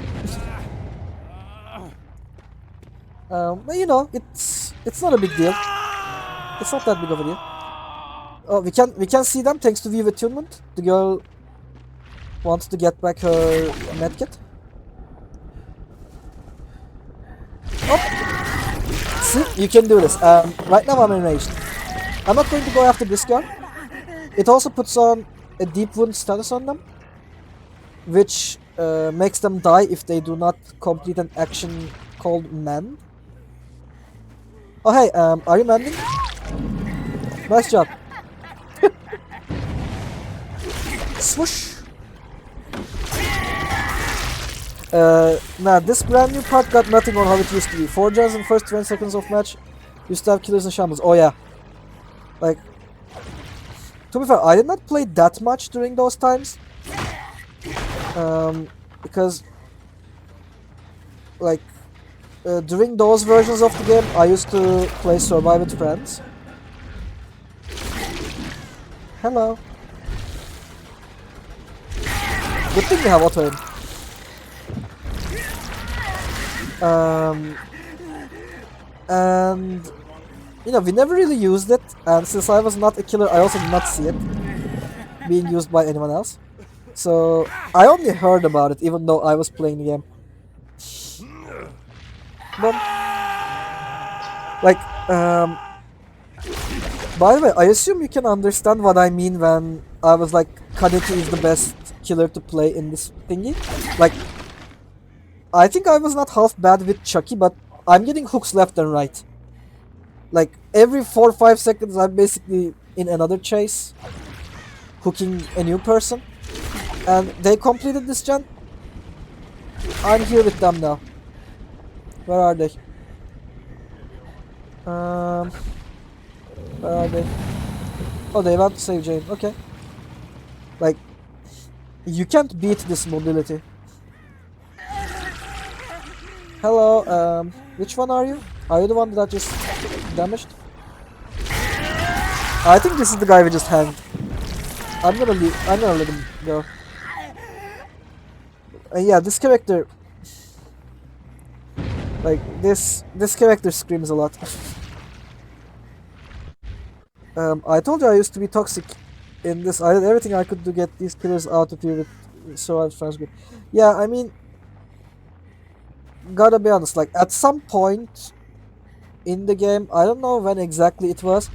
But you know, it's not a big deal. It's not that big of a deal. Oh, we can see them thanks to View Attunement. The girl wants to get back her medkit. Oh! See, you can do this. Right now I'm enraged. I'm not going to go after this girl. It also puts on a deep wound status on them, which makes them die if they do not complete an action called Mend. Oh hey, are you mending? Nice job. Swoosh. Nah, this brand new part got nothing on how it used to be. 4 gens in first 20 seconds of match. Used to have killers and shambles. Oh yeah. Like, to be fair, I did not play that much during those times. Because, like, during those versions of the game, I used to play Survive with friends. Hello. Good thing we have auto aim. And you know, we never really used it, and since I was not a killer, I also did not see it being used by anyone else. So I only heard about it, even though I was playing the game. But like, by the way, I assume you can understand what I mean when I was like, Kaneki is the best killer to play in this thingy. Like, I think I was not half bad with Chucky, but I'm getting hooks left and right. Like, every 4 or 5 seconds, I'm basically in another chase, hooking a new person. And they completed this gen. I'm here with them now. Where are they? Where are they? Oh, they want to save Jane. Okay. Like, you can't beat this mobility. Hello, which one are you? Are you the one that just damaged? I think this is the guy we just hanged. I'm gonna let him go. And yeah, this character, like this character screams a lot. I told you I used to be toxic in this. I did everything I could to get these killers out of here with Survive Friends Group. Yeah, I mean, gotta be honest, like at some point in the game, I don't know when exactly it was,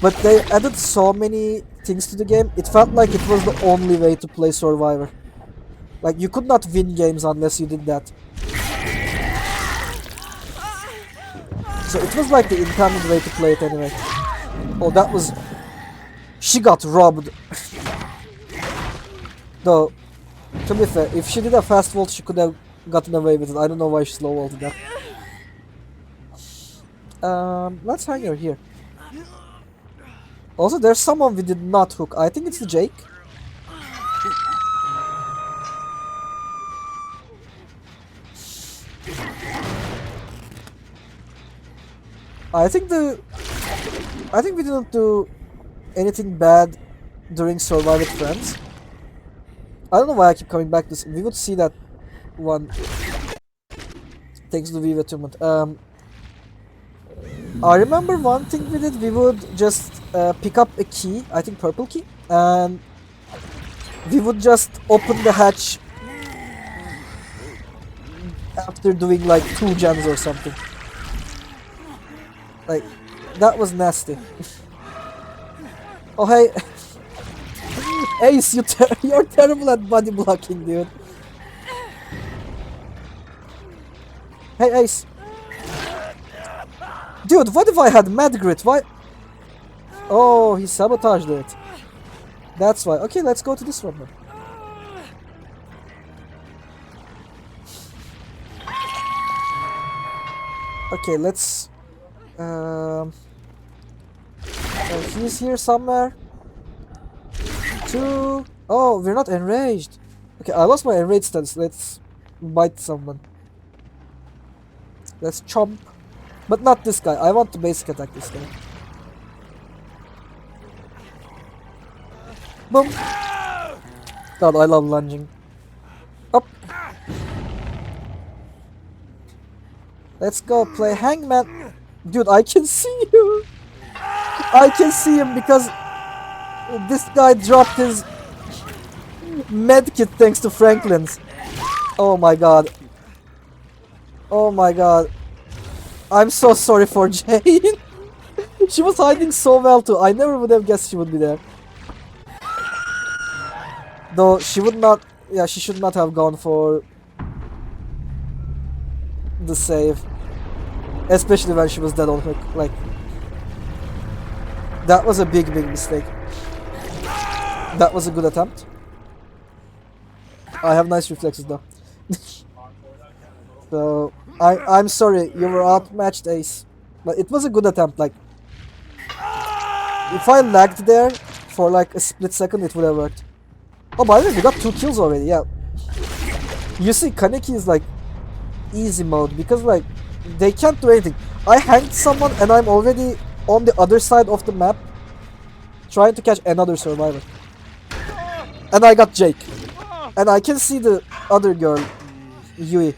but they added so many things to the game, it felt like it was the only way to play Survivor. Like, you could not win games unless you did that. So it was like the intended way to play it anyway. Oh, that was... She got robbed. Though, to be fair, if she did a fast vault, she could have gotten away with it. I don't know why she slow vaulted that. Let's hang her here. Also, there's someone we did not hook. I think it's the Jake. I think we didn't do anything bad during Survive with Friends. I don't know why I keep coming back to this. We would see that one. Thanks to Viva Tumult. I remember one thing we did. We would just pick up a key, I think purple key, and we would just open the hatch after doing like 2 gens or something. Like, that was nasty. Oh hey, Ace, you're terrible at body blocking, dude. Hey Ace. Dude, what if I had Mad Grit? Why? Oh, he sabotaged it. That's why. Okay, let's go to this one then. Okay, let's... he's here somewhere. 2... Oh, we're not enraged. Okay, I lost my enraged status. Let's bite someone. Let's chomp. But not this guy. I want to basic attack this guy. Boom. God, I love lunging. Up. Let's go play Hangman. Dude, I can see you. I can see him because this guy dropped his medkit thanks to Franklin's. Oh my god. Oh my god. I'm so sorry for Jane. She was hiding so well too. I never would have guessed she would be there. Though she would not... Yeah, she should not have gone for the save. Especially when she was dead on hook. Like, that was a big mistake. That was a good attempt. I have nice reflexes though. So, I'm sorry, you were outmatched, Ace. But it was a good attempt, like... If I lagged there for like a split second, it would have worked. Oh, by the way, we got 2 kills already, yeah. You see, Kaneki is like easy mode, because like, they can't do anything. I hanged someone and I'm already on the other side of the map trying to catch another survivor. And I got Jake. And I can see the other girl, Yui.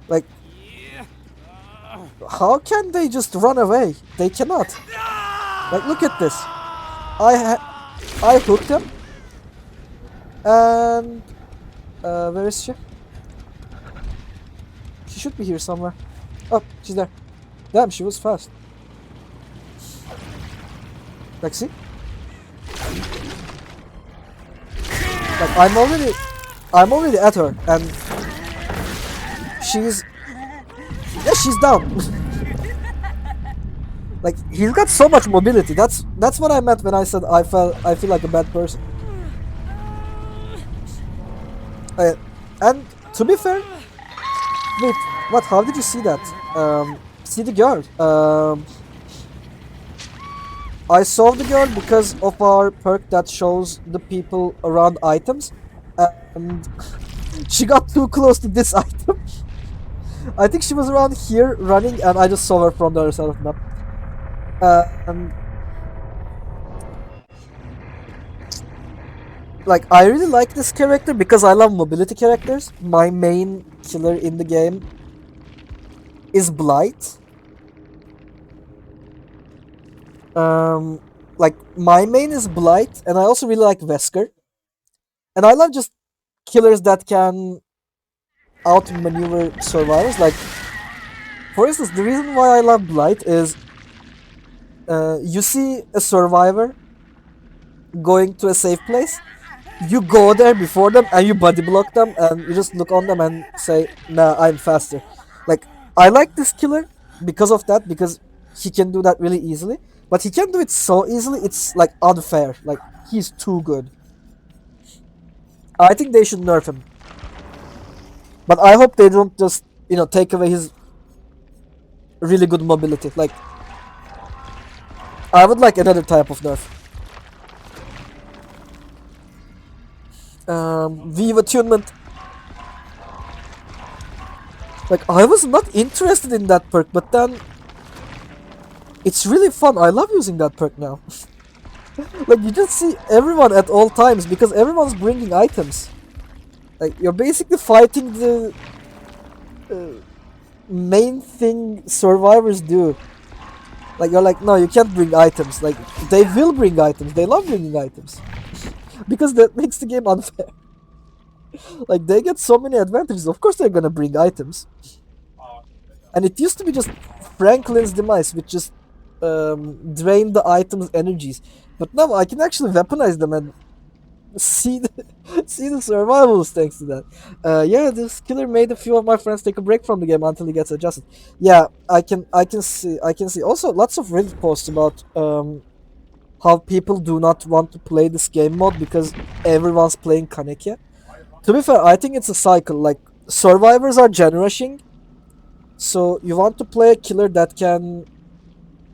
Like, how can they just run away? They cannot. Like, look at this. I hooked him. And where is she? She should be here somewhere. Oh, she's there. Damn, she was fast. Like, see? Like, I'm already at her, and she's down. Like, he's got so much mobility. That's what I meant when I said I feel like a bad person. And to be fair, wait, what? How did you see that? See the girl. I saw the girl because of our perk that shows the people around items, and she got too close to this item. I think she was around here running, and I just saw her from the other side of the map. Like, I really like this character because I love mobility characters. My main killer in the game is Blight. Like, my main is Blight, and I also really like Wesker. And I love just killers that can outmaneuver survivors. Like, for instance, the reason why I love Blight is you see a survivor going to a safe place, you go there before them and you body block them and you just look on them and say, nah, I'm faster. Like, I like this killer because of that, because he can do that really easily. But he can do it so easily, it's like unfair. Like, he's too good. I think they should nerf him. But I hope they don't just, take away his really good mobility. Like, I would like another type of nerf. Vive attunement. Like, I was not interested in that perk, but then it's really fun. I love using that perk now. Like, you just see everyone at all times because everyone's bringing items. Like, you're basically fighting the main thing survivors do. Like, you're like, no, you can't bring items. Like, they will bring items. They love bringing items. Because that makes the game unfair. Like, they get so many advantages. Of course they're gonna bring items. And it used to be just Franklin's demise, which just drained the items' energies. But now I can actually weaponize them and see the survivals thanks to that. Yeah, this killer made a few of my friends take a break from the game until he gets adjusted. Yeah, I can see. Also, lots of Reddit posts about how people do not want to play this game mode because everyone's playing Kaneki. To be fair, I think it's a cycle. Like, survivors are gen rushing, so you want to play a killer that can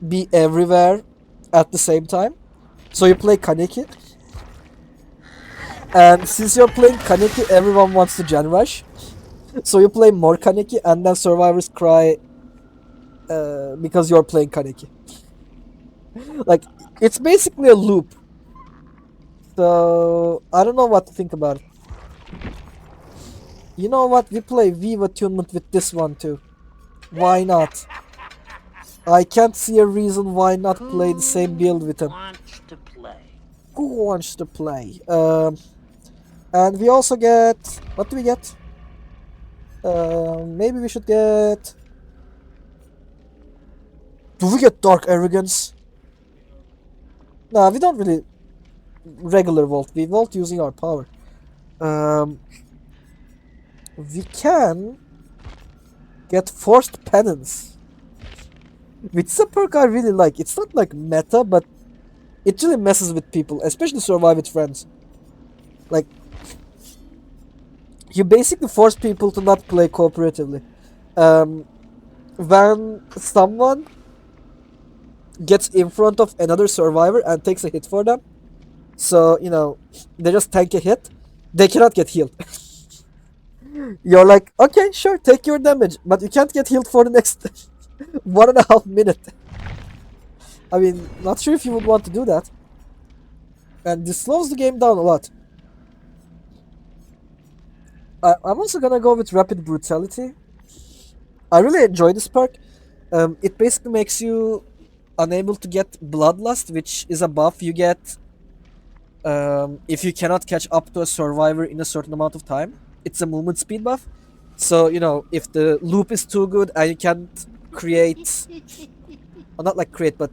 be everywhere at the same time. So you play Kaneki. And since you're playing Kaneki, everyone wants to gen rush. So you play more Kaneki, and then survivors cry because you're playing Kaneki. Like, it's basically a loop. So, I don't know what to think about it. You know what? We play Vive attunement with this one too. Why not? I can't see a reason why not play the same build with him. Who wants to play? And we also get... What do we get? Maybe we should get... Do we get Dark Arrogance? Nah, we don't really regular vault. We vault using our power. We can get Forced Penance, which is a perk I really like. It's not like meta, but it really messes with people, especially survive with friends. Like, you basically force people to not play cooperatively. When someone gets in front of another survivor and takes a hit for them, so, they just tank a hit, they cannot get healed. You're like, okay, sure, take your damage, but you can't get healed for the next 1.5 minute. I mean, not sure if you would want to do that. And this slows the game down a lot. I'm also gonna go with Rapid Brutality. I really enjoy this perk. It basically makes you unable to get Bloodlust, which is a buff you get if you cannot catch up to a survivor in a certain amount of time. It's a movement speed buff. So, if the loop is too good and you can't create, or not like create, but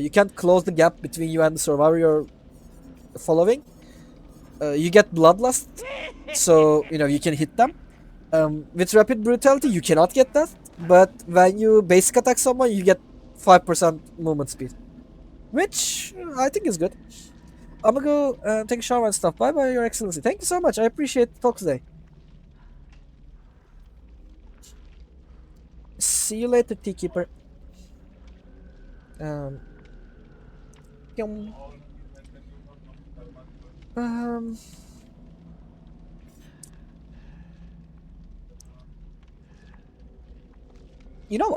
you can't close the gap between you and the survivor you're following, you get Bloodlust, so, you can hit them. With Rapid Brutality, you cannot get that, but when you basic attack someone, you get 5% movement speed, which I think is good. I'm gonna go take a shower and stuff. Bye bye, Your Excellency. Thank you so much. I appreciate the talk today. See you later, Tea Keeper. Um, yum. um,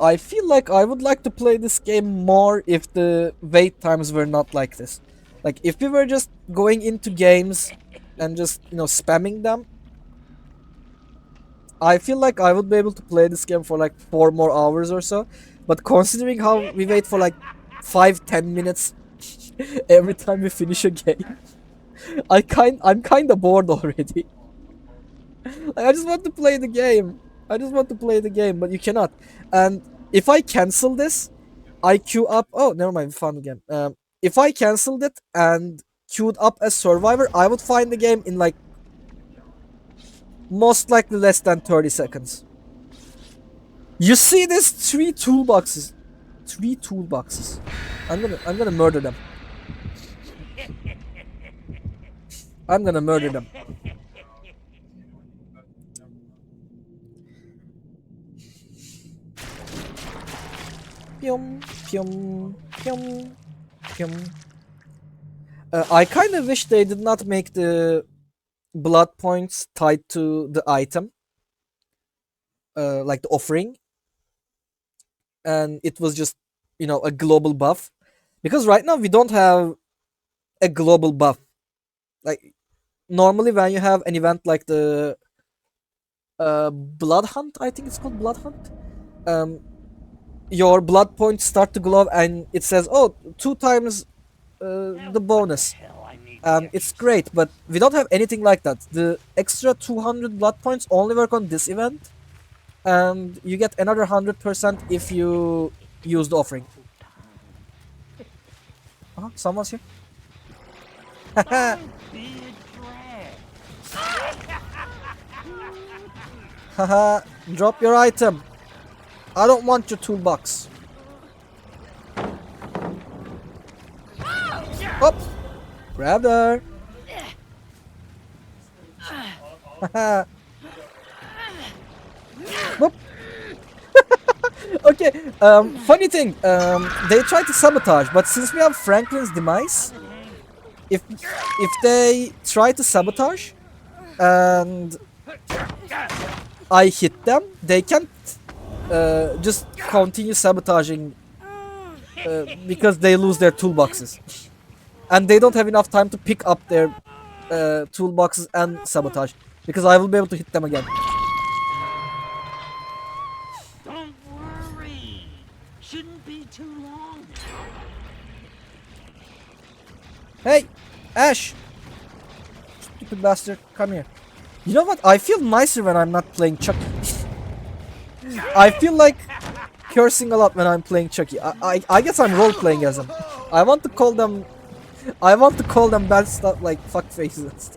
I feel like I would like to play this game more if the wait times were not like this. Like, if we were just going into games and just, spamming them, I feel like I would be able to play this game for like 4 more hours or so. But considering how we wait for like 5-10 minutes every time we finish a game, I'm kinda bored already. Like, I just want to play the game. I just want to play the game, but you cannot. And if I cancel this, I queue up. Oh, never mind. We found the game. If I canceled it and queued up as Survivor, I would find the game in like most likely less than 30 seconds. You see this? Three toolboxes. Three toolboxes. I'm gonna murder them. I'm gonna murder them. Pyum, pyum, pyum, pyum. I kind of wish they did not make the blood points tied to the item, like the offering, and it was just, a global buff. Because right now we don't have a global buff. Like, normally when you have an event like the Blood Hunt, I think it's called Blood Hunt, um, your blood points start to glow and it says, oh, 2 times the bonus. It's great, but we don't have anything like that. The extra 200 blood points only work on this event, and you get another 100% if you use the offering. Someone's here. Haha, drop your item. I don't want your toolbox. Hop! Grab her. Haha. Whoop. Okay, funny thing, they tried to sabotage, but since we have Franklin's demise, if they try to sabotage and I hit them, they can't just continue sabotaging because they lose their toolboxes. And they don't have enough time to pick up their toolboxes and sabotage, because I will be able to hit them again. Don't worry. Shouldn't be too long. Hey, Ash! Stupid bastard, come here. You know what? I feel nicer when I'm not playing Chucky. I feel like cursing a lot when I'm playing Chucky. I guess I'm role playing as him. I want to call them bad stuff like fuck faces.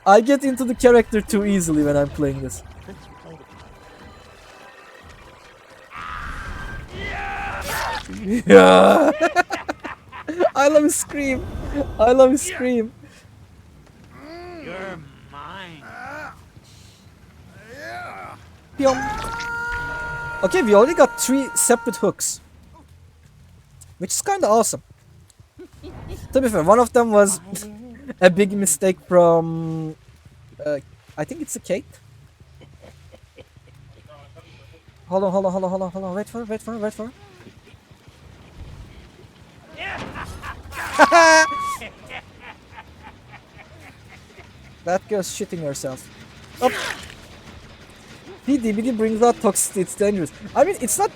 I get into the character too easily when I'm playing this. Yeah. I love his scream. I love his scream. You're mine. Pyom. Okay, we only got 3 separate hooks, which is kind of awesome. To be fair, one of them was a big mistake from I think it's a Kate. Hold on, hold on, hold on, hold on, hold on. Wait for it, wait for it, wait for it. That girl's shitting herself. Up. DBD brings out toxicity, it's dangerous. I mean, it's not...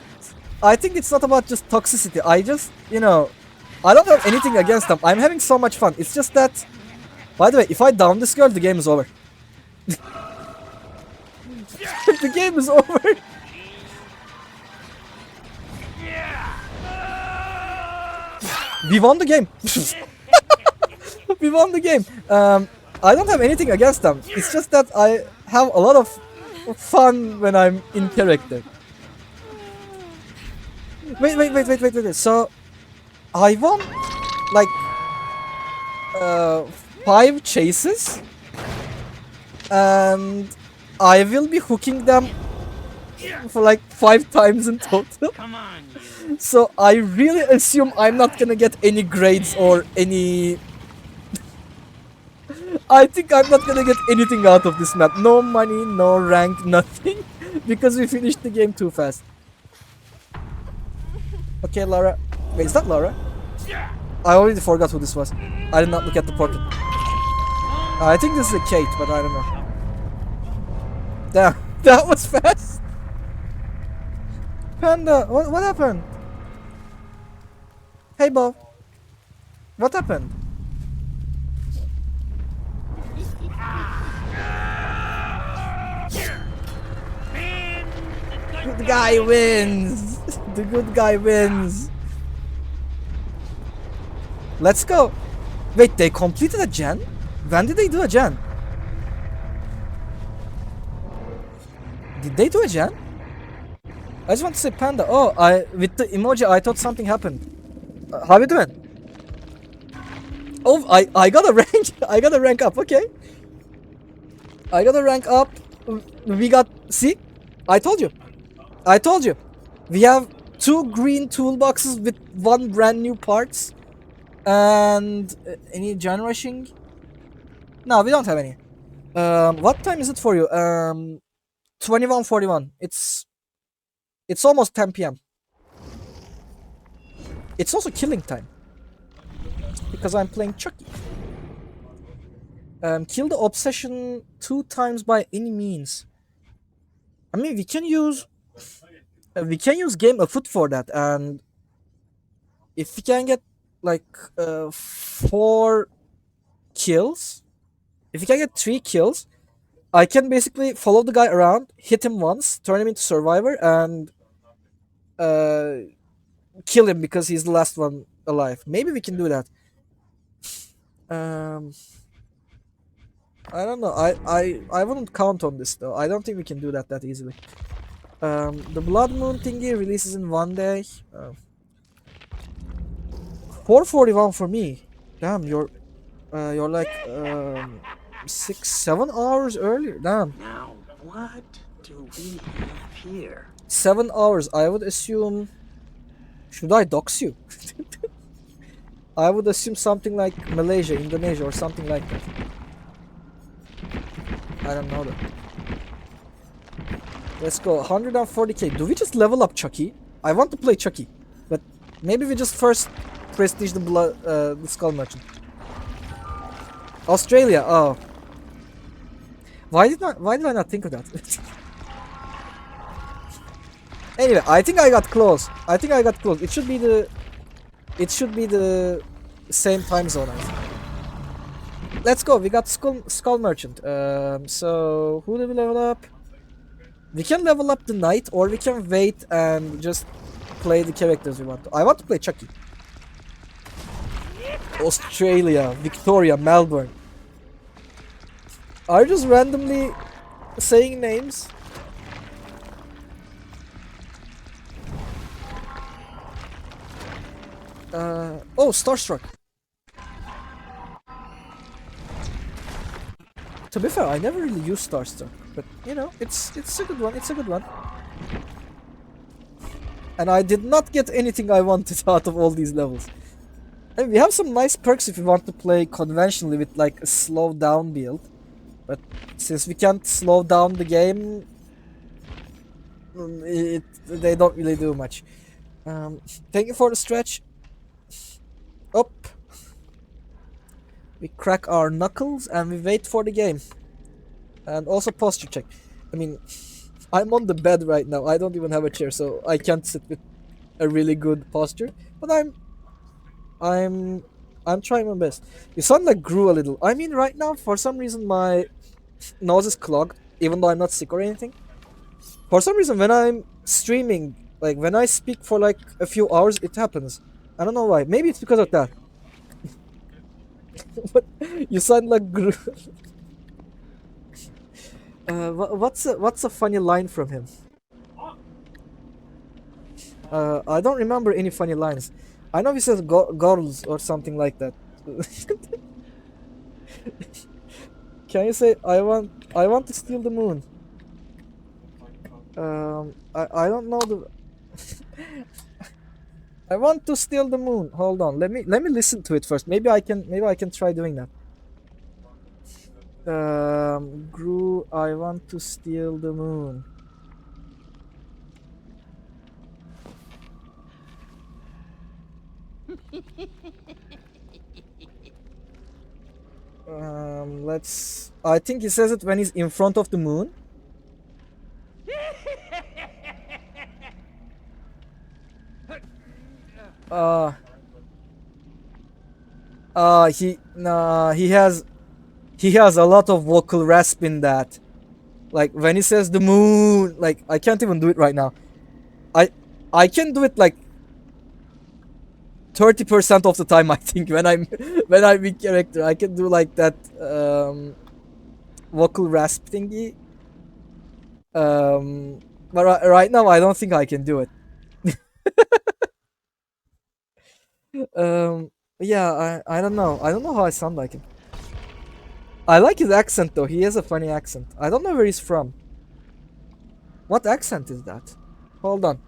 I think it's not about just toxicity. I just, you know... I don't have anything against them. I'm having so much fun. It's just that... By the way, if I down this girl, the game is over. The game is over. We won the game. We won the game. I don't have anything against them. It's just that I have a lot of fun when I'm in character. Wait. So, I won like 5 chases, and I will be hooking them for like 5 times in total. Come on, So I really assume I'm not gonna get any grades or any... I think I'm not gonna get anything out of this map. No money, no rank, nothing. Because we finished the game too fast. Okay, Laura. Wait, is that Laura? I already forgot who this was. I did not look at the portrait. I think this is a Kate, but I don't know. Damn, that was fast. Panda, what happened? Hey, Bob. What happened? Good guy wins. The good guy wins. Let's go. Wait, they completed a gen? When did they do a gen? Did they do a gen? I just want to say Panda. Oh, with the emoji I thought something happened. How you doing? Oh, I got a rank. I got a rank up. Okay. I got a rank up. We got... See? I told you. I told you. We have 2 green toolboxes with 1 brand new parts. And... any gen rushing? No, we don't have any. What time is it for you? 21:41. It's almost 10 p.m. It's also killing time. Because I'm playing Chucky. Kill the obsession 2 times by any means. I mean, we can use game afoot for that, and if we can get like 4 kills, if we can get 3 kills, I can basically follow the guy around, hit him once, turn him into survivor, and kill him because he's the last one alive. Maybe we can do that. I don't know. I wouldn't count on this though. I don't think we can do that easily. The Blood Moon thingy releases in 1 day. 4:41 for me. Damn, you're like 6-7 hours earlier. Damn. Now, what do we have here? 7 hours. I would assume. Should I dox you? I would assume something like Malaysia, Indonesia, or something like that. I don't know though. Let's go. 140k. Do we just level up Chucky? I want to play Chucky, but maybe we just first prestige the Skull Merchant. Australia. Oh. Why did I not think of that? Anyway, I think I got close. It should be the same time zone, I think. Let's go. We got Skull Merchant. So who do we level up? We can level up the knight, or we can wait and just play the characters we want to. I want to play Chucky. Australia, Victoria, Melbourne. Are you just randomly saying names? Oh, Starstruck. To be fair, I never really used Starstruck, but you know, it's a good one. It's a good one. And I did not get anything I wanted out of all these levels. And we have some nice perks if you want to play conventionally with like a slow down build. But since we can't slow down the game, they don't really do much. Thank you for the stretch. Up. We crack our knuckles and we wait for the game. And also posture check. I mean, I'm on the bed right now. I don't even have a chair, so I can't sit with a really good posture. But I'm, I'm trying my best. You sound like Gru a little. I mean, right now, for some reason, my nose is clogged, even though I'm not sick or anything. For some reason, when I'm streaming, like when I speak for like a few hours, it happens. I don't know why. Maybe it's because of that. But you sound like Gru. What's a funny line from him? I don't remember any funny lines. I know he says girls or something like that. Can you say I want to steal the moon? I don't know the. I want to steal the moon. Hold on. Let me listen to it first. Maybe I can try doing that. Gru, I want to steal the moon. Let's. I think he says it when he's in front of the moon. Uh, he has a lot of vocal rasp in that. Like when he says the moon, like I can't even do it right now. I I can do it like 30% of the time. I think when I'm when I'm in character, I can do like that vocal rasp thingy. But right now I don't think I can do it. Um, yeah, I don't know. I don't know how I sound like him. I like his accent though. He has a funny accent. I don't know where he's from. What accent is that? Hold on.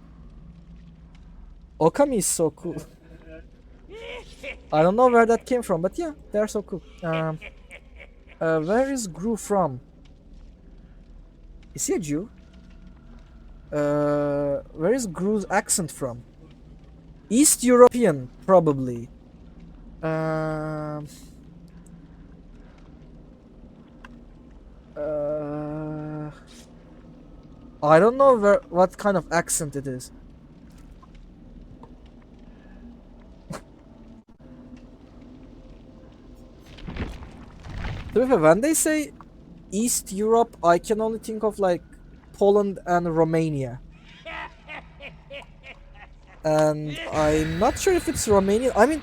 Okami is so cool. I don't know where that came from, but yeah, they're so cool. Where is Gru from? Is he a Jew? Where is Gru's accent from? East European, probably. Um. Uh, I don't know what kind of accent it is. To be fair, when they say East Europe, I can only think of like Poland and Romania. And I'm not sure if it's Romanian. I mean,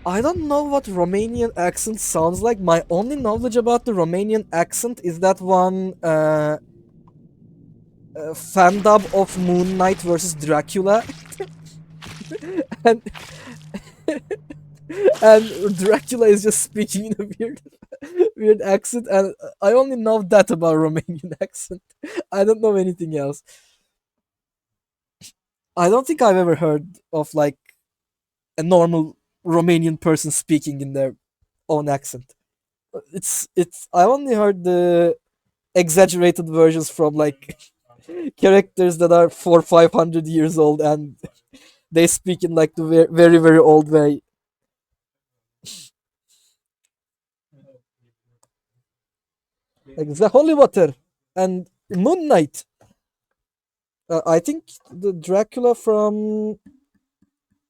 I don't know what Romanian accent sounds like. My only knowledge about the Romanian accent is that one fan dub of Moon Knight versus Dracula, and and Dracula is just speaking in a weird accent, and I only know that about Romanian accent. I don't know anything else. I don't think I've ever heard of like a normal Romanian person speaking in their own accent. It's I only heard the exaggerated versions from like characters that are 400-500 years old and they speak in like the very very old way. Like the holy water and Moon Knight. I think the Dracula from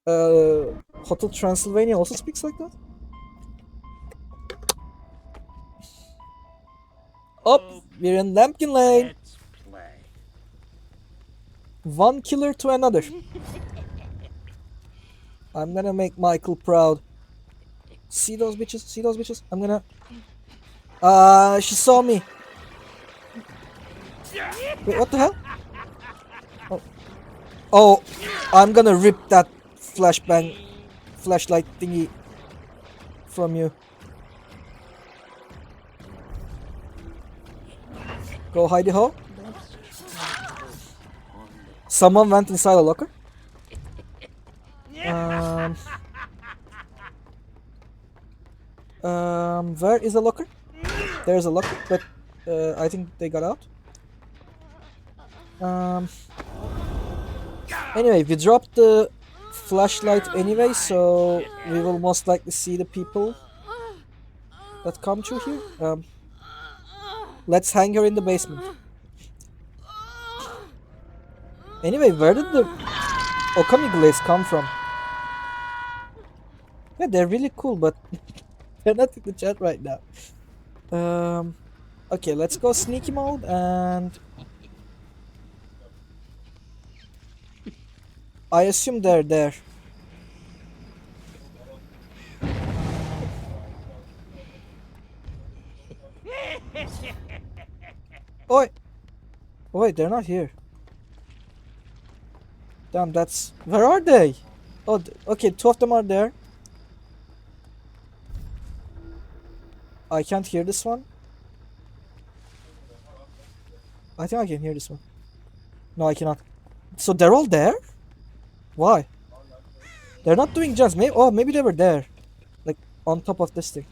Hotel Transylvania also speaks like that. Up, we're in Lampkin Lane. Let's play. One killer to another. I'm gonna make Michael proud. See those bitches? See those bitches? I'm gonna. She saw me. Wait, what the hell? Oh, oh, I'm gonna rip that flashlight thingy from you. Go hidey ho. Someone went inside a locker. Where is the locker? There's a locket, but I think they got out. Anyway, we dropped the flashlight anyway, so we will most likely see the people that come through here. Let's hang her in the basement. Anyway, where did the Okami glaze come from? Yeah, they're really cool, but they're not in the chat right now. Okay, let's go sneaky mode and I assume they're there. Oi! Oh, wait, they're not here. Damn, that's... Where are they? Oh, okay, 2 of them are there. I can't hear this one. I think I can hear this one. No, I cannot. So they're all there? Why? They're not doing jumps. Maybe, oh, maybe they were there. Like, on top of this thing.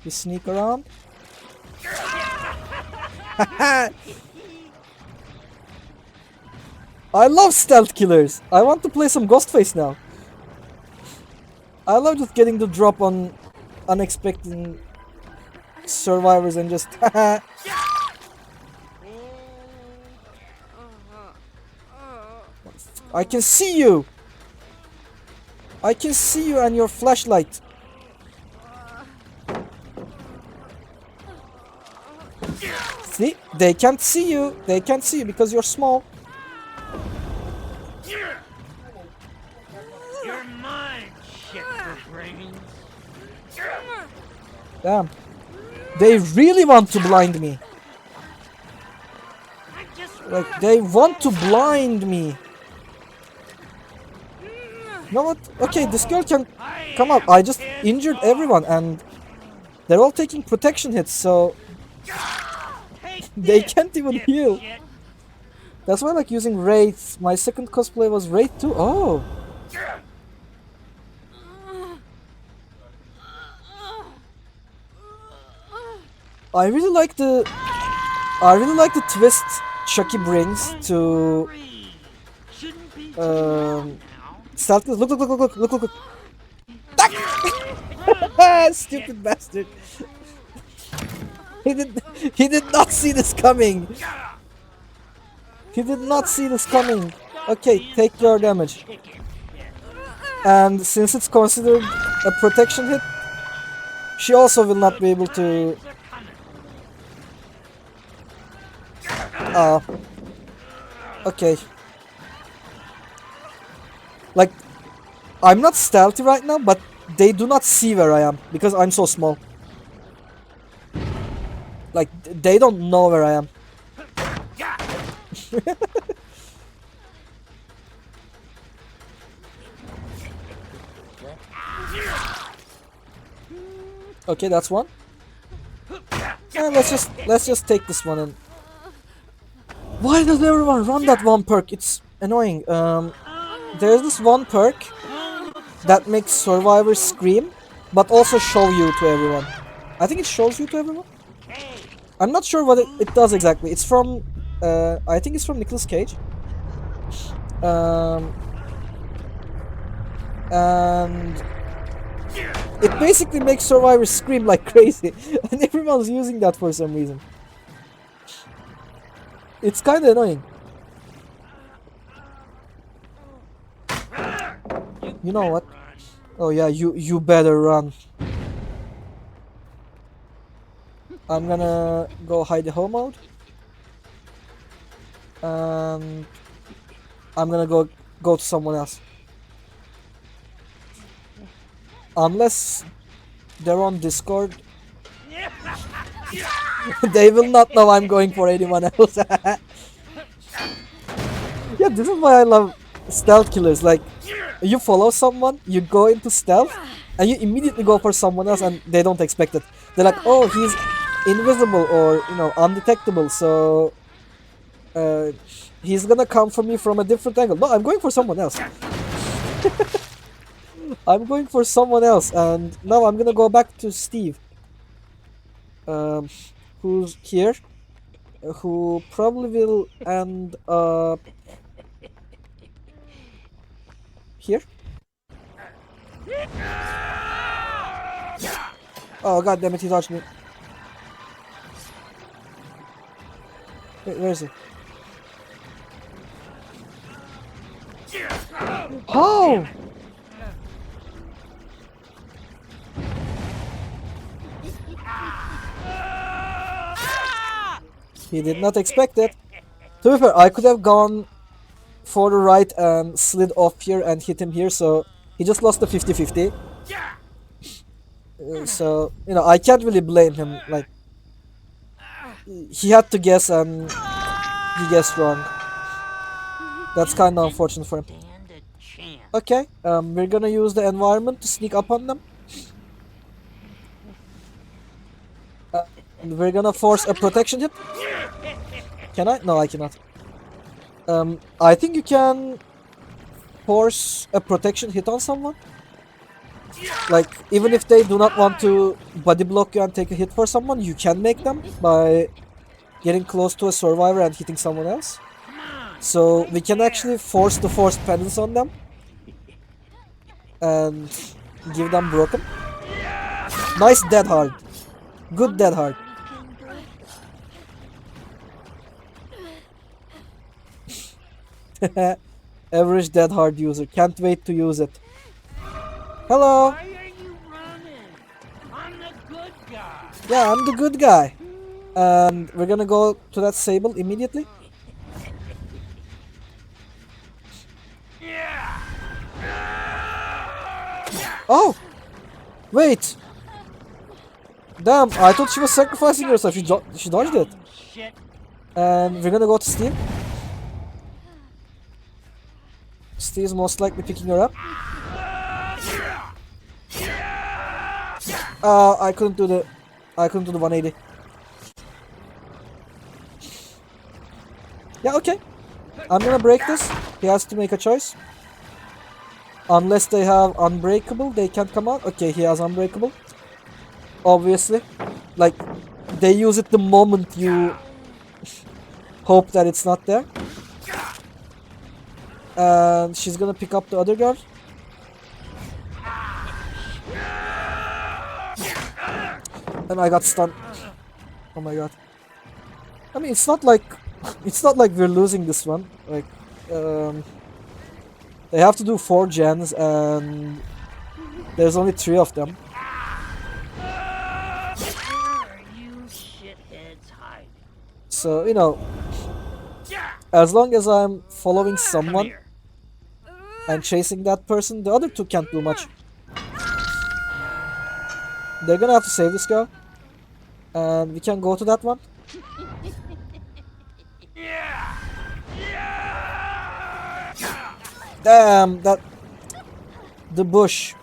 We sneak around. I love stealth killers. I want to play some Ghostface now. I love just getting the drop on unexpected survivors and just I can see you. I can see you and your flashlight. See? They can't see you. They can't see you because you're small. You're mine, shit for brains. Damn. They really want to blind me. Like, they want to blind me. You know what? Okay, this girl can come up. I just injured everyone and they're all taking protection hits, so they can't even heal. That's why I like using Wraith. My second cosplay was Wraith too. Oh. I really like the twist Chucky brings to stealth. Look, look, look, look, look, look, look, look. Stupid bastard. He did not see this coming. He did not see this coming. Okay, take your damage. And since it's considered a protection hit, she also will not be able to... okay. Like, I'm not stealthy right now, but they do not see where I am because I'm so small. Like, they don't know where I am. Okay, that's one. And let's just take this one. And why does everyone run that one perk? It's annoying. There's this one perk that makes survivors scream, but also show you to everyone. I think it shows you to everyone. I'm not sure what it does exactly. It's from, I think it's from Nicolas Cage. And it basically makes survivors scream like crazy, and everyone's using that for some reason. It's kind of annoying. You know what? Oh yeah, you better run. I'm gonna go hide the home mode. And I'm gonna go to someone else. Unless they're on Discord. They will not know I'm going for anyone else. Yeah, this is why I love stealth killers. Like, you follow someone, you go into stealth, and you immediately go for someone else and they don't expect it. They're like, oh, he's invisible or, you know, undetectable, so he's gonna come for me from a different angle. No, I'm going for someone else. I'm going for someone else, and now I'm gonna go back to Steve, um, who's here, who probably will end up here. Oh god damn it, he dodged me. Wait, where is he? How? He did not expect it. To be fair, I could have gone for the right and slid off here and hit him here, so he just lost the 50-50. So, you know, I can't really blame him. Like, he had to guess and he guessed wrong. That's kind of unfortunate for him. Stand a chance. Okay, we're gonna use the environment to sneak up on them. And we're gonna force a protection hit. Can I? No, I cannot. I think you can force a protection hit on someone. Like, even if they do not want to body block you and take a hit for someone, you can make them by getting close to a survivor and hitting someone else. So we can actually force the forced penance on them and give them broken. Nice dead hard. Good dead hard. Average dead hard user. Can't wait to use it. Hello. Why are you running? I'm the good guy. Yeah, I'm the good guy. And we're gonna go to that Sable immediately. Oh! Wait! Damn, I thought she was sacrificing herself. She dodged it. Shit. And we're gonna go to Steve. Steve's most likely picking her up. I couldn't do the 180. Yeah, okay. I'm gonna break this. He has to make a choice. Unless they have unbreakable, they can't come out. Okay, he has unbreakable. Obviously. Like, they use it the moment you hope that it's not there. And she's gonna pick up the other girl. And I got stunned. Oh my god. I mean, it's not like we're losing this one. Like, they have to do 4 gens and there's only 3 of them. Where are you shitheads hiding? So, you know, as long as I'm following someone and chasing that person, the other 2 can't do much. They're gonna have to save this girl. And we can go to that one. Damn, that... The bush.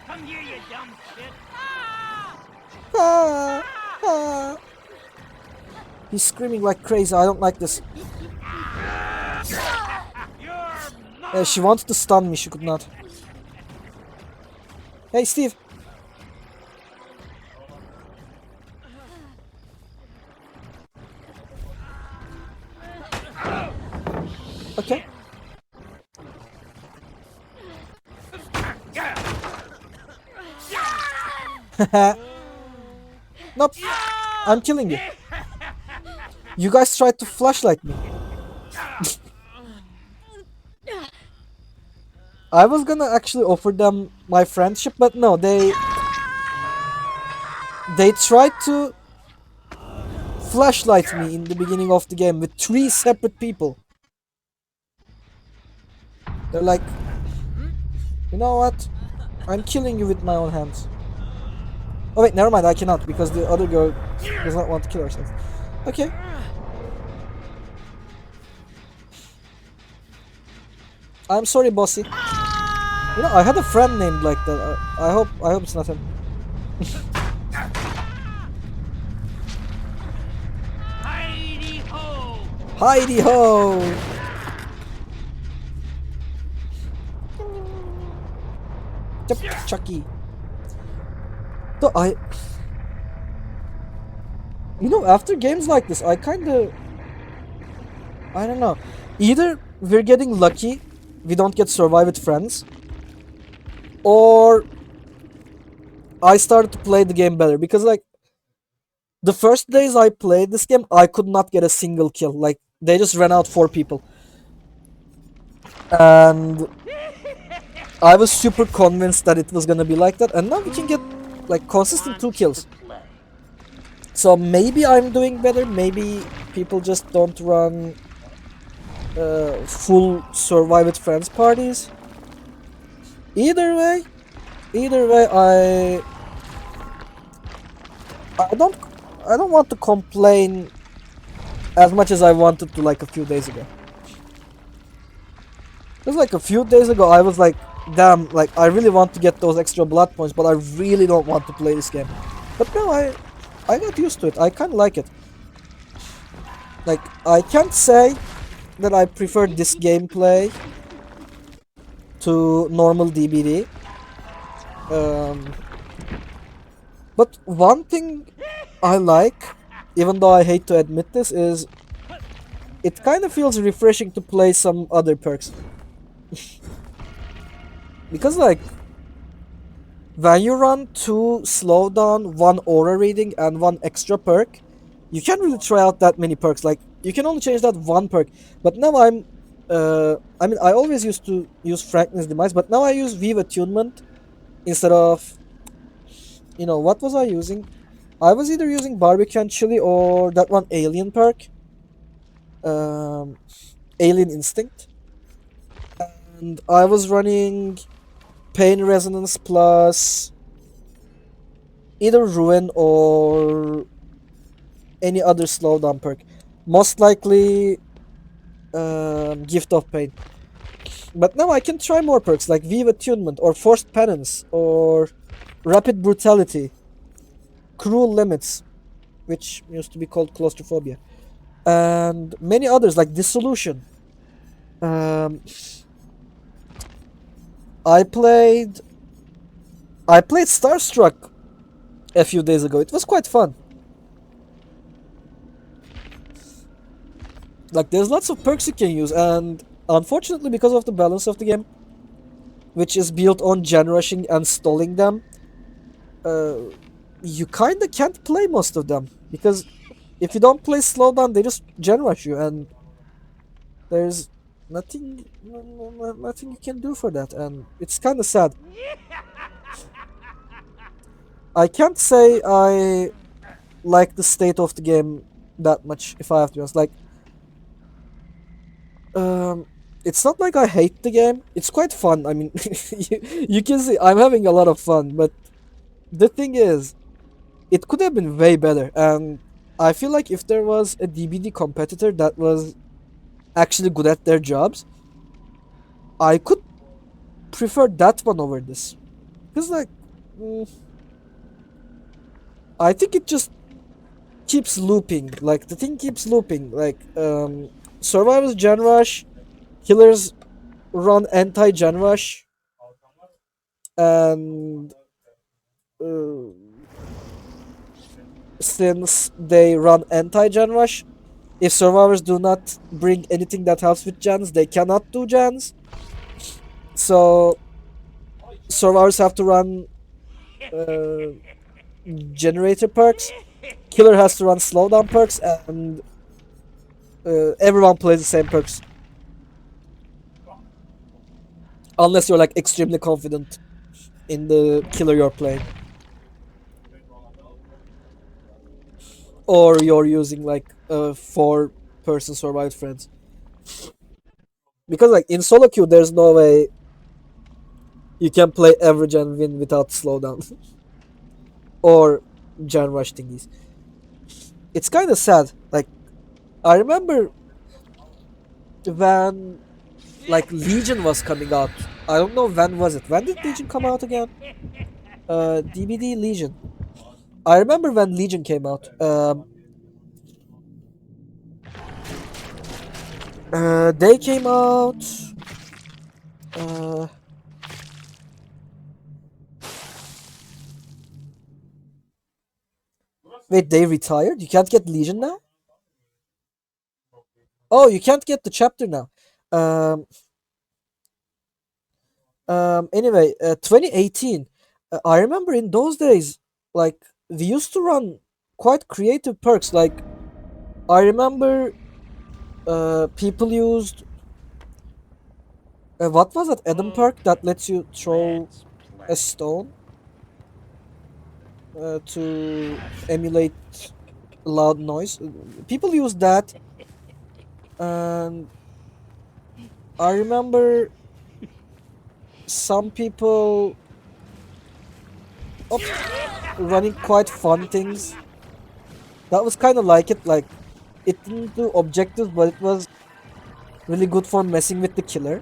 Come here, you dumb shit. Ah, ah. He's screaming like crazy. I don't like this. She wanted to stun me. She could not. Hey, Steve. Okay. Nope. I'm killing you. You guys tried to flashlight me. I was gonna actually offer them my friendship, but no, they tried to flashlight me in the beginning of the game with 3 separate people. They're like, you know what? I'm killing you with my own hands. Oh wait, never mind, I cannot because the other girl does not want to kill herself. Okay. I'm sorry, bossy. You know, I had a friend named like that. I hope it's not him. Heidi ho! Heidi ho! Yep, Chucky. So after games like this, I don't know. Either we're getting lucky, we don't get survive with friends, or I started to play the game better because like the first days I played this game, I could not get a single kill. Like they just ran out 4 people, and I was super convinced that it was gonna be like that. And now we can get like consistent 2 kills. Play. So maybe I'm doing better. Maybe people just don't run full survive with friends parties. Either way, I don't I don't want to complain as much as I wanted to like a few days ago. Just like a few days ago, I was like, damn, like I really want to get those extra blood points, but I really don't want to play this game. But now I got used to it. I kind of like it. Like I can't say that I prefer this gameplay to normal DBD. Um, but one thing I like, even though I hate to admit this, is it kind of feels refreshing to play some other perks. Because like when you run 2 slowdown, 1 aura reading, and 1 extra perk, you can't really try out that many perks. Like you can only change that 1 perk. But now I mean I always used to use Franklin's Demise, but now I use Weave Attunement instead of, what was I using? I was either using Barbecue and Chili or that one Alien perk. Um, Alien Instinct. And I was running Pain Resonance plus either Ruin or any other slowdown perk. Most likely Gift of Pain. But now I can try more perks like Weave Attunement or Forced Penance or Rapid Brutality, Cruel Limits, which used to be called Claustrophobia, and many others like Dissolution. Um, I played Starstruck a few days ago. It was quite fun. Like there's lots of perks you can use, and unfortunately because of the balance of the game, which is built on gen rushing and stalling them, uh, you kinda can't play most of them because if you don't play slowdown, they just gen rush you, and there's nothing you can do for that, and it's kind of sad. I can't say I like the state of the game that much, if I have to be honest. Like, um, it's not like I hate the game. It's quite fun. I mean, you can see I'm having a lot of fun, but the thing is, it could have been way better. And I feel like if there was a DBD competitor that was actually good at their jobs, I could prefer that one over this. Because, like, mm, I think it just keeps looping. Like, the thing keeps looping. Like, Survivors Gen Rush, Killers run anti Gen Rush, and uh, since they run anti Gen Rush, if survivors do not bring anything that helps with gens, they cannot do gens. So survivors have to run uh, generator perks. Killer has to run slowdown perks, and everyone plays the same perks. Unless you're like extremely confident in the killer you're playing. Or you're using like 4-person survived friends. Because like in solo queue there's no way you can play average and win without slowdown. Or gen rush thingies. It's kind of sad. Like I remember when like Legion was coming out. I don't know when was it. When did Legion come out again? DBD Legion. I remember when Legion came out. They came out. Uh, Wait, they retired? You can't get Legion now? Oh, you can't get the chapter now. Um, anyway, 2018. I remember in those days, like, we used to run quite creative perks. Like, I remember people used. What was that Eden perk that lets you throw Let's a play. stone to emulate loud noise? People use that, and I remember some people oops, running quite fun things. That was kind of like it. Like it didn't do objectives, but it was really good for messing with the killer.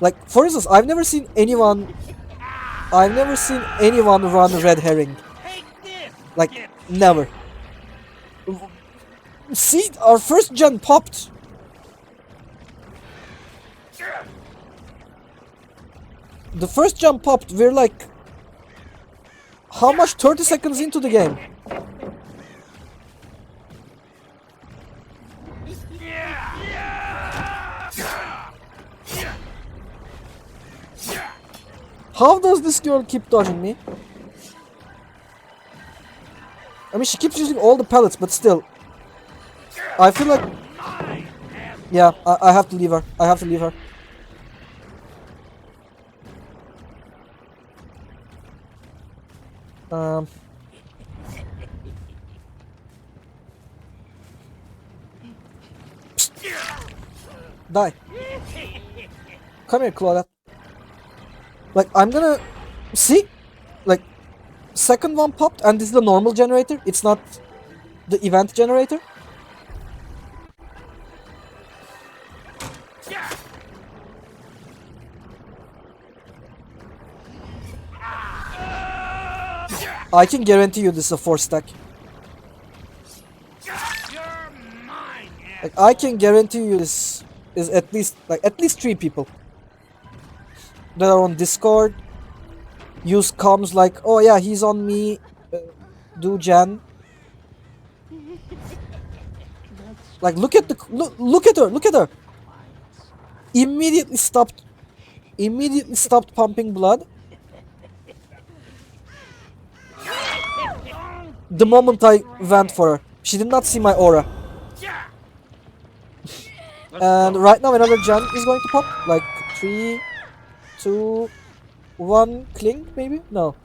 Like for instance, I've never seen anyone run red herring. Take this, Like dipshit. never. See, our first gen popped. The first gen popped. We're like, how much? 30 seconds into the game. How does this girl keep dodging me? I mean, she keeps using all the pellets, but still. I feel like... Yeah, I have to leave her. I have to leave her. Um... Psst. Die. Come here, Claudia. Like, I'm gonna... See? Like, second one popped, and this is the normal generator. It's not the event generator. I can guarantee you this is a 4 stack. Like, I can guarantee you this is at least 3 people that are on Discord. Use comms like, oh yeah, he's on me. Do Jan. Like, look at look at her, look at her. Immediately stopped pumping blood the moment I went for her. She did not see my aura. And right now another Jan is going to pop. Like 3, 2, 1, cling maybe? No.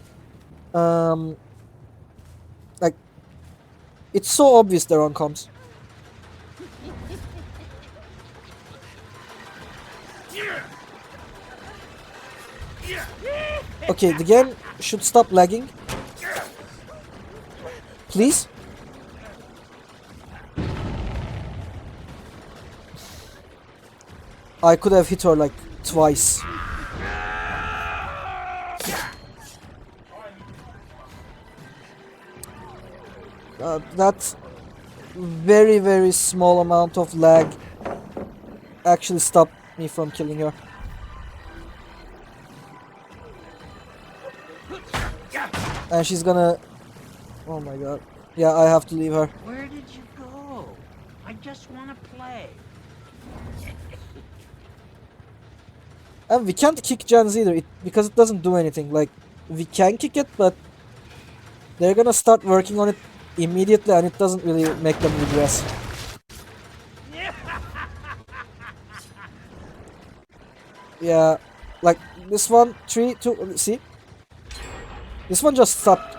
Like, it's so obvious they're on comms. Okay, the game should stop lagging. Please? I could have hit her like twice. That very, very small amount of lag actually stopped me from killing her. And she's gonna... Oh my god. Yeah, I have to leave her. Where did you go? I just want to play. And we can't kick gens either, because it doesn't do anything. Like, we can kick it, but they're gonna start working on it immediately, and it doesn't really make them regress. Yeah, like this one, 3, 2, see? This one just stopped.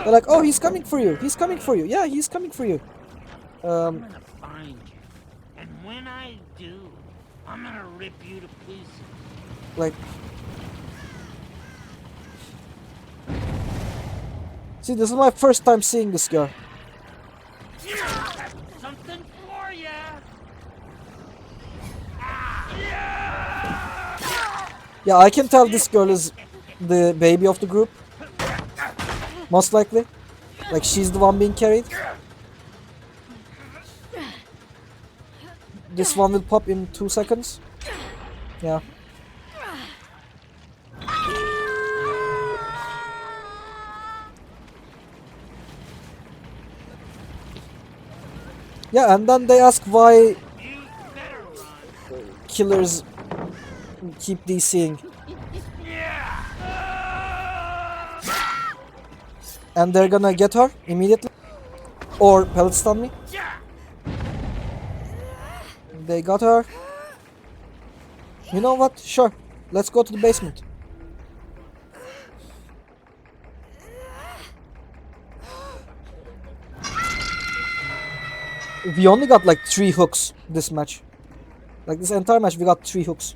They're like, oh, he's coming for you. He's coming for you. Yeah, he's coming for you. I'm gonna find you. And when I do, I'm gonna rip you to pieces. Like... See, this is my first time seeing this girl. Something for ya. Yeah, I can tell this girl is the baby of the group. Most likely. Like, she's the one being carried. This one will pop in 2 seconds. Yeah. Yeah, and then they ask why You better run. killers keep DCing. And they're gonna get her immediately. Or pellet stun me. They got her. You know what? Sure. Let's go to the basement. We only got like 3 hooks this match. Like this entire match we got 3 hooks.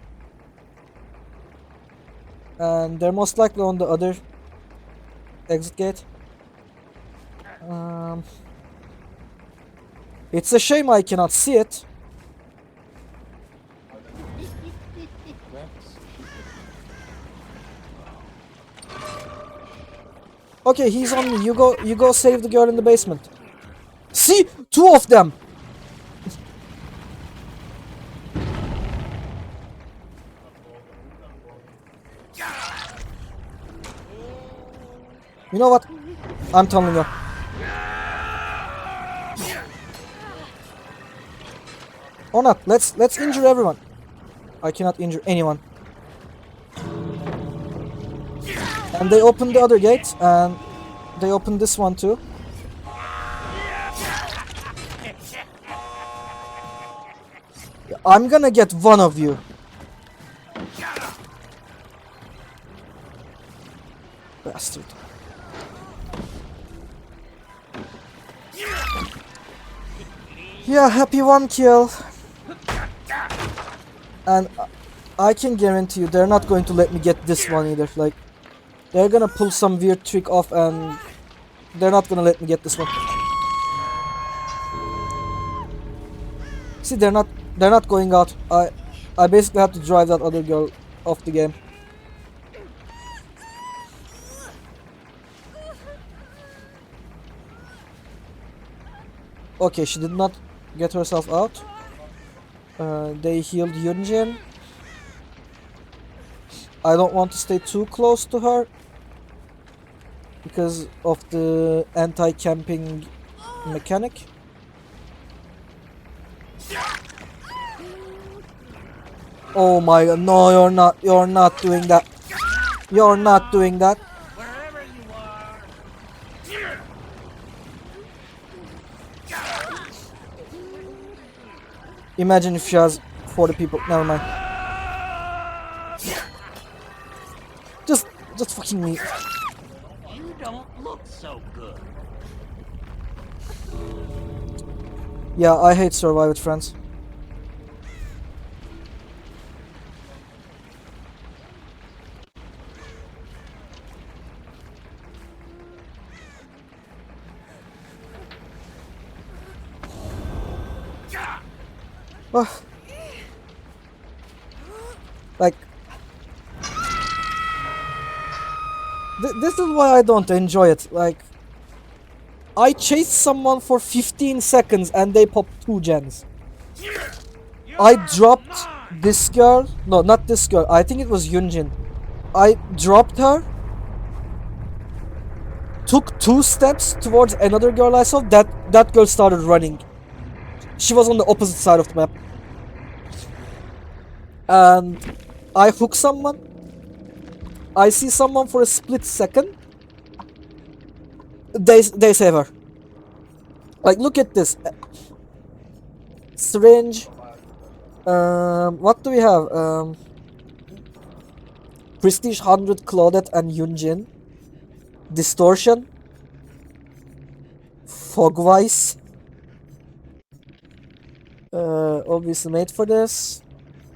And they're most likely on the other exit gate. It's a shame I cannot see it. Okay, he's on me. You go save the girl in the basement. See? 2 of them! You know what? I'm telling you. Or not. Let's injure everyone. I cannot injure anyone. And they opened the other gate, and they opened this one too. I'm gonna get one of you. Bastard. Yeah, happy 1 kill. And I can guarantee you they're not going to let me get this one either. Like, they're gonna pull some weird trick off and they're not gonna let me get this one. See, they're not going out. I basically have to drive that other girl off the game. Okay, she did not get herself out. They healed Yunjin. I don't want to stay too close to her because of the anti-camping mechanic. Oh my god, no, you're not doing that. You're not doing that. Wherever you are. Imagine if she has 40 people. Never mind. Just fucking me. You don't look so good. Yeah, I hate Survive with Friends. Like, this is why I don't enjoy it. Like, I chased someone for 15 seconds and they popped 2 gens. I dropped this girl. No, not this girl. I think it was Yunjin. I dropped her. Took 2 steps towards another girl I saw. That girl started running. She was on the opposite side of the map. And I hook someone. I see someone for a split second. They save her. Like, look at this. Syringe. What do we have? Prestige 100 Claudette and Yunjin. Distortion. Fogwise. Obviously made for this.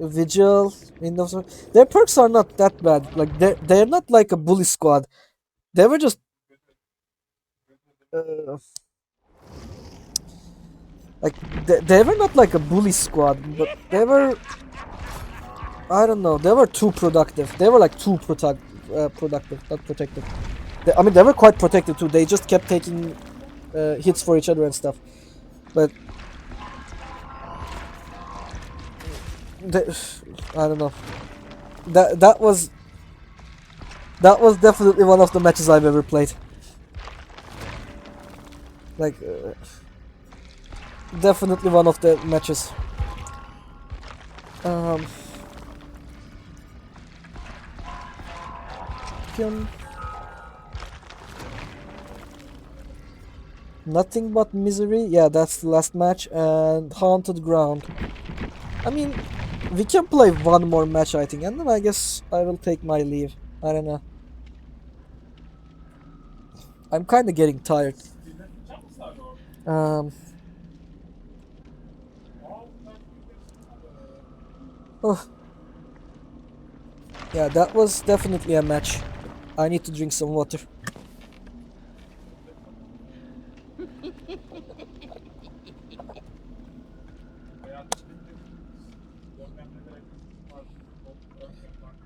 Vigil. Windows. Their perks are not that bad. Like, they're not like a bully squad. They were just like they were not like a bully squad, but they were, I don't know, they were too productive. They were like too productive, not protective. I mean, they were quite protective too. They just kept taking hits for each other and stuff. But I don't know. That was definitely one of the matches I've ever played. Like, definitely one of the matches. Um, Kim. Nothing but misery. Yeah, that's the last match. And haunted ground. I mean, we can play one more match, I think, and then I guess I will take my leave. I don't know. I'm kind of getting tired. Um. Oh, yeah, that was definitely a match. I need to drink some water.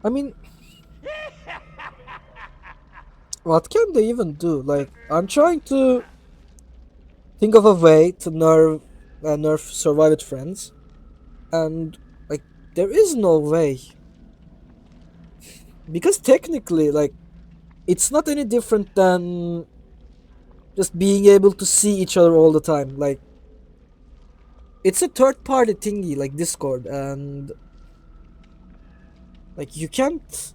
I mean, what can they even do? Like, I'm trying to think of a way to nerf survived friends, and like, there is no way because technically, like, it's not any different than just being able to see each other all the time. Like, it's a third party thingy like Discord, and like, you can't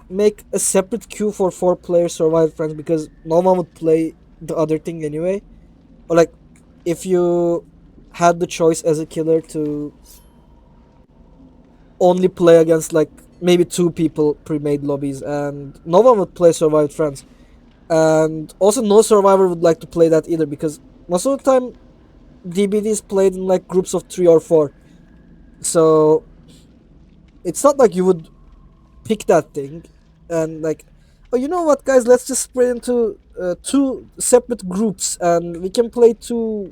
make a separate queue for 4 player survival friends because no one would play the other thing anyway. Or like, if you had the choice as a killer to only play against like maybe 2 people pre-made lobbies, and no one would play survival friends, and also no survivor would like to play that either because most of the time DBD is played in like groups of 3 or 4. So it's not like you would pick that thing and like, oh, you know what, guys, let's just split into 2 separate groups and we can play 2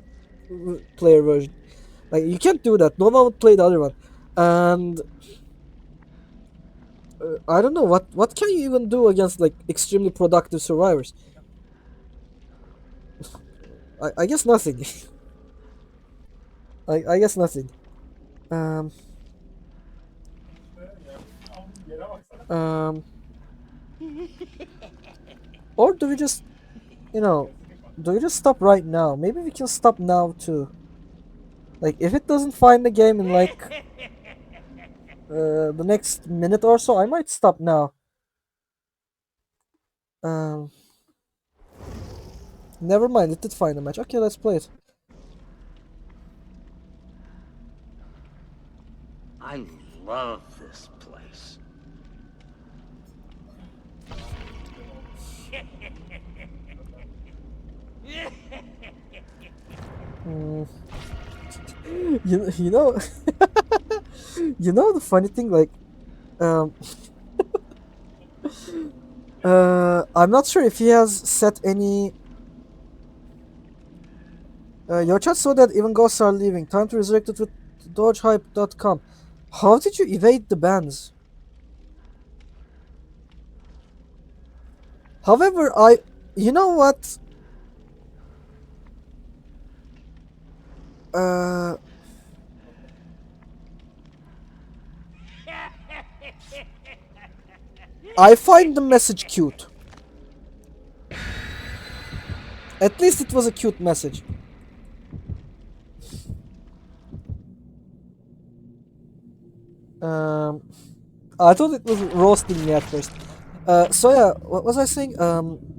player version. Like, you can't do that. No one would play the other one. And I don't know what can you even do against like extremely productive survivors. I guess nothing. I guess nothing. Um, um, or do we just, you know, do we just stop right now? Maybe we can stop now too. Like, if it doesn't find the game in like the next minute or so, I might stop now. Um, Never mind, it did find a match. Okay, let's play it. I love this place. Mm, you know, you know the funny thing, like, um, I'm not sure if he has set any. Your chat saw that even ghosts are leaving. Time to resurrect it with dodgehype.com. How did you evade the bans? However, you know what? Uh, I find the message cute. At least it was a cute message. Um, I thought it was roasting me at first. So yeah, what was I saying?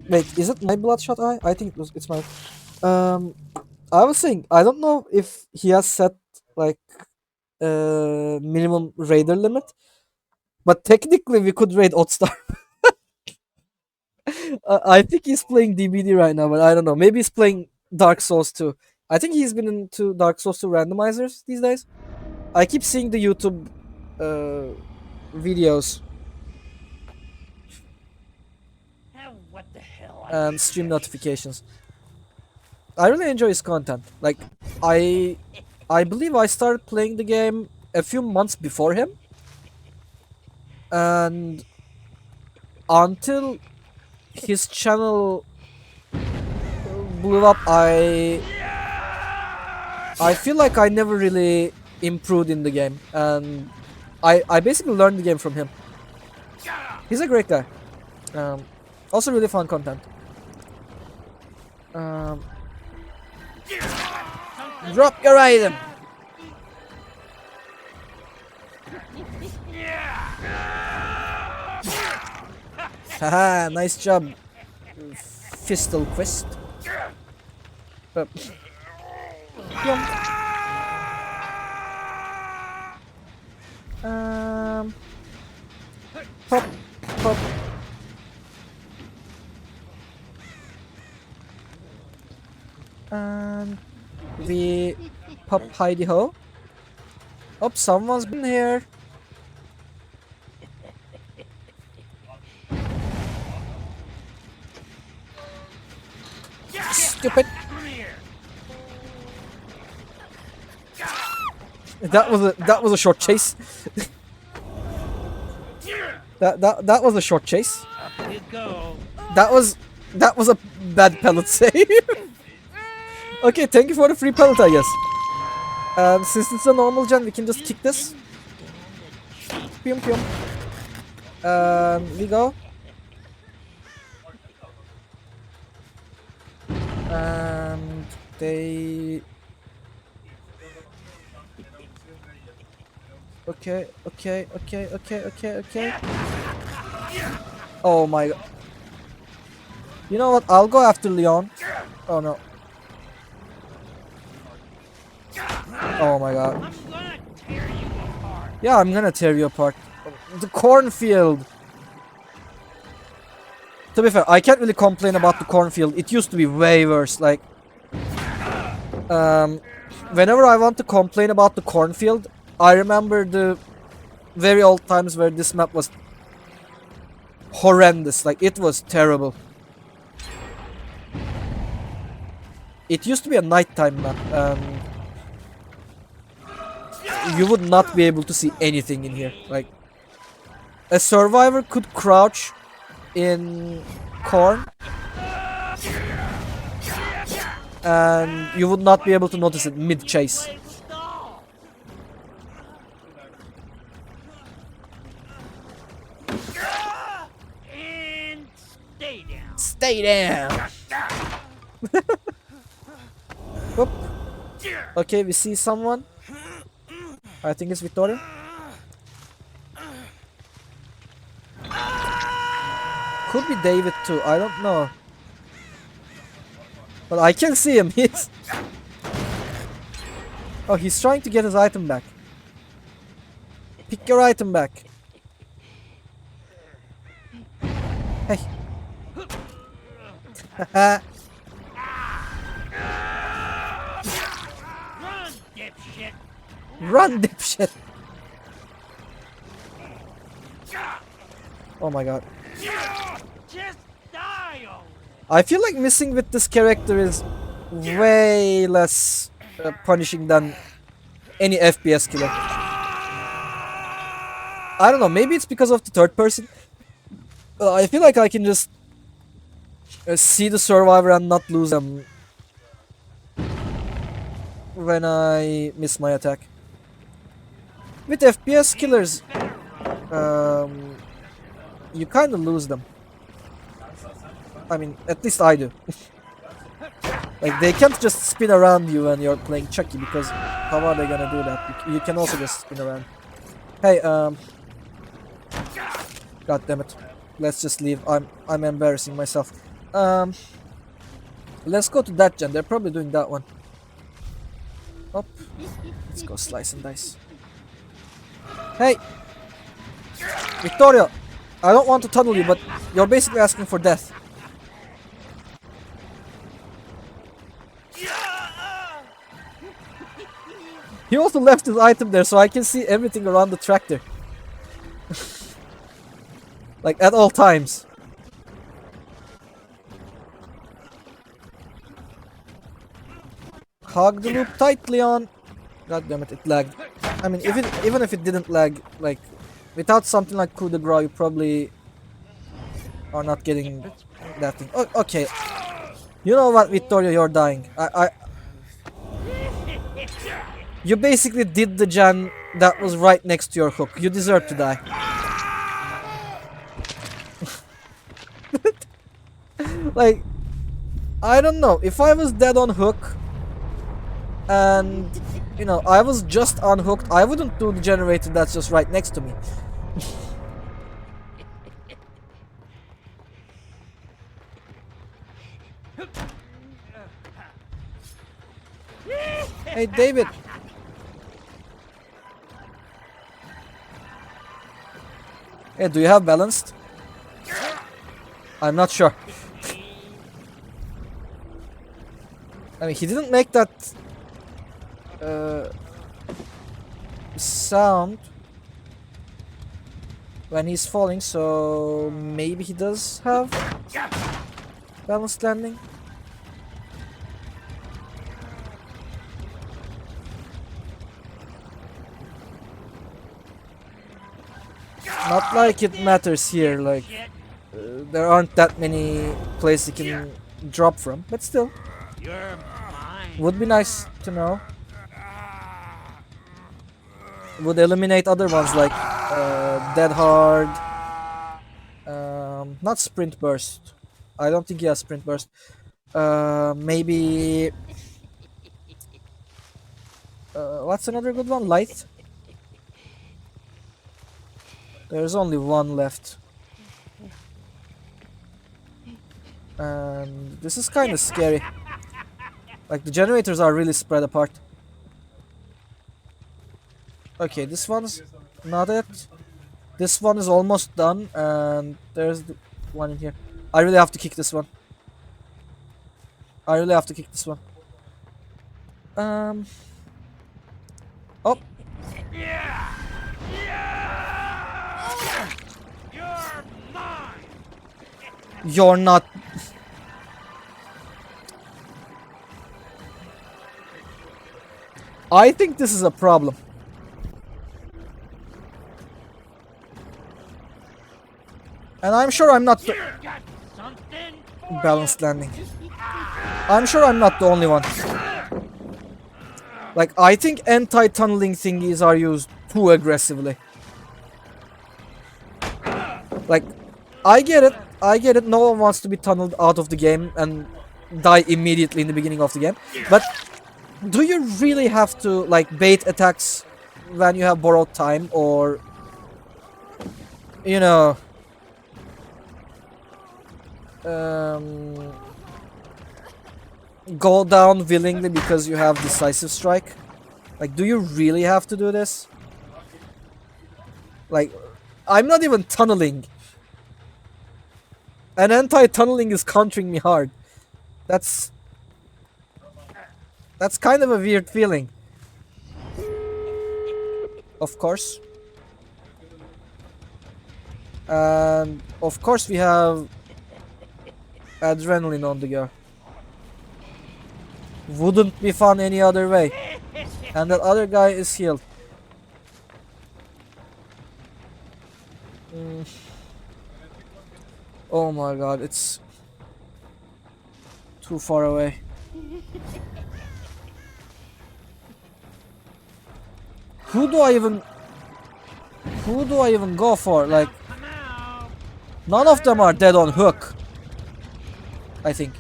Wait, is it my bloodshot eye? I think it's my. Um, I was saying I don't know if he has set like minimum raider limit, but technically we could raid Oddstar. I think he's playing DBD right now, but I don't know. Maybe he's playing Dark Souls 2. I think he's been into Dark Souls 2 randomizers these days. I keep seeing the YouTube videos What the hell? I and stream notifications. I really enjoy his content. Like, I I believe I started playing the game a few months before him, and until his channel blew up, I feel like I never really improved in the game, and I basically learned the game from him. He's a great guy. Um, Also really fun content. Drop your item. Haha, nice job. Fistal quest. Yum. Pop, pop. And we pop hidey ho. Oh, someone's been here. Stupid. That was a short chase. that was a short chase. Up you go. That was a bad pellet save. Okay, thank you for the free pellet, I guess. Since it's a normal gen, we can just kick this. Pium pium. We go. And they. Okay. Oh my god. You know what? I'll go after Leon. Oh no. Oh my god. I'm gonna tear you apart. Yeah, I'm gonna tear you apart. The cornfield. To be fair, I can't really complain about the cornfield. It used to be way worse. Like, whenever I want to complain about the cornfield, I remember the very old times where this map was horrendous. Like, it was terrible. It used to be a nighttime map. You would not be able to see anything in here. Like, a survivor could crouch in corn and you would not be able to notice it mid-chase. And stay down. Stay down. Whoop. Okay, we see someone. I think it's Victoria. Could be David too, I don't know. But I can see him, Oh, he's trying to get his item back. Pick your item back. Hey. Run, dipshit. Run, dipshit. Oh my god. Just die already. I feel like missing with this character is way less punishing than any FPS killer. I don't know, maybe it's because of the third person. I feel like I can just see the survivor and not lose them when I miss my attack. With FPS killers, you kind of lose them. I mean, at least I do. Like, they can't just spin around you when you're playing Chucky, because how are they gonna do that? You can also just spin around. Hey, god damn it. Let's just leave. I'm embarrassing myself. Let's go to that gen. They're probably doing that one. Up. Let's go slice and dice. Hey! Victoria! I don't want to tunnel you, but you're basically asking for death. He also left his item there, so I can see everything around the tractor. Like, at all times. Hug the loop tight, Leon. God damn it, it lagged. I mean, even if it didn't lag, like, without something like coup de grace, you probably are not getting that thing. Oh, okay. You know what, Victoria, you're dying. You basically did the gen that was right next to your hook. You deserve to die. Like, I don't know. If I was dead on hook and you know, I was just unhooked. I wouldn't do the generator that's just right next to me. Hey, David. Hey, do you have balanced? I'm not sure. I mean, he didn't make that sound when he's falling, so maybe he does have balanced landing. Not like it matters here, like there aren't that many places you can drop from, but still, You're mine. would be nice to know. Would eliminate other ones like Dead Hard, not Sprint Burst. I don't think he has Sprint Burst. Maybe what's another good one? Light. There's only one left. And this is kind of scary. Like, the generators are really spread apart. Okay, this one's not it. This one is almost done, and there's the one in here. I really have to kick this one. I really have to kick this one. Oh, You're mine. you're not. I think this is a problem. And I'm sure I'm not the Got something for balanced landing. I'm sure I'm not the only one. Like, I think anti-tunneling thingies are used too aggressively. Like, I get it, no one wants to be tunneled out of the game and die immediately in the beginning of the game. But do you really have to, like, bait attacks when you have borrowed time, or, you know, go down willingly because you have decisive strike? Like, do you really have to do this? Like, I'm not even tunneling, and anti-tunneling is countering me hard. That's kind of a weird feeling. Of course. And of course we have adrenaline on the go. Wouldn't be fun any other way. And that other guy is healed. Oh my god, it's too far away. Who do I even go for? Like, none of them are dead on hook, I think.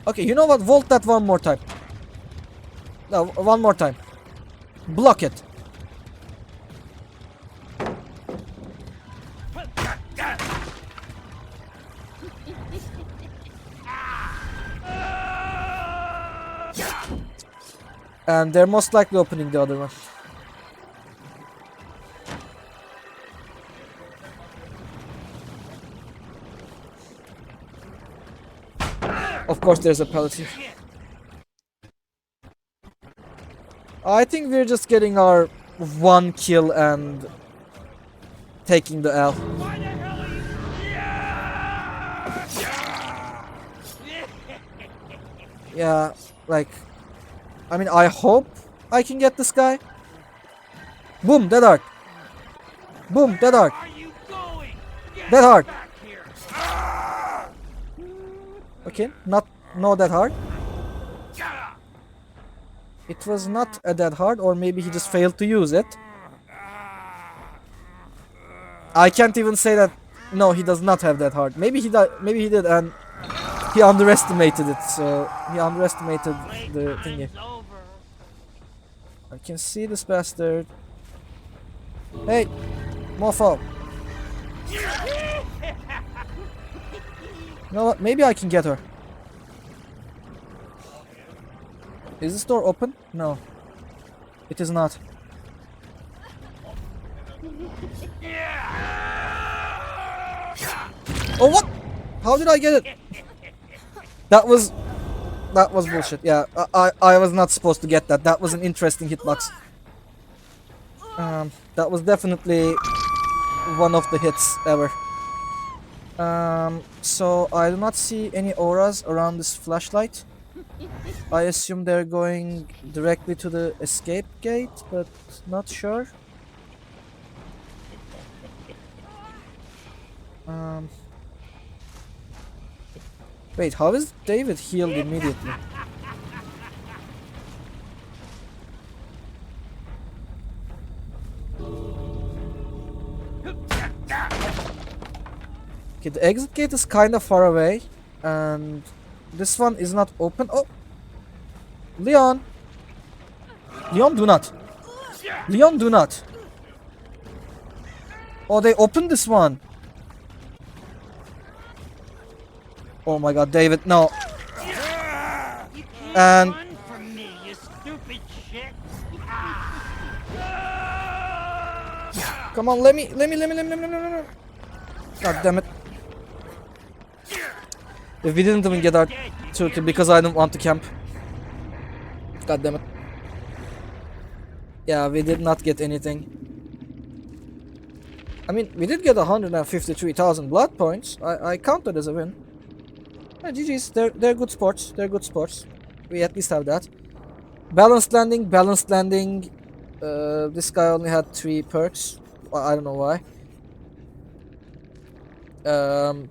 Okay, you know what? Volt that one more time. No, one more time. Block it. And they're most likely opening the other one. Of course there's a pallet here. I think we're just getting our one kill and taking the L. Yeah, like, I mean, I hope I can get this guy. Boom, dead hard. Boom, dead hard. Dead hard. Okay, no dead hard. It was not a dead hard, or maybe he just failed to use it. I can't even say that. No, he does not have that hard. Maybe he did, and He underestimated it, so he underestimated the thingy. Playtime's over. I can see this bastard. Hey, mofo. You know what? Maybe I can get her. Is this door open? No. It is not. Oh, what? How did I get it? That was bullshit. Yeah, I was not supposed to get that. That was an interesting hitbox. That was definitely one of the hits ever. So I do not see any auras around this flashlight. I assume they're going directly to the escape gate, but not sure. Wait, how is David healed immediately? Okay, the exit gate is kind of far away, and this one is not open. Oh! Leon! Leon, do not! Leon, do not! Oh, they opened this one! Oh my god, David, no! And... Run from me, you stupid shit. Come on, let me. God damn it. If we didn't even get our turkey because I didn't want to camp. God damn it. Yeah, we did not get anything. I mean, we did get 153,000 blood points. I count that as a win. Yeah, GG's. They're good sports. They're good sports. We at least have that. Balanced landing. This guy only had 3 perks. I don't know why.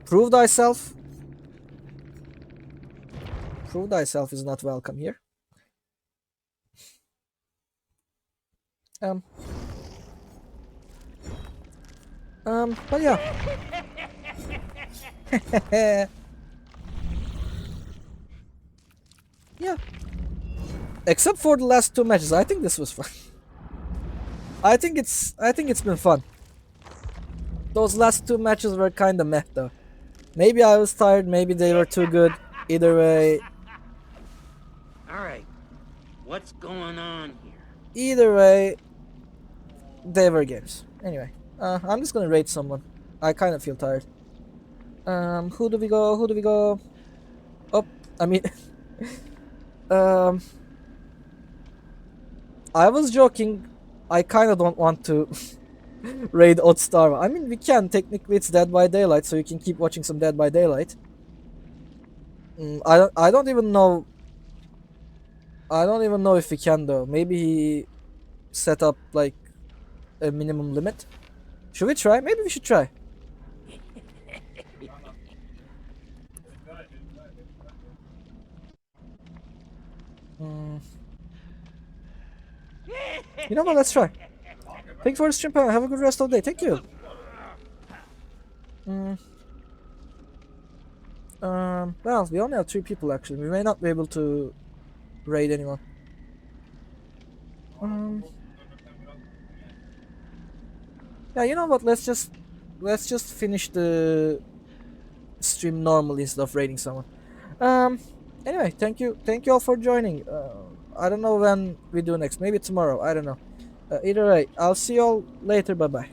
Prove thyself. Prove thyself is not welcome here. But yeah. Yeah. Except for the last 2 matches, I think this was fun. I think it's been fun. Those last 2 matches were kinda meh though. Maybe I was tired, maybe they were too good. Either way, Alright, what's going on here? either way, they were games. Anyway, I'm just gonna rate someone. I kinda feel tired. Who do we go? Oh, I mean, I was joking. I kinda don't want to raid Oddstar. I mean, we can. Technically, it's Dead by Daylight, so you can keep watching some Dead by Daylight. I don't even know. I don't even know if we can though. Maybe he set up like a minimum limit. Should we try? Maybe we should try. You know what? Let's try. Thank you for the stream, pal. Have a good rest of the day. Thank you. Well, we only have 3 people actually. We may not be able to raid anyone. Yeah, you know what? Let's just finish the stream normally instead of raiding someone. Anyway, thank you all for joining. I don't know when we do next. Maybe tomorrow. I don't know. Either way, I'll see you all later. Bye bye.